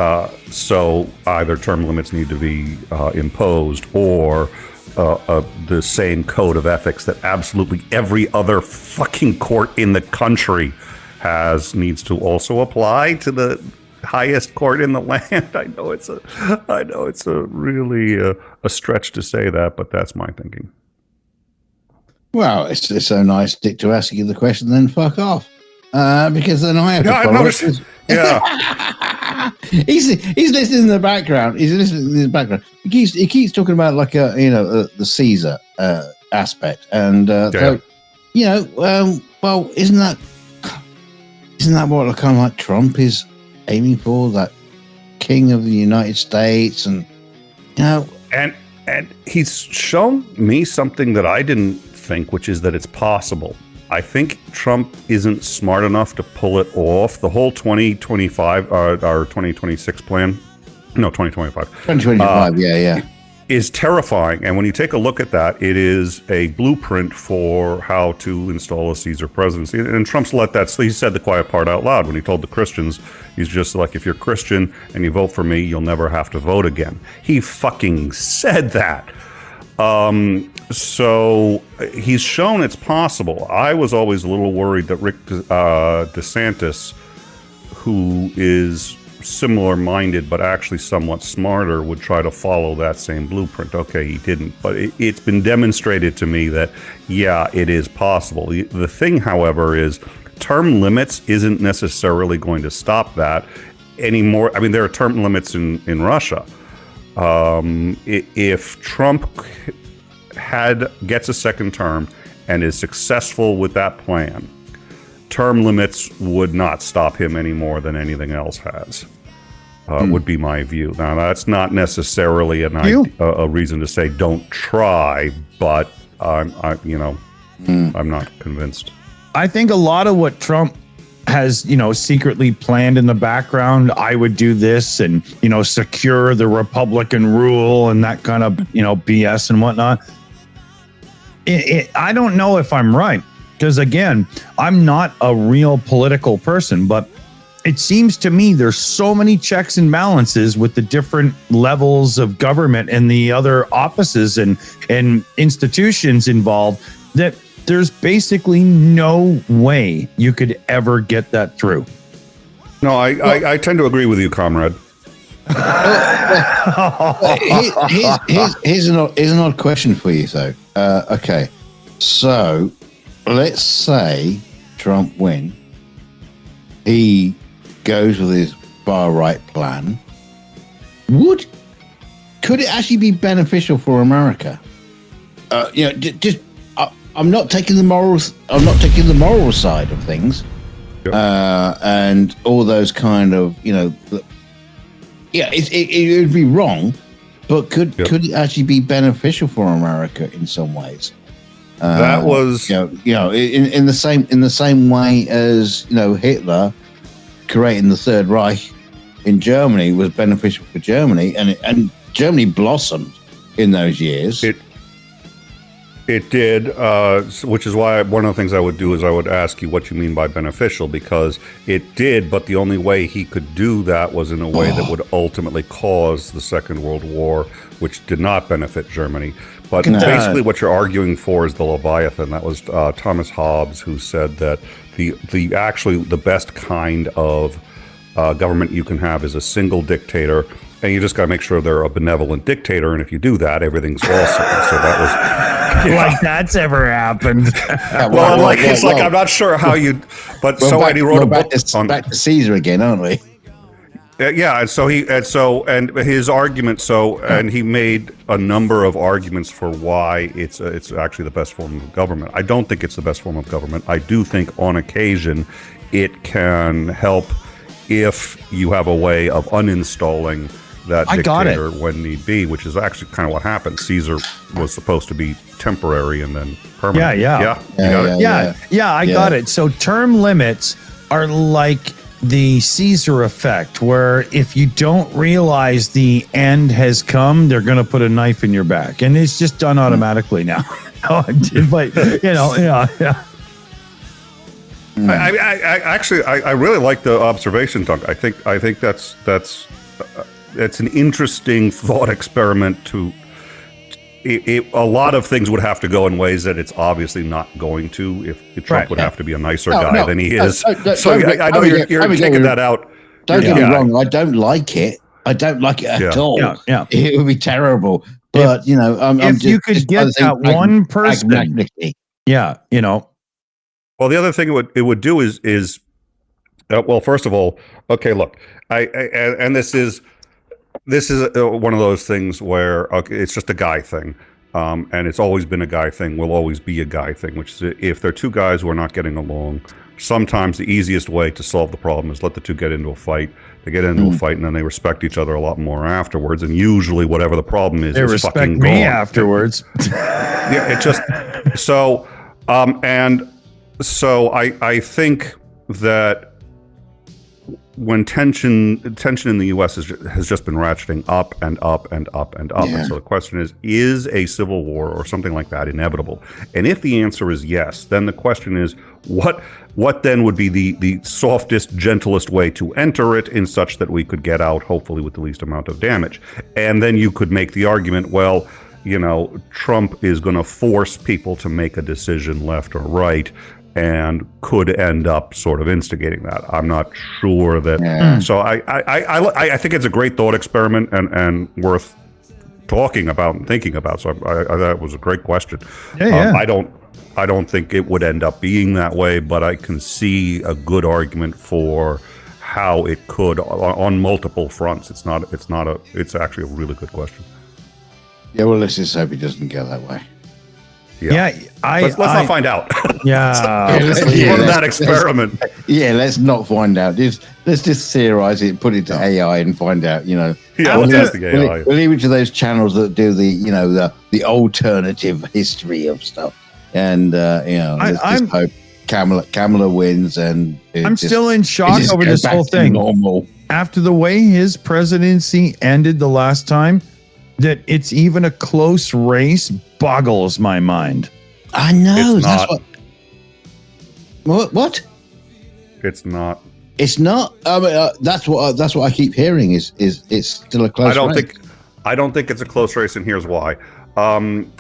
so either term limits need to be imposed, or the same code of ethics that absolutely every other fucking court in the country needs to also apply to the highest court in the land. I know it's a really a stretch to say that, but that's my thinking. Well, it's so nice, Dick, to ask you the question, then fuck off, because then I have to follow it. Yeah. he's listening in the background. He's listening in the background. He keeps talking about like the Caesar aspect, and well, isn't that what kind of like Trump is aiming for, that king of the United States? And and he's shown me something that I didn't think, which is that it's possible. I think Trump isn't smart enough to pull it off. The whole 2025 or 2026 plan, no, 2025. 2025, yeah. Is terrifying. And when you take a look at that, it is a blueprint for how to install a Caesar presidency. And Trump's let that, he said the quiet part out loud when he told the Christians, he's just like, if you're Christian and you vote for me, you'll never have to vote again. He fucking said that. So he's shown it's possible. I was always a little worried that Rick DeSantis, who is similar-minded but actually somewhat smarter, would try to follow that same blueprint. Okay, he didn't, but it's been demonstrated to me that, yeah, it is possible. The thing, however, is term limits isn't necessarily going to stop that anymore. I mean, there are term limits in Russia. If Trump gets a second term and is successful with that plan, term limits would not stop him any more than anything else has. Would be my view. Now, that's not necessarily a reason to say don't try, but I'm not convinced. I think a lot of what Trump has, secretly planned in the background, I would do this and, secure the Republican rule and that kind of, BS and whatnot. I don't know if I'm right, because again, I'm not a real political person, but it seems to me there's so many checks and balances with the different levels of government and the other offices and institutions involved that there's basically no way you could ever get that through. No, I tend to agree with you, comrade. Here's an odd question for you, though. Okay, so let's say Trump win. He goes with his far right plan. Could it actually be beneficial for America? I'm not taking the morals. I'm not taking the moral side of things, and all those kind of it would be wrong, but could it actually be beneficial for America in some ways? That was in the same way as Hitler creating the Third Reich in Germany was beneficial for Germany, and Germany blossomed in those years. It did, which is why one of the things I would do is I would ask you what you mean by beneficial, because it did, but the only way he could do that was in a way that would ultimately cause the Second World War, which did not benefit Germany. But basically what you're arguing for is the Leviathan. That was Thomas Hobbes, who said that the best kind of government you can have is a single dictator, and you just got to make sure they're a benevolent dictator, and if you do that, everything's awesome. So that was like that's ever happened. I'm not sure how you, but he wrote a book on back to Caesar again, aren't we? And his argument. And he made a number of arguments for why it's actually the best form of government. I don't think it's the best form of government. I do think on occasion it can help if you have a way of uninstalling that dictator when need be, which is actually kind of what happened. Caesar was supposed to be temporary and then permanent. I got it. So term limits are like the Caesar effect, where if you don't realize the end has come, they're going to put a knife in your back, and it's just done automatically now. But I really like the observation, Dunk. I think that's it's an interesting thought experiment. A lot of things would have to go in ways that it's obviously not going to. If Trump would have to be a nicer guy than he is. I know you're taking that out. Don't get me wrong. I don't like it. I don't like it at all. Yeah. It would be terrible. But if you could get that one person, Well, the other thing it would do is well, first of all, okay, look, and this is one of those things where it's just a guy thing, and it's always been a guy thing, will always be a guy thing, which is if they're two guys who are not getting along, sometimes the easiest way to solve the problem is let the two get into a fight. They get into a fight, and then they respect each other a lot more afterwards, and usually whatever the problem is respect fucking me gone. afterwards. Yeah, it just... So, and So I think that when tension in the U.S. has just been ratcheting up and up and up and up. Yeah. And so the question is a civil war or something like that inevitable? And if the answer is yes, then the question is what then would be the softest, gentlest way to enter it in such that we could get out, hopefully with the least amount of damage? And then you could make the argument, well, you know, Trump is going to force people to make a decision left or right, and could end up sort of instigating that. I'm not sure that. Yeah. So I think it's a great thought experiment and worth talking about and thinking about. So I that was a great question. Yeah. I don't think it would end up being that way, but I can see a good argument for how it could on multiple fronts. It's actually a really good question. Yeah, well, let's just hope it doesn't go that way. Yeah, let's not find out. Yeah, Run that experiment. Yeah, let's not find out. Let's just theorize it, put it to AI, and find out. You know, Yeah, let's ask the AI. We'll leave it to those channels that do the alternative history of stuff, and let's just hope Kamala wins. And I'm still in shock over this whole thing. Normal. After the way his presidency ended the last time, that it's even a close race boggles my mind. I know. It's That's not. What? It's not. It's not. I mean, that's what I keep hearing. Is it's still a close race. I don't think it's a close race, and here's why.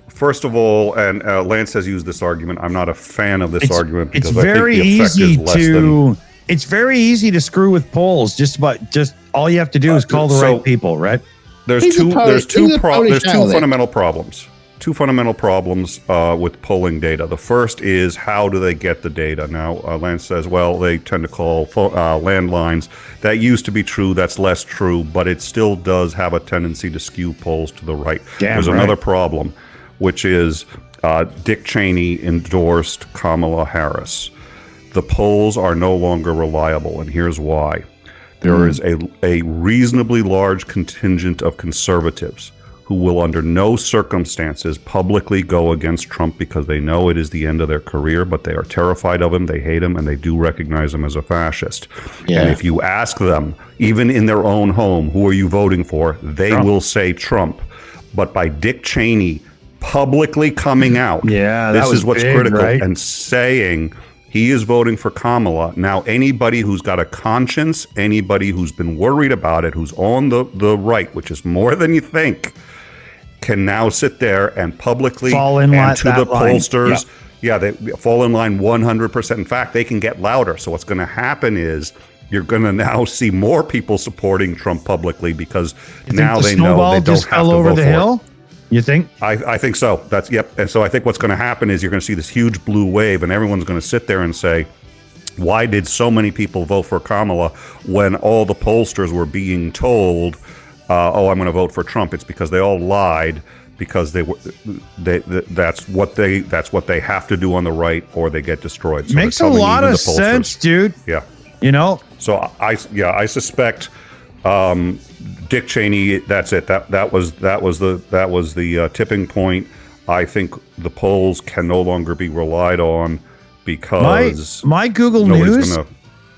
First of all, and Lance has used this argument. I'm not a fan of this argument because it's very I think the effect easy is less to. than. It's very easy to screw with polls. Just all you have to do is call the right people, right? There's two fundamental problems. Two fundamental problems with polling data. The first is, how do they get the data? Now, Lance says, well, they tend to call landlines. That used to be true. That's less true, but it still does have a tendency to skew polls to the right. There's another problem, which is Dick Cheney endorsed Kamala Harris. The polls are no longer reliable, and here's why. There is a reasonably large contingent of conservatives who will under no circumstances publicly go against Trump because they know it is the end of their career, but they are terrified of him, they hate him, and they do recognize him as a fascist. Yeah. And if you ask them, even in their own home, who are you voting for, they will say Trump. But by Dick Cheney publicly coming out, this is what's critical, right? And saying he is voting for Kamala. Now, anybody who's got a conscience, anybody who's been worried about it, who's on the right, which is more than you think, can now sit there and publicly fall in line to the pollsters. Yeah, they fall in line 100%. In fact, they can get louder. So what's going to happen is you're going to now see more people supporting Trump publicly because now they know they don't have to vote for it. You think? I think so. And so I think what's going to happen is you're going to see this huge blue wave, and everyone's going to sit there and say, why did so many people vote for Kamala when all the pollsters were being told, I'm going to vote for Trump? It's because they all lied, because that's what they have to do on the right, or they get destroyed. So makes a lot of sense, dude. Yeah. You know? So I suspect Dick Cheney, that's it. That was the tipping point. I think the polls can no longer be relied on because my Google News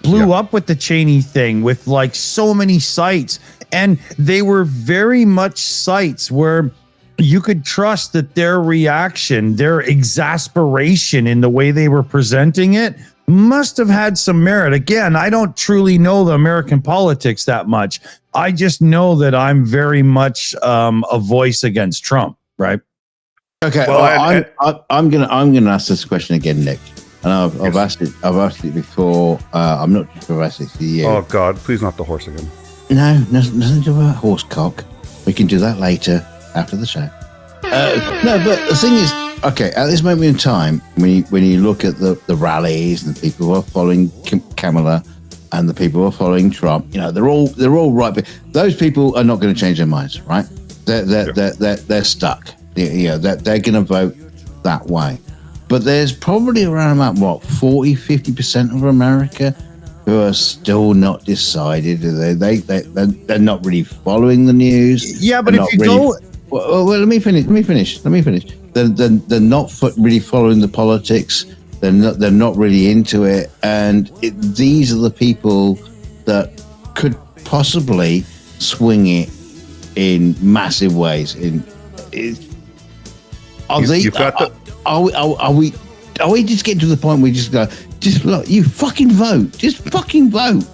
blew up with the Cheney thing with like so many sites, and they were very much sites where you could trust that their reaction, their exasperation in the way they were presenting it must have had some merit. Again, I don't truly know the American politics that much. I just know that I'm very much a voice against Trump, right? Okay, well, I'm gonna ask this question again, Nick. And I've asked it before. I'm not sure I've asked it to you. Oh God, please not the horse again. No, nothing to do about horse cock. We can do that later after the show. No, but the thing is, okay, at this moment in time, when you look at the rallies and the people who are following Kamala and the people who are following Trump, they're all right. But those people are not going to change their minds, right? They're stuck. They're going to vote that way. But there's probably around about 40-50% of America who are still not decided. They're not really following the news. Yeah, but if you go. Well, let me finish. They're not really following the politics. They're not really into it, and these are the people that could possibly swing it in massive ways. Are we just getting to the point where we just go, just look, you fucking vote, just fucking vote.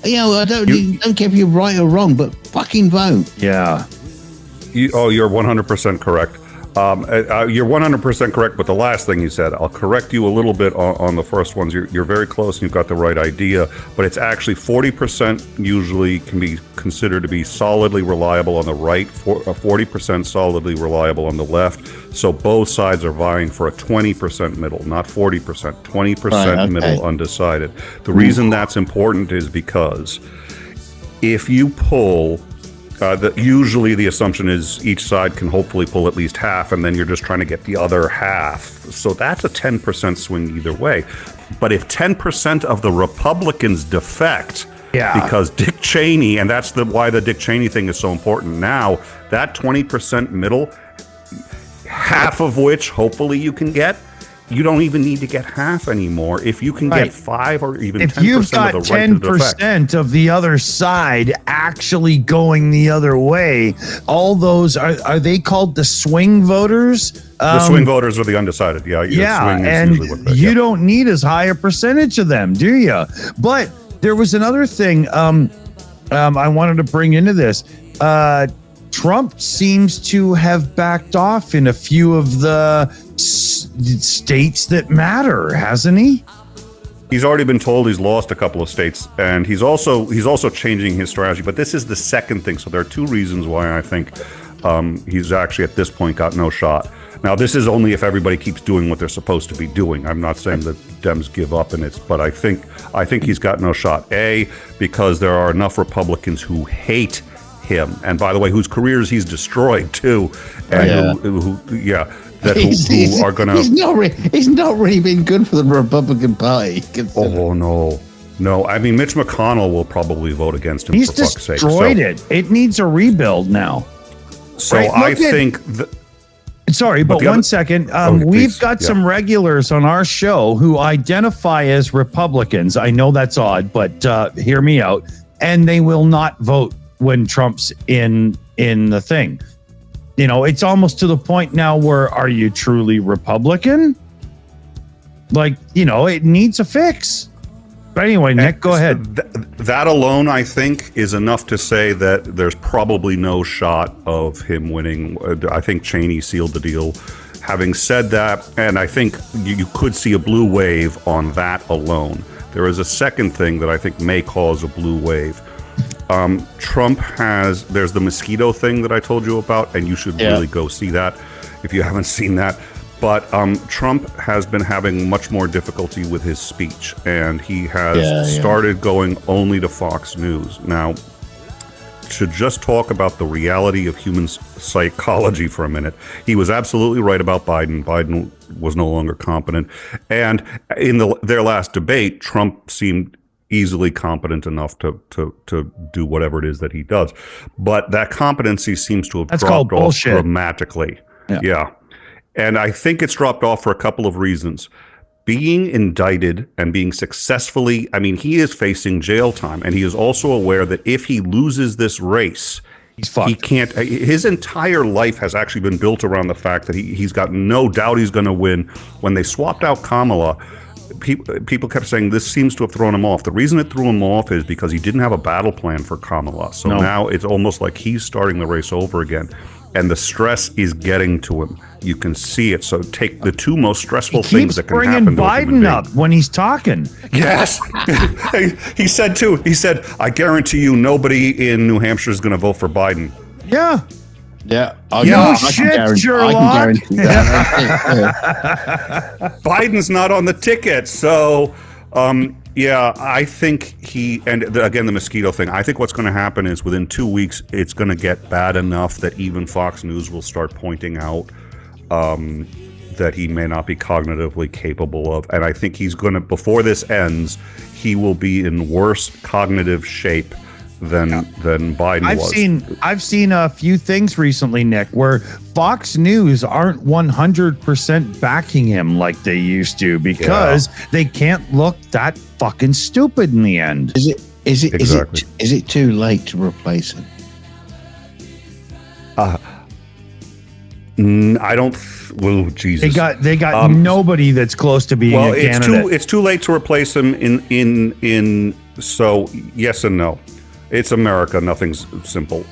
You know, I don't care if you're right or wrong, but fucking vote. Yeah. You're 100% correct. You're 100% correct, but the last thing you said, I'll correct you a little bit on the first ones. You're very close and you've got the right idea, but it's actually 40% usually can be considered to be solidly reliable on the right, 40% solidly reliable on the left. So both sides are vying for a 20% middle, not 40%, 20% middle undecided. The reason that's important is because if you pull usually the assumption is each side can hopefully pull at least half, and then you're just trying to get the other half. So that's a 10% swing either way. But if 10% of the Republicans defect, because Dick Cheney, and that's why the Dick Cheney thing is so important now, that 20% middle, half of which hopefully you can get, you don't even need to get half anymore. If you can get 5 or even 10% of the right to defect. If you've got 10% of the other side actually going the other way, all those are they called the swing voters? The swing voters are the undecided. You don't need as high a percentage of them, do you? But there was another thing I wanted to bring into this. Trump seems to have backed off in a few of the states that matter, hasn't he? He's already been told he's lost a couple of states, and he's also changing his strategy. But this is the second thing. So there are two reasons why I think he's actually at this point got no shot. Now, this is only if everybody keeps doing what they're supposed to be doing. I'm not saying that Dems give up in it, but I think he's got no shot. A, because there are enough Republicans who hate him, and by the way, whose careers he's destroyed too, and who are gonna. He's not really been good for the Republican Party. Oh no! I mean, Mitch McConnell will probably vote against him. He's for fuck's sake. destroyed it. It needs a rebuild now. So I think. Sorry, but one second. We've got some regulars on our show who identify as Republicans. I know that's odd, but hear me out. And they will not vote when Trump's in the thing. You know, it's almost to the point now where, are you truly Republican? Like, you know, it needs a fix. But anyway, Nick, go ahead. That alone, I think, is enough to say that there's probably no shot of him winning. I think Cheney sealed the deal. Having said that, and I think you could see a blue wave on that alone. There is a second thing that I think may cause a blue wave. Trump there's the mosquito thing that I told you about, and you should really go see that if you haven't seen that. But Trump has been having much more difficulty with his speech, and he has started going only to Fox News. Now, to just talk about the reality of human psychology for a minute, he was absolutely right about Biden. Biden was no longer competent. And in their last debate, Trump seemed easily competent enough to do whatever it is that he does. But that competency seems to have dropped off dramatically. Yeah. And I think it's dropped off for a couple of reasons. Being indicted and being successfully, I mean, he is facing jail time, and he is also aware that if he loses this race, he's fucked. He can't. His entire life has actually been built around the fact that he's got no doubt he's going to win. When they swapped out Kamala, people kept saying this seems to have thrown him off. The reason it threw him off is because he didn't have a battle plan for Kamala. So now it's almost like he's starting the race over again. And the stress is getting to him. You can see it. So take the two most stressful things that can happen to a human being. Biden up when he's talking. Yes. He said, I guarantee you nobody in New Hampshire is going to vote for Biden. Yeah. Yeah. I can guarantee that. Biden's not on the ticket. So, I think again, the mosquito thing, I think what's going to happen is within 2 weeks, it's going to get bad enough that even Fox News will start pointing out that he may not be cognitively capable of. And I think he's going to, before this ends, he will be in worse cognitive shape than Biden was. I've seen a few things recently, Nick, where Fox News aren't 100% backing him like they used to because they can't look that fucking stupid in the end. Is it too late to replace him? I don't. Well, Jesus. They got nobody that's close to being a candidate. It's too late to replace him in. So yes and no. It's America. Nothing's simple.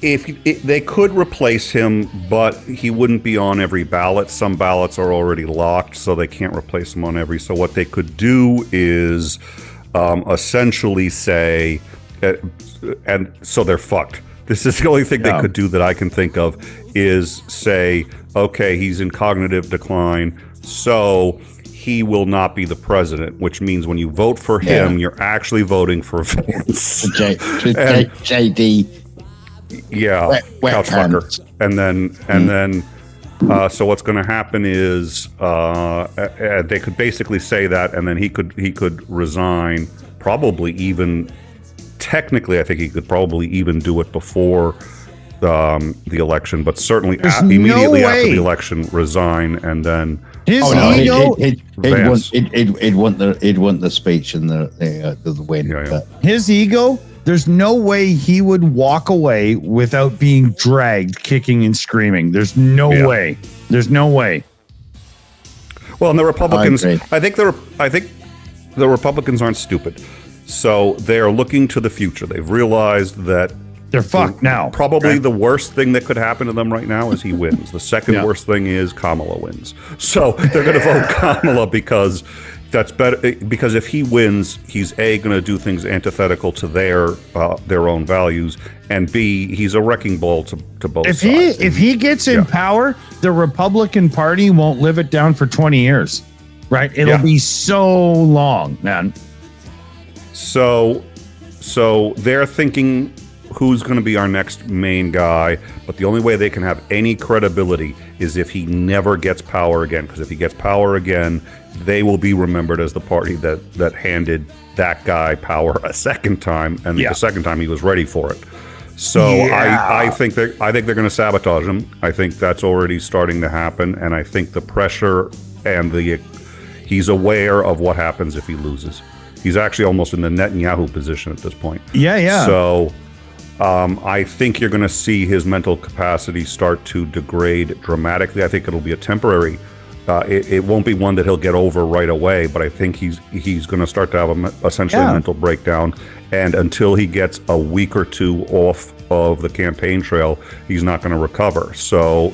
If they could replace him, but he wouldn't be on every ballot. Some ballots are already locked, so they can't replace him on every. So what they could do is essentially say, and so they're fucked. This is the only thing they could do that I can think of is say, okay, he's in cognitive decline, so he will not be the president, which means when you vote for him, you're actually voting for Vance. JD. Yeah, couch fucker. And then, so what's going to happen is they could basically say that, and then he could resign, probably even. Technically, I think he could probably even do it before the election, but certainly immediately after the election, resign, and then his ego. He'd want the speech and the win. Yeah. His ego. There's no way he would walk away without being dragged, kicking and screaming. There's no way. There's no way. Well, and the Republicans. I think the Republicans aren't stupid. So they are looking to the future. They've realized that they're fucked now. Probably the worst thing that could happen to them right now is he wins. The second worst thing is Kamala wins. So they're going to vote Kamala because that's better. Because if he wins, he's A, going to do things antithetical to their own values, and B, he's a wrecking ball to both sides. If he gets in power, the Republican Party won't live it down for 20 years, right? It'll be so long, man. So they're thinking who's going to be our next main guy, but the only way they can have any credibility is if he never gets power again, because if he gets power again, they will be remembered as the party that handed that guy power a second time, and the second time he was ready for it. So I think they're going to sabotage him. I think that's already starting to happen, and I think the pressure and he's aware of what happens if he loses. He's actually almost in the Netanyahu position at this point. Yeah. So I think you're going to see his mental capacity start to degrade dramatically. I think it'll be a temporary. It won't be one that he'll get over right away, but I think he's going to start to have essentially a mental breakdown. And until he gets a week or two off of the campaign trail, he's not going to recover. So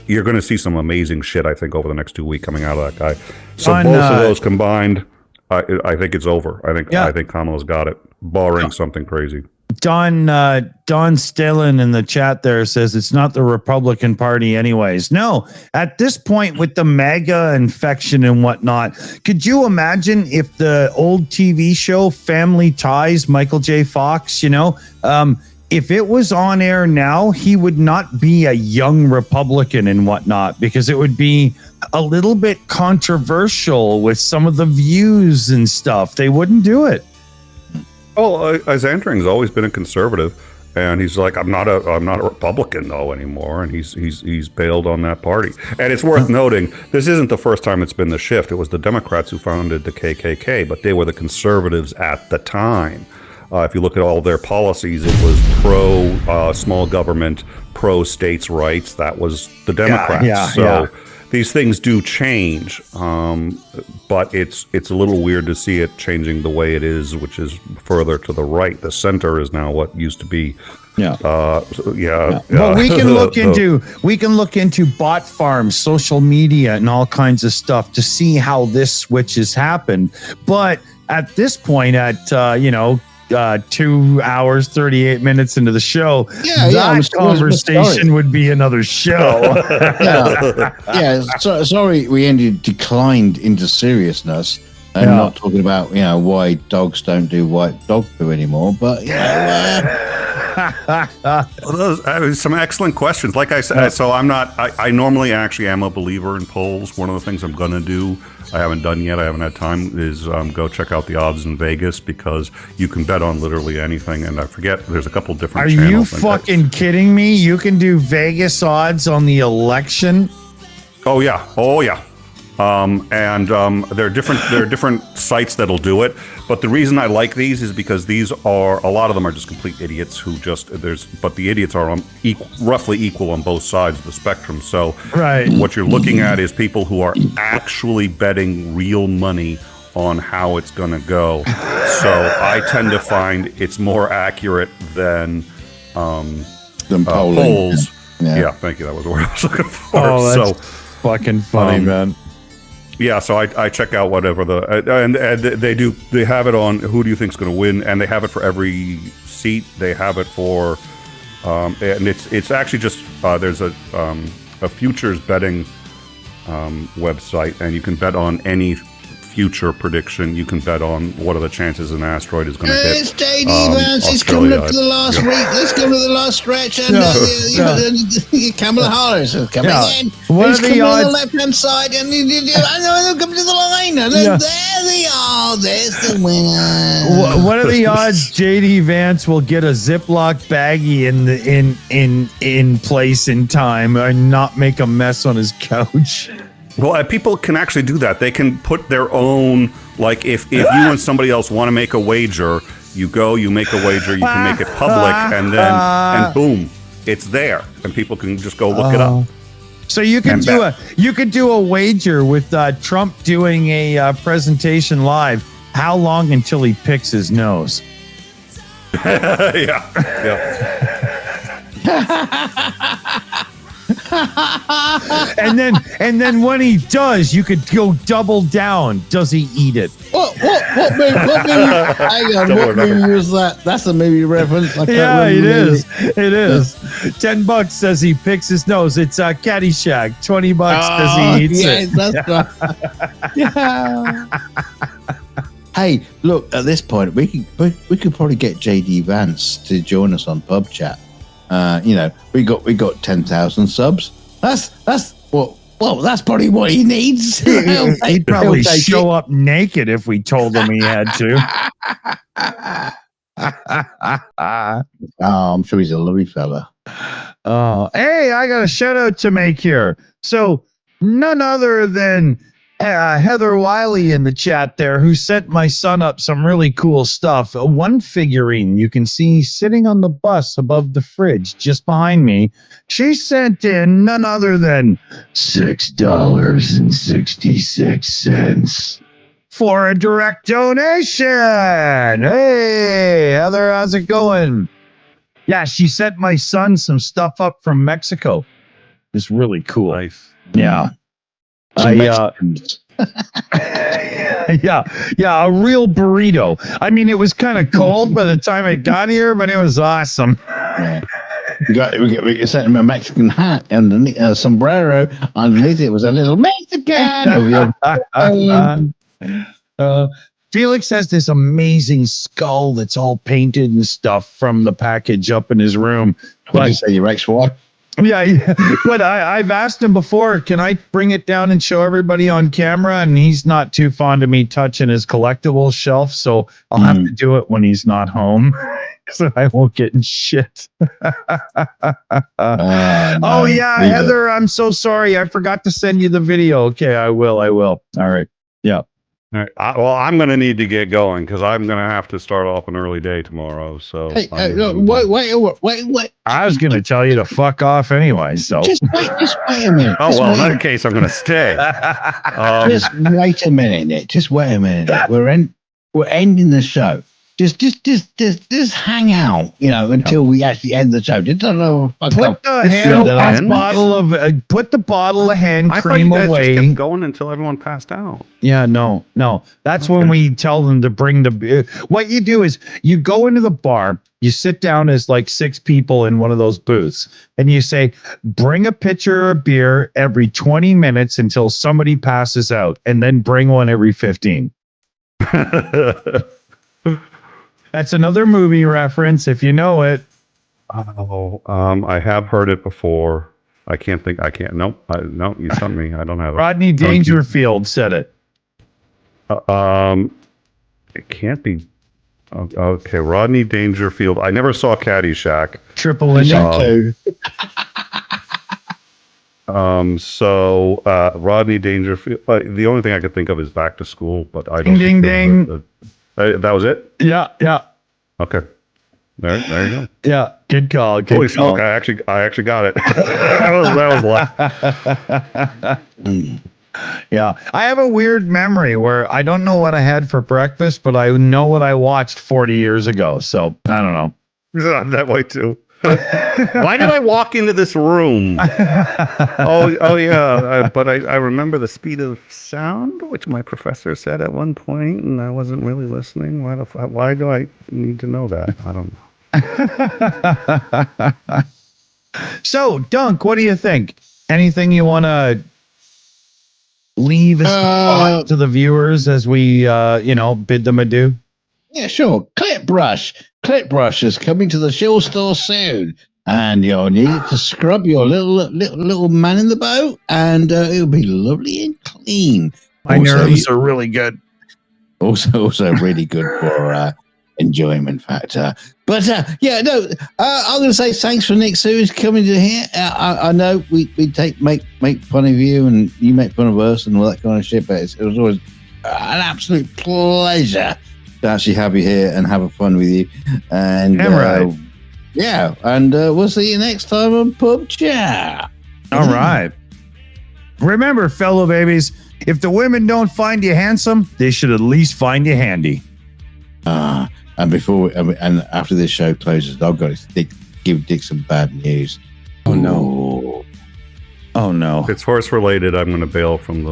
you're going to see some amazing shit, I think, over the next 2 weeks coming out of that guy. So both of those combined, I think it's over. I think Kamala's got it, barring something crazy. Don Stillen in the chat there says it's not the Republican Party anyways. No, at this point with the MAGA infection and whatnot, could you imagine if the old TV show Family Ties, Michael J. Fox, if it was on air now, he would not be a young Republican and whatnot, because it would be a little bit controversial with some of the views and stuff. They wouldn't do it. Well, Zantering's always been a conservative, and he's like, I'm not a Republican though anymore, and he's bailed on that party. And it's worth noting, this isn't the first time it's been the shift. It was the Democrats who founded the KKK, but they were the conservatives at the time. If you look at all their policies, it was pro small government, pro states' rights. That was the Democrats. These things do change, but it's a little weird to see it changing the way it is, which is further to the right. The center is now what used to be. Well, we can look into bot farms, social media, and all kinds of stuff to see how this switch has happened. But at this point, at 2 hours 38 minutes into the show, that conversation would be another show. Sorry we declined into seriousness and not talking about why dogs don't do what dog do anymore, but Those some excellent questions. Like I said, so I'm not. I normally actually am a believer in polls. One of the things I'm gonna do, I haven't done yet. I haven't had time. Is go check out the odds in Vegas because you can bet on literally anything. And I forget there's a couple different. Are channels you fucking kidding me? You can do Vegas odds on the election? Oh yeah. There are different sites that'll do it. But the reason I like these is because these are a lot of them are just complete idiots who but the idiots are on roughly equal on both sides of the spectrum. So right. What you're looking at is people who are actually betting real money on how it's going to go. So I tend to find it's more accurate than polls. Yeah, thank you. That was the word I was looking for. Oh, that's fucking funny, man. Yeah, so I check out whatever and they have it on who do you think's going to win, and they have it for every seat. They have it for and it's actually just there's a futures betting website, and you can bet on any future prediction. You can bet on what are the chances an asteroid is going to hit. It's JD Vance. It's coming up to the last week. Let's come to the last stretch. And Kamala Harris is coming in. What He's are the coming odds? on the left-hand side. And they'll come to the line. And there they are. There's the winner. What are the odds JD Vance will get a Ziploc baggie in place in time and not make a mess on his couch? Well, people can actually do that. They can put their own, like if you and somebody else want to make a wager, you go, you make a wager, you can make it public, and boom, it's there, and people can just go look it up. So you could do a wager with Trump doing a presentation live. How long until he picks his nose? Yeah. and then when he does, you could go double down. Does he eat it? What movie? Hang on, what movie was that? That's a movie reference. Yeah, it is. It is. $10 says he picks his nose. It's Caddyshack. $20 says he eats it. That's right. Yeah. Hey, look. At this point, we could probably get JD Vance to join us on PubChat. We got 10,000 subs. That's what. Well, that's probably what he needs. He'd probably show up naked if we told him he had to. I'm sure he's a lovely fella. Oh, hey, I got a shout out to make here. So none other than Heather Wiley in the chat there, who sent my son up some really cool stuff. One figurine you can see sitting on the bus above the fridge just behind me. She sent in none other than $6.66 for a direct donation. Hey, Heather, how's it going? Yeah, she sent my son some stuff up from Mexico. It's really cool. Nice. Yeah. Yeah, a real burrito. I mean, it was kind of cold by the time it got here, but it was awesome. Yeah. We sent him a Mexican hat and a sombrero. Underneath it was a little Mexican. Felix has this amazing skull that's all painted and stuff from the package up in his room. What did you say, your ex-wife? Yeah, but I've asked him before, can I bring it down and show everybody on camera? And he's not too fond of me touching his collectibles shelf, so I'll have to do it when he's not home, so I won't get in shit. Oh, yeah, Heather, I'm so sorry. I forgot to send you the video. Okay, I will. All right. Yeah. All right. Well, I'm going to need to get going because I'm going to have to start off an early day tomorrow. So, wait. I was going to tell you to fuck off anyway. So just wait a minute. Oh well, in that case, I'm going to stay. Just wait a minute. Just wait a minute. We're ending the show. Just hang out, until we actually end the show. Just don't know. Put the bottle of hand cream away. Just kept going until everyone passed out. Yeah, no. That's when we tell them to bring the beer. What you do is you go into the bar, you sit down as like 6 people in one of those booths, and you say, bring a pitcher of beer every 20 minutes until somebody passes out, and then bring one every 15. That's another movie reference if you know it. Oh, I have heard it before. I can't think. I can't. Nope. No, you stumped me. I don't have it. Rodney Dangerfield said it. It can't be. Okay, Rodney Dangerfield. I never saw Caddyshack. Triple in two. So Rodney Dangerfield. The only thing I could think of is Back to School, but I don't. Ding ding ding. That was it. Yeah. Okay. There you go. Yeah. Good call. Holy fuck! I actually got it. that was Yeah. I have a weird memory where I don't know what I had for breakfast, but I know what I watched 40 years ago. So I don't know. I'm that way too. Why did I walk into this room? oh yeah, but I remember the speed of sound, which my professor said at one point, and I wasn't really listening. Why do I need to know that? I don't know. So, Dunk, what do you think? Anything you want to leave as thought to the viewers as we, bid them adieu? Yeah, sure. Clip brush is coming to the Shills store soon, and you'll need to scrub your little man in the boat, and it'll be lovely and clean. My nerves are really good. Also really good for enjoyment factor. But I'm going to say thanks for Nick Sue's coming to here. I know we make fun of you and you make fun of us and all that kind of shit, but it was always an absolute pleasure to actually have you here and have a fun with you. And right. We'll see you next time on PubChat. All right. Remember, fellow babies, if the women don't find you handsome, they should at least find you handy. And after this show closes, I've got to give Dick some bad news. Oh no! Oh no! If it's horse related, I'm going to bail from the.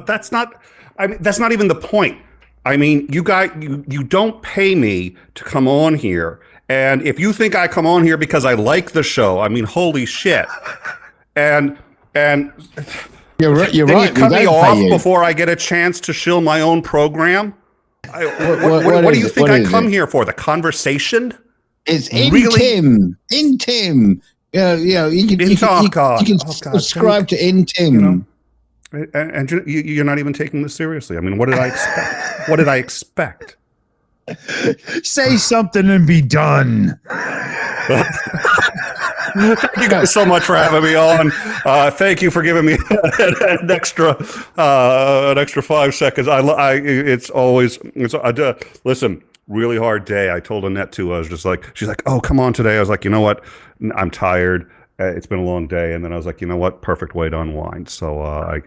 That's not. I mean, that's not even the point. I mean, you don't pay me to come on here, and if you think I come on here because I like the show, I mean, holy shit! And you're right. You cut me off before I get a chance to shill my own program. What do you think I come here for? The conversation? It's Tim. You can subscribe to Tim. You know? And you're not even taking this seriously. I mean, what did I expect? What did I expect? Say something and be done. Thank you guys so much for having me on. Thank you for giving me an extra 5 seconds. Listen. Really hard day. I told Annette too. I was just like, she's like, oh, come on today. I was like, you know what? I'm tired. it's been a long day, and then I was like, you know what, perfect way to unwind. So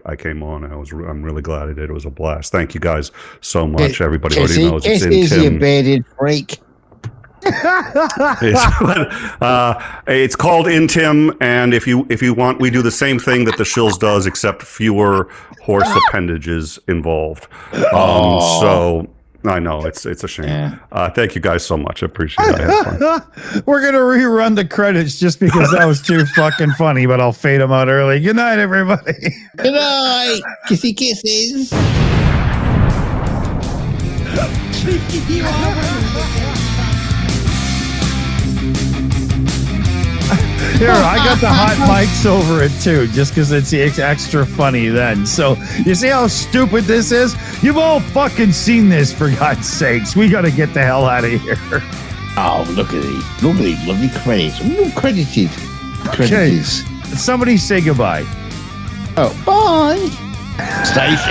I came on, and I'm really glad I did. It was a blast. Thank you guys so much. Everybody already knows it's in Tim. Bearded freak. It's called In Tim, and if you want, we do the same thing that the Shills does, except fewer horse appendages involved. So I know it's a shame. Yeah. Thank you guys so much. I appreciate it. I had fun. We're gonna rerun the credits just because that was too fucking funny, but I'll fade them out early. Good night, everybody. Good night. Kissy kisses. Here, I got the hot mics over it too, just because it's extra funny then. So, you see how stupid this is? You've all fucking seen this, for God's sakes. We got to get the hell out of here. Oh, look at these. Look at these lovely credits. Ooh, credited. Okay, somebody say goodbye. Oh, bye. Stay safe.